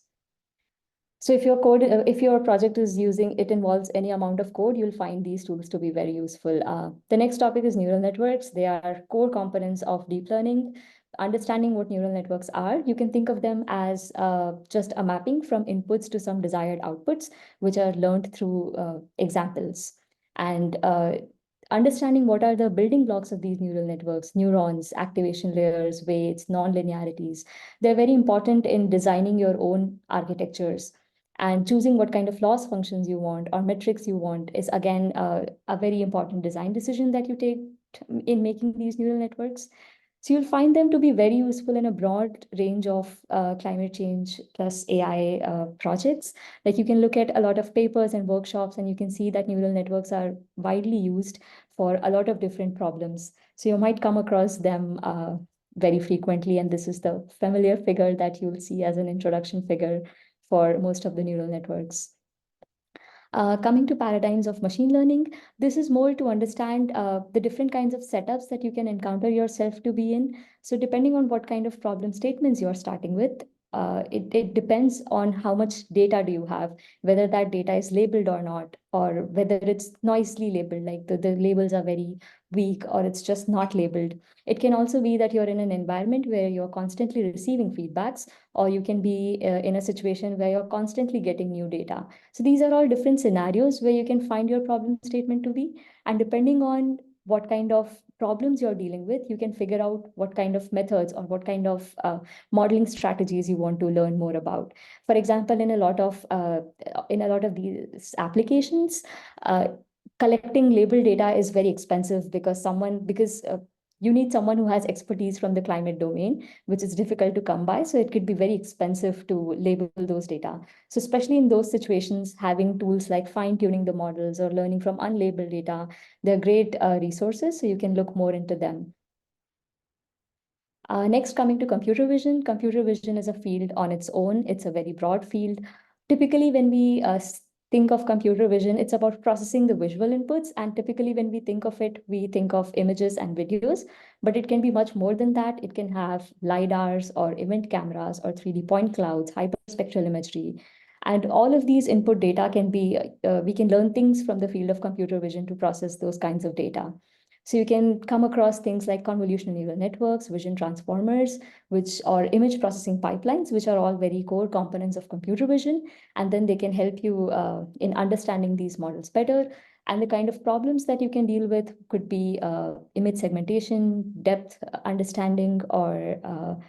So if if your project is using, it involves any amount of code, you'll find these tools to be very useful. The next topic is neural networks. They are core components of deep learning. Understanding what neural networks are, you can think of them as just a mapping from inputs to some desired outputs, which are learned through examples. And understanding what are the building blocks of these neural networks, neurons, activation layers, weights, non-linearities. They're very important in designing your own architectures. And choosing what kind of loss functions you want or metrics you want is, again, a very important design decision that you take in making these neural networks. So you'll find them to be very useful in a broad range of climate change plus AI projects. Like you can look at a lot of papers and workshops and you can see that neural networks are widely used for a lot of different problems. So you might come across them very frequently, and this is the familiar figure that you'll see as an introduction figure for most of the neural networks. Coming to paradigms of machine learning, this is more to understand the different kinds of setups that you can encounter yourself to be in. So depending on what kind of problem statements you're starting with, it depends on how much data do you have, whether that data is labeled or not, or whether it's noisily labeled, like the labels are very weak or it's just not labeled. It can also be that you're in an environment where you're constantly receiving feedbacks, or you can be in a situation where you're constantly getting new data. So these are all different scenarios where you can find your problem statement to be. And depending on what kind of problems you're dealing with, you can figure out what kind of methods or what kind of modeling strategies you want to learn more about. For example, in a lot of these applications, collecting label data is very expensive because you need someone who has expertise from the climate domain, which is difficult to come by. So it could be very expensive to label those data. So especially in those situations, having tools like fine-tuning the models or learning from unlabeled data, they're great resources, so you can look more into them. Next, coming to computer vision. Computer vision is a field on its own. It's a very broad field. Typically, when we think of computer vision, it's about processing the visual inputs. And typically when we think of it, we think of images and videos, but it can be much more than that. It can have LiDARs or event cameras or 3D point clouds, hyperspectral imagery. And all of these input data can be, we can learn things from the field of computer vision to process those kinds of data. So you can come across things like convolutional neural networks, vision transformers, or image processing pipelines, which are all very core components of computer vision. And then they can help you in understanding these models better. And the kind of problems that you can deal with could be image segmentation, depth understanding, or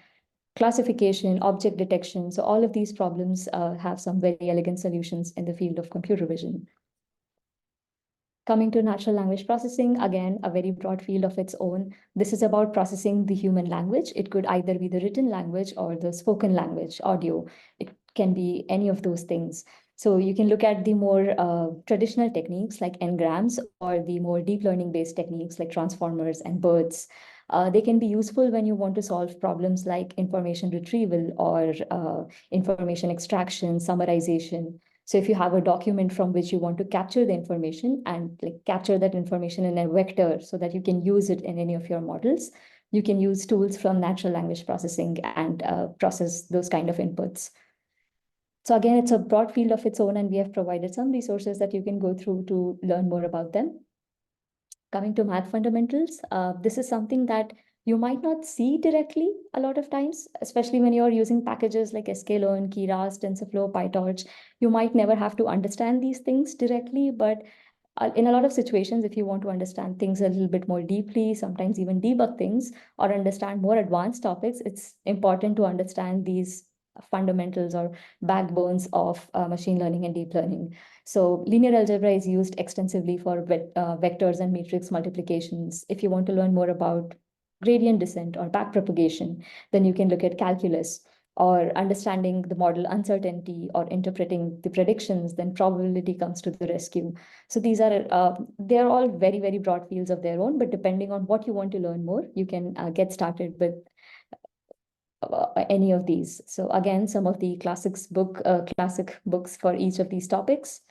classification, object detection. So all of these problems have some very elegant solutions in the field of computer vision. Coming to natural language processing, again, a very broad field of its own. This is about processing the human language. It could either be the written language or the spoken language, audio. It can be any of those things. So you can look at the more traditional techniques like n-grams or the more deep learning based techniques like transformers and BERTs. They can be useful when you want to solve problems like information retrieval or information extraction, summarization. So if you have a document from which you want to capture the information and like capture that information in a vector so that you can use it in any of your models, you can use tools from natural language processing and process those kind of inputs. So again, it's a broad field of its own, and we have provided some resources that you can go through to learn more about them. Coming to math fundamentals, this is something that you might not see directly a lot of times, especially when you're using packages like sklearn, keras, TensorFlow, PyTorch. You might never have to understand these things directly, but in a lot of situations, if you want to understand things a little bit more deeply, sometimes even debug things or understand more advanced topics, it's important to understand these fundamentals or backbones of machine learning and deep learning. So linear algebra is used extensively for vectors and matrix multiplications. If you want to learn more about gradient descent or backpropagation, then you can look at calculus. Or understanding the model uncertainty or interpreting the predictions, then probability comes to the rescue. So these are, they're all very, very broad fields of their own, but depending on what you want to learn more, you can get started with any of these. So again, some of the classic books for each of these topics.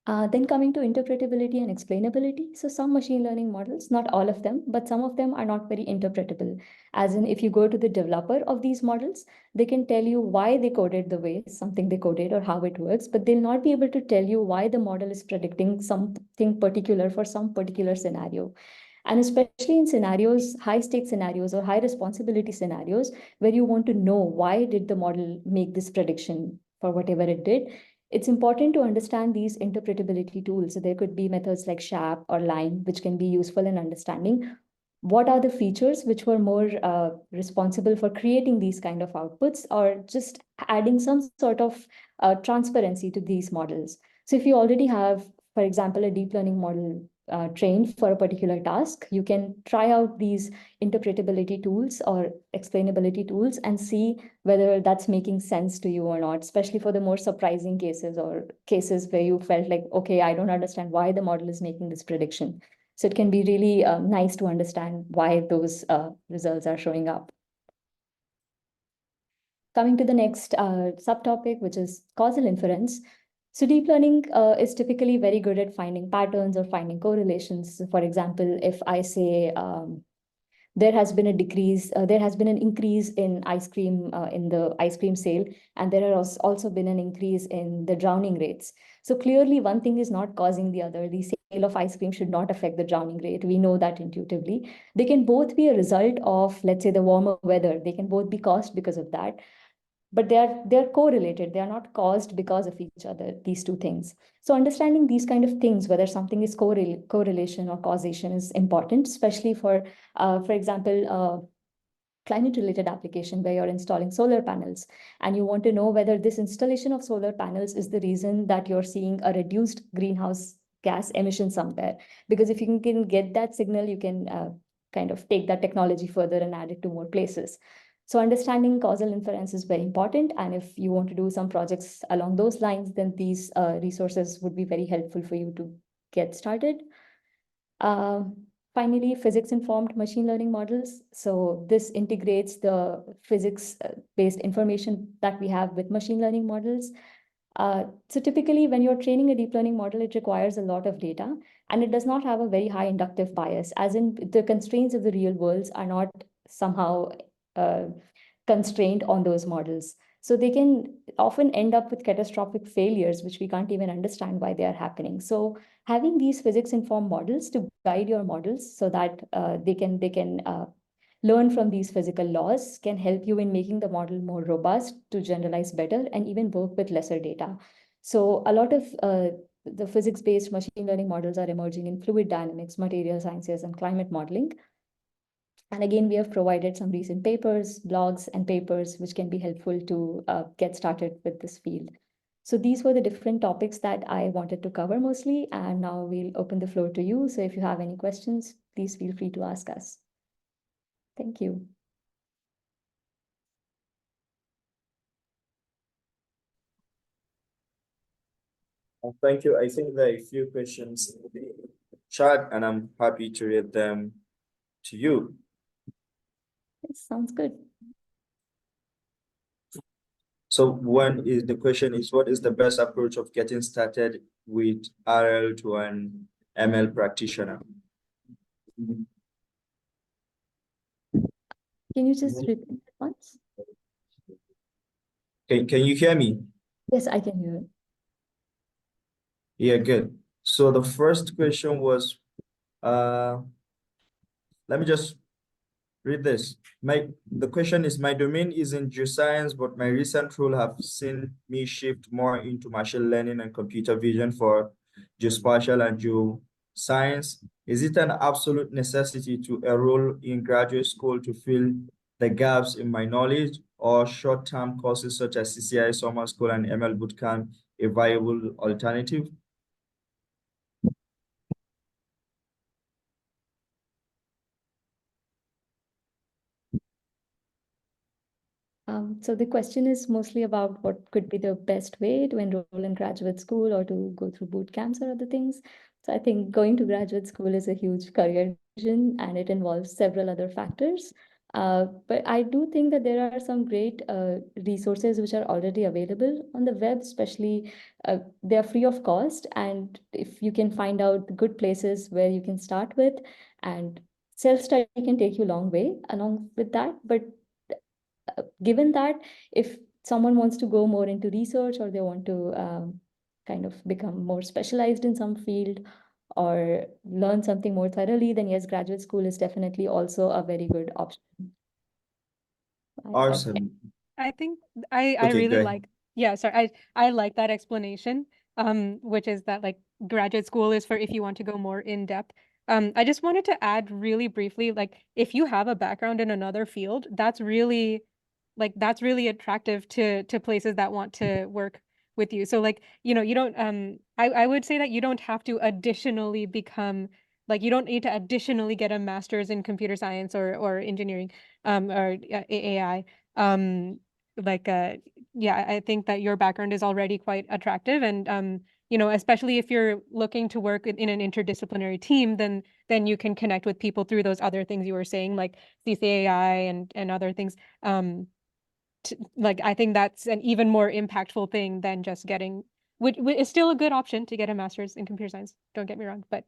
Then coming to interpretability and explainability. So some machine learning models, not all of them, but some of them are not very interpretable. As in, if you go to the developer of these models, they can tell you why they coded the way something they coded or how it works, but they'll not be able to tell you why the model is predicting something particular for some particular scenario. And especially in scenarios, high stake scenarios or high responsibility scenarios, where you want to know why did the model make this prediction for whatever it did, it's important to understand these interpretability tools. So there could be methods like SHAP or LINE, which can be useful in understanding what are the features which were more responsible for creating these kind of outputs, or just adding some sort of transparency to these models. So if you already have, for example, a deep learning model trained for a particular task, you can try out these interpretability tools or explainability tools and see whether that's making sense to you or not, especially for the more surprising cases or cases where you felt like, okay, I don't understand why the model is making this prediction. So it can be really nice to understand why those results are showing up. Coming to the next subtopic, which is causal inference. So deep learning is typically very good at finding patterns or finding correlations. So for example, if I say there has been an increase in ice cream in the ice cream sale, and there has also been an increase in the drowning rates. So clearly one thing is not causing the other. The sale of ice cream should not affect the drowning rate. We know that intuitively. They can both be a result of, let's say, the warmer weather. They can both be caused because of that. But they're correlated. They are not caused because of each other, these two things. So understanding these kind of things, whether something is correlation or causation, is important, especially for example, climate-related application where you're installing solar panels, and you want to know whether this installation of solar panels is the reason that you're seeing a reduced greenhouse gas emission somewhere. Because if you can get that signal, you can kind of take that technology further and add it to more places. So understanding causal inference is very important. And if you want to do some projects along those lines, then these resources would be very helpful for you to get started. Finally, physics-informed machine learning models. So this integrates the physics-based information that we have with machine learning models. So typically, when you're training a deep learning model, it requires a lot of data, and it does not have a very high inductive bias, as in the constraints of the real worlds are not somehow constrained on those models. So they can often end up with catastrophic failures, which we can't even understand why they are happening. So having these physics-informed models to guide your models so that they can learn from these physical laws can help you in making the model more robust, to generalize better, and even work with lesser data. So a lot of the physics-based machine learning models are emerging in fluid dynamics, material sciences, and climate modeling. And again, we have provided some recent papers, blogs, and papers which can be helpful to get started with this field. So these were the different topics that I wanted to cover mostly, and now we'll open the floor to you. So if you have any questions, please feel free to ask us. Thank you. Thank you. I think there are a few questions in the chat, and I'm happy to read them to you. Yes, sounds good. So the question is, what is the best approach of getting started with RL to an ML practitioner? Can you just repeat it once? Can you hear me? Yes, I can hear it. Yeah, good. So the first question was, let me just read this. The question is, my domain is in geoscience, but my recent role have seen me shift more into machine learning and computer vision for geospatial and geoscience. Is it an absolute necessity to enroll in graduate school to fill the gaps in my knowledge, or short-term courses such as CCAI Summer School and ML Bootcamp a viable alternative? So the question is mostly about what could be the best way to enroll in graduate school or to go through boot camps or other things. So I think going to graduate school is a huge career decision and it involves several other factors. But I do think that there are some great resources which are already available on the web, especially they are free of cost. And if you can find out good places where you can start with, and self-study can take you a long way along with that. But given that, if someone wants to go more into research or they want to kind of become more specialized in some field or learn something more thoroughly, then yes, graduate school is definitely also a very good option. Awesome. I think I Okay, really go ahead. like, yeah, sorry, I like that explanation, which is that like graduate school is for if you want to go more in depth. I just wanted to add really briefly, like if you have a background in another field, that's really attractive to places that want to work with you. So like, you know, you don't I would say that you don't have to additionally become like you don't need to additionally get a master's in computer science or engineering or AI. Like yeah, I think that your background is already quite attractive, and you know, especially if you're looking to work in an interdisciplinary team, then you can connect with people through those other things you were saying, like CCAI and other things. Like I think that's an even more impactful thing than just getting, which is still a good option to get a master's in computer science, don't get me wrong, but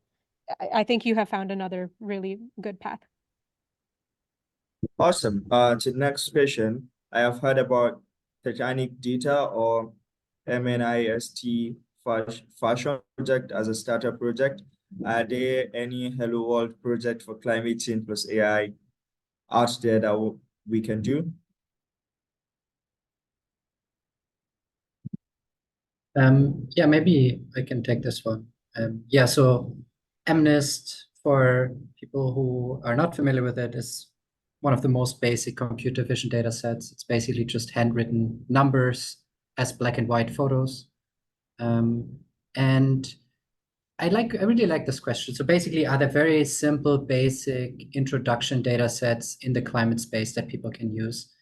I think you have found another really good path. Awesome. To the next question, I have heard about Titanic Data or MNIST fashion project as a starter project. Are there any Hello World project for climate change plus AI out there that we can do? Yeah, maybe I can take this one. Yeah, so MNIST, for people who are not familiar with it, is one of the most basic computer vision data sets. It's basically just handwritten numbers as black and white photos. And I really like this question. So basically, are there very simple, basic introduction data sets in the climate space that people can use?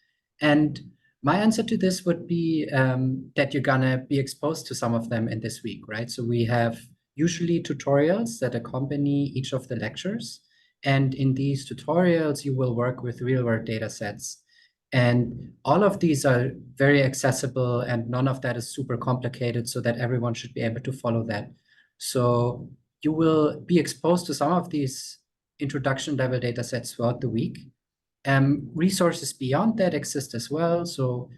And my answer to this would be that you're gonna be exposed to some of them in this week, right? So we have usually tutorials that accompany each of the lectures. And in these tutorials, you will work with real-world data sets. And all of these are very accessible, and none of that is super complicated, so that everyone should be able to follow that. So you will be exposed to some of these introduction level data sets throughout the week. Resources beyond that exist as well. So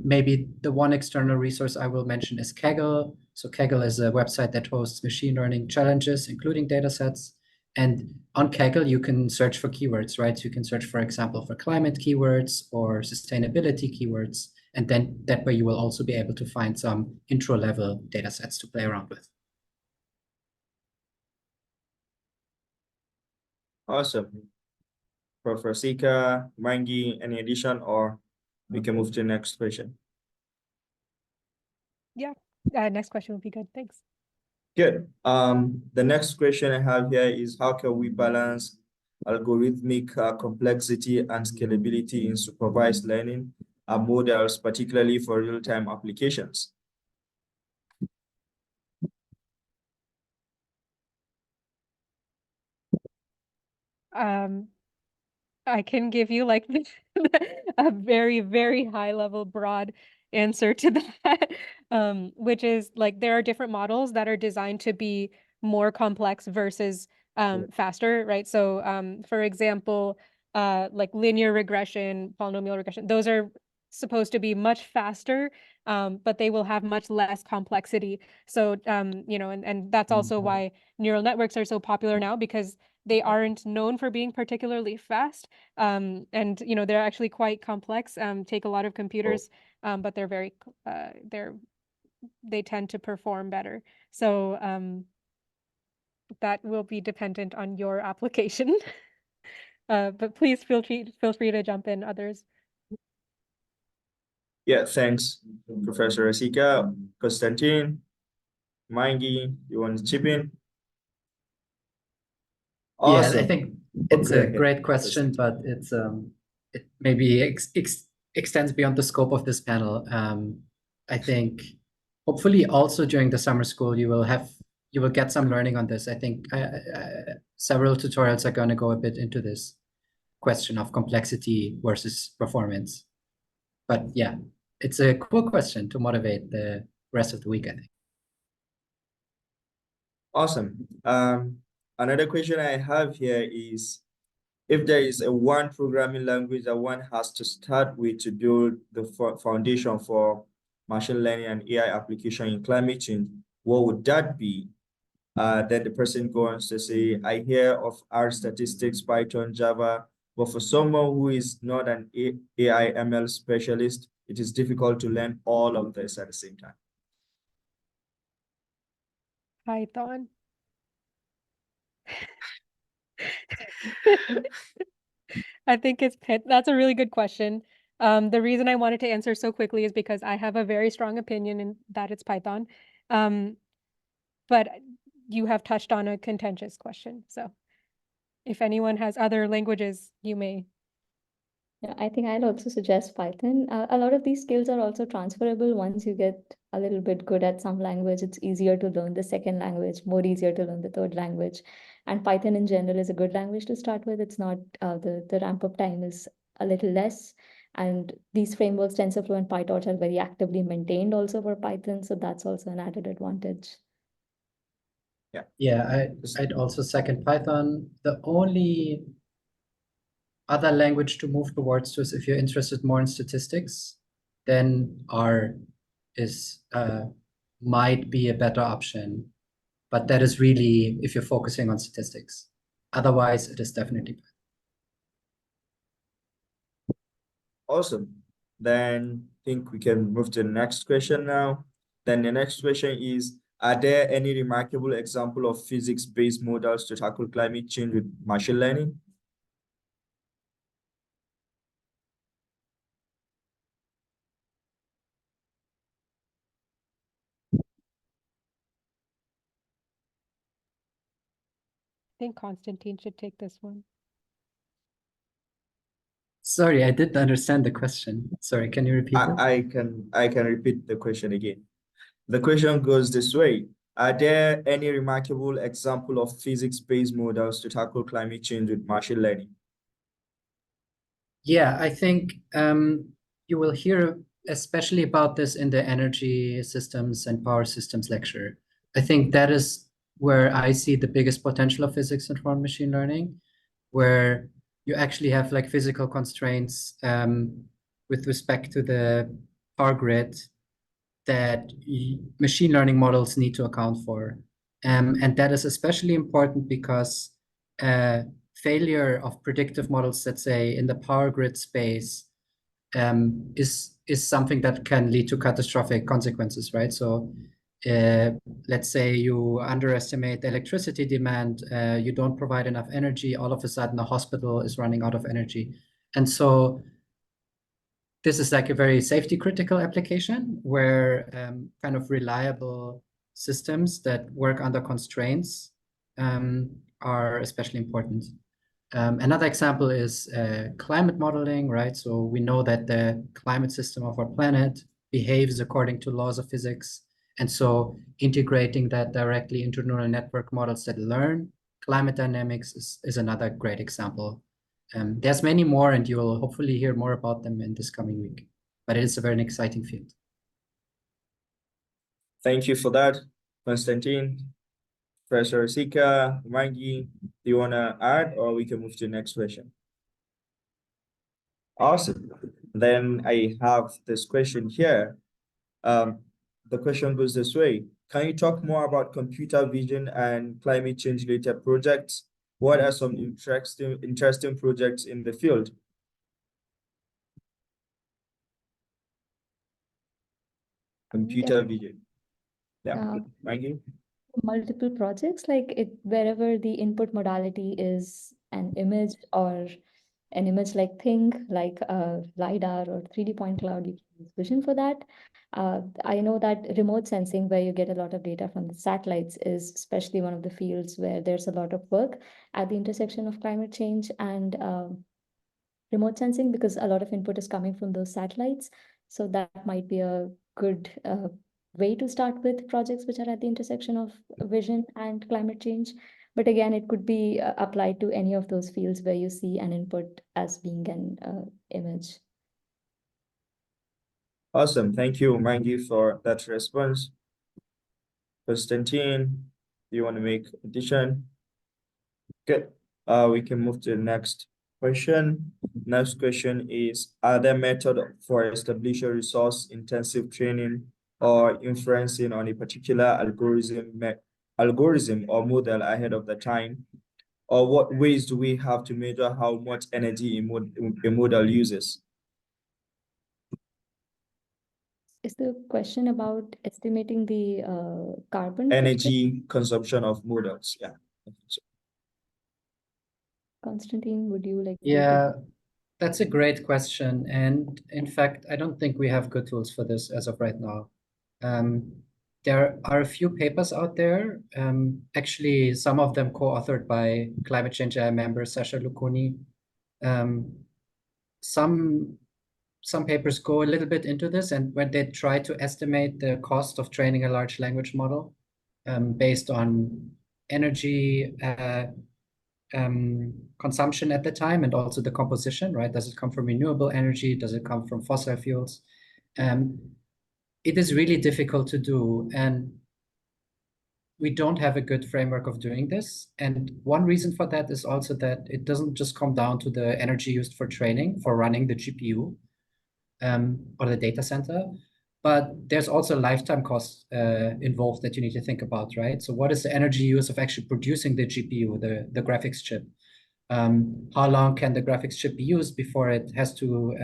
maybe the one external resource I will mention is Kaggle. So Kaggle is a website that hosts machine learning challenges, including data sets. And on Kaggle, you can search for keywords, right? So you can search, for example, for climate keywords or sustainability keywords. And then that way you will also be able to find some intro level data sets to play around with. Awesome. Prof. Rasika, Umangi, any addition, or we can move to the next question? Yeah, next question would be good, thanks. Good. The next question I have here is, how can we balance algorithmic complexity and scalability in supervised learning models, particularly for real-time applications? I can give you like a very, very high level broad answer to that, which is like there are different models that are designed to be more complex versus faster, right? So for example, like linear regression, polynomial regression, those are supposed to be much faster, but they will have much less complexity. So, you know, and that's also why neural networks are so popular now, because they aren't known for being particularly fast. And, you know, they're actually quite complex, take a lot of computers, but they're very, they tend to perform better. So that will be dependent on your application. But please feel free to jump in, others. Yeah, thanks, Professor Rasika. Konstantin, Umangi, you want to chip in? Awesome. Yeah, I think it's Okay. a great question, but it's it maybe extends beyond the scope of this panel. I think hopefully also during the summer school you will get some learning on this. I think several tutorials are going to go a bit into this question of complexity versus performance. But yeah, it's a cool question to motivate the rest of the week, I think. Awesome. Another question I have here is, if there is a one programming language that one has to start with to build the foundation for machine learning and AI application in climate change, what would that be? Then the person goes to say, I hear of R statistics, Python, Java, but for someone who is not an AI ML specialist, it is difficult to learn all of this at the same time. Python. I think that's a really good question. The reason I wanted to answer so quickly is because I have a very strong opinion in that it's Python. But you have touched on a contentious question. So if anyone has other languages, you may. Yeah, I think I'd also suggest Python. A lot of these skills are also transferable. Once you get a little bit good at some language, it's easier to learn the second language, more easier to learn the third language. And Python in general is a good language to start with. It's not, the ramp up time is a little less. And these frameworks, TensorFlow and PyTorch, are very actively maintained also for Python. So that's also an added advantage. Yeah, I'd also second Python. The only other language to move towards is if you're interested more in statistics, then R is might be a better option, but that is really if you're focusing on statistics. Otherwise, it is definitely Python. Awesome. Then I think we can move to the next question now. Then the next question is, are there any remarkable example of physics-based models to tackle climate change with machine learning? I think Konstantin should take this one. Sorry, I didn't understand the question. Sorry, can you repeat it? I can repeat the question again. The question goes this way. Are there any remarkable example of physics-based models to tackle climate change with machine learning? Yeah, I think you will hear especially about this in the energy systems and power systems lecture. I think that is where I see the biggest potential of physics-informed machine learning, where you actually have like physical constraints with respect to the power grid that machine learning models need to account for. And that is especially important because failure of predictive models, let's say in the power grid space, is something that can lead to catastrophic consequences, right? So let's say you underestimate the electricity demand, you don't provide enough energy, all of a sudden the hospital is running out of energy. And so this is like a very safety critical application where kind of reliable systems that work under constraints are especially important. Another example is climate modeling, right? So we know that the climate system of our planet behaves according to laws of physics. And so integrating that directly into neural network models that learn climate dynamics is another great example. There's many more, and you'll hopefully hear more about them in this coming week. But it is a very exciting field. Thank you for that, Konstantin. Professor Rasika, Umangi, do you want to add, or we can move to the next question? Awesome. Then I have this question here. The question goes this way. Can you talk more about computer vision and climate change related projects? What are some interesting projects in the field? Computer vision. Yeah, Maggie? Multiple projects, like wherever the input modality is an image or an image-like thing, like a LiDAR or 3D point cloud, you can use vision for that. I know that remote sensing, where you get a lot of data from the satellites, is especially one of the fields where there's a lot of work at the intersection of climate change and remote sensing, because a lot of input is coming from those satellites. So that might be a good way to start with projects which are at the intersection of vision and climate change. But again, it could be applied to any of those fields where you see an input as being an image. Awesome. Thank you, Maggie, for that response. Konstantin, do you want to make addition? Good. We can move to the next question. Next question is, are there methods for establishing resource-intensive training or inferencing on a particular algorithm or model ahead of the time? Or what ways do we have to measure how much energy a model uses? Is the question about estimating the carbon Energy consumption of models? Yeah. Konstantin, would you like to? Yeah, that's a great question. And in fact, I don't think we have good tools for this as of right now. There are a few papers out there, actually, some of them co-authored by Climate Change AI member Sasha Lukuni. Some papers go a little bit into this, and when they try to estimate the cost of training a large language model based on energy consumption at the time and also the composition, right? Does it come from renewable energy? Does it come from fossil fuels? It is really difficult to do, and we don't have a good framework of doing this. And one reason for that is also that it doesn't just come down to the energy used for training, for running the GPU or the data center, but there's also lifetime costs involved that you need to think about, right? So what is the energy use of actually producing the GPU, the graphics chip? How long can the graphics chip be used before it has to,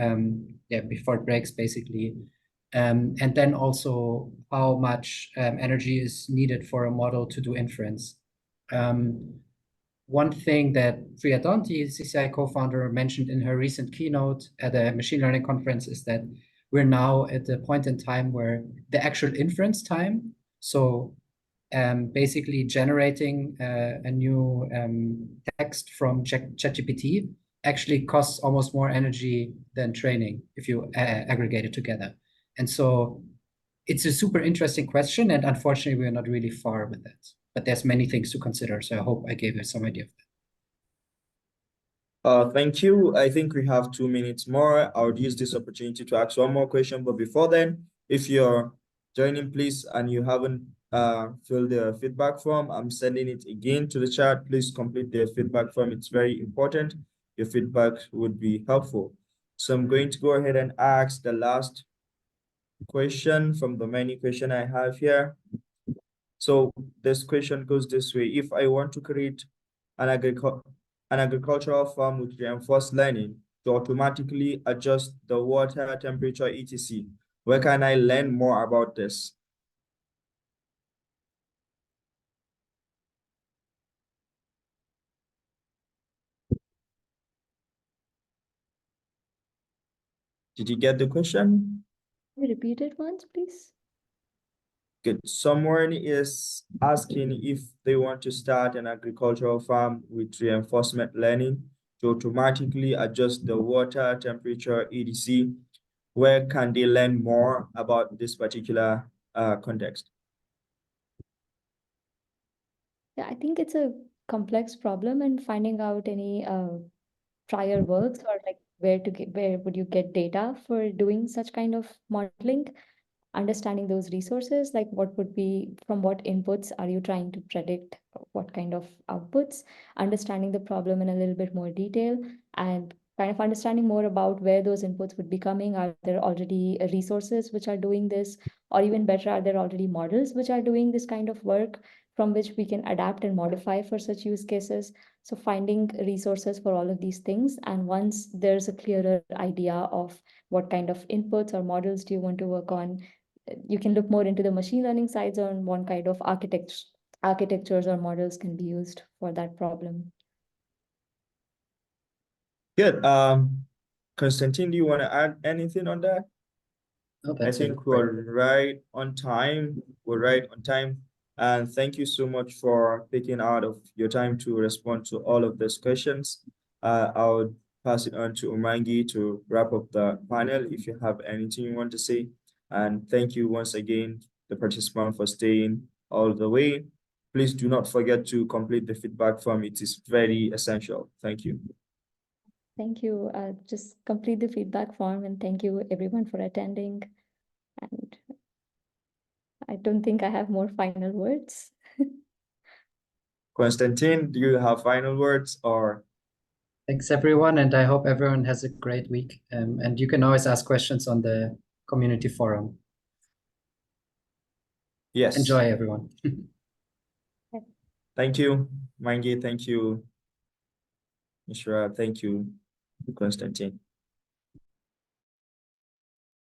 before it breaks, basically? And then also how much energy is needed for a model to do inference. One thing that Priya Donti, CCAI co-founder, mentioned in her recent keynote at a machine learning conference is that we're now at the point in time where the actual inference time, so basically generating a new text from ChatGPT actually costs almost more energy than training if you aggregate it together. And so it's a super interesting question, and unfortunately, we're not really far with that. But there's many things to consider, so I hope I gave you some idea of that. Thank you. I think we have 2 minutes more. I would use this opportunity to ask one more question, but before then, if you're joining, please, and you haven't filled the feedback form, I'm sending it again to the chat. Please complete the feedback form. It's very important. Your feedback would be helpful. So I'm going to go ahead and ask the last question from the many questions I have here. So this question goes this way. If I want to create an agricultural farm with reinforced learning to automatically adjust the water, temperature, etc., where can I learn more about this? Did you get the question? Can you repeat it once, please? Good. Someone is asking if they want to start an agricultural farm with reinforcement learning to automatically adjust the water, temperature, etc. Where can they learn more about this particular context? Yeah, I think it's a complex problem, and finding out any prior works or like where would you get data for doing such kind of modeling. understanding those resources, like what would be, from what inputs are you trying to predict what kind of outputs, understanding the problem in a little bit more detail, and kind of understanding more about where those inputs would be coming. Are there already resources which are doing this? Or even better, are there already models which are doing this kind of work from which we can adapt and modify for such use cases? So finding resources for all of these things. And once there's a clearer idea of what kind of inputs or models do you want to work on, you can look more into the machine learning sides on what kind of architectures or models can be used for that problem. Good. Konstantin, do you want to add anything on that? No, I that's it. think we're right on time. We're right on time. And thank you so much for taking out of your time to respond to all of these questions. I'll pass it on to Umangi to wrap up the panel if you have anything you want to say. And thank you once again, the participant, for staying all the way. Please do not forget to complete the feedback form. It is very essential. Thank you. Thank you. Just complete the feedback form, and thank you everyone for attending. And I don't think I have more final words. Konstantin, do you have final words or? Thanks, everyone, and I hope everyone has a great week. And you can always ask questions on the community forum. Yes. Enjoy, everyone. Thank you, Mangi. Thank you, Mishra. Thank you, Konstantin.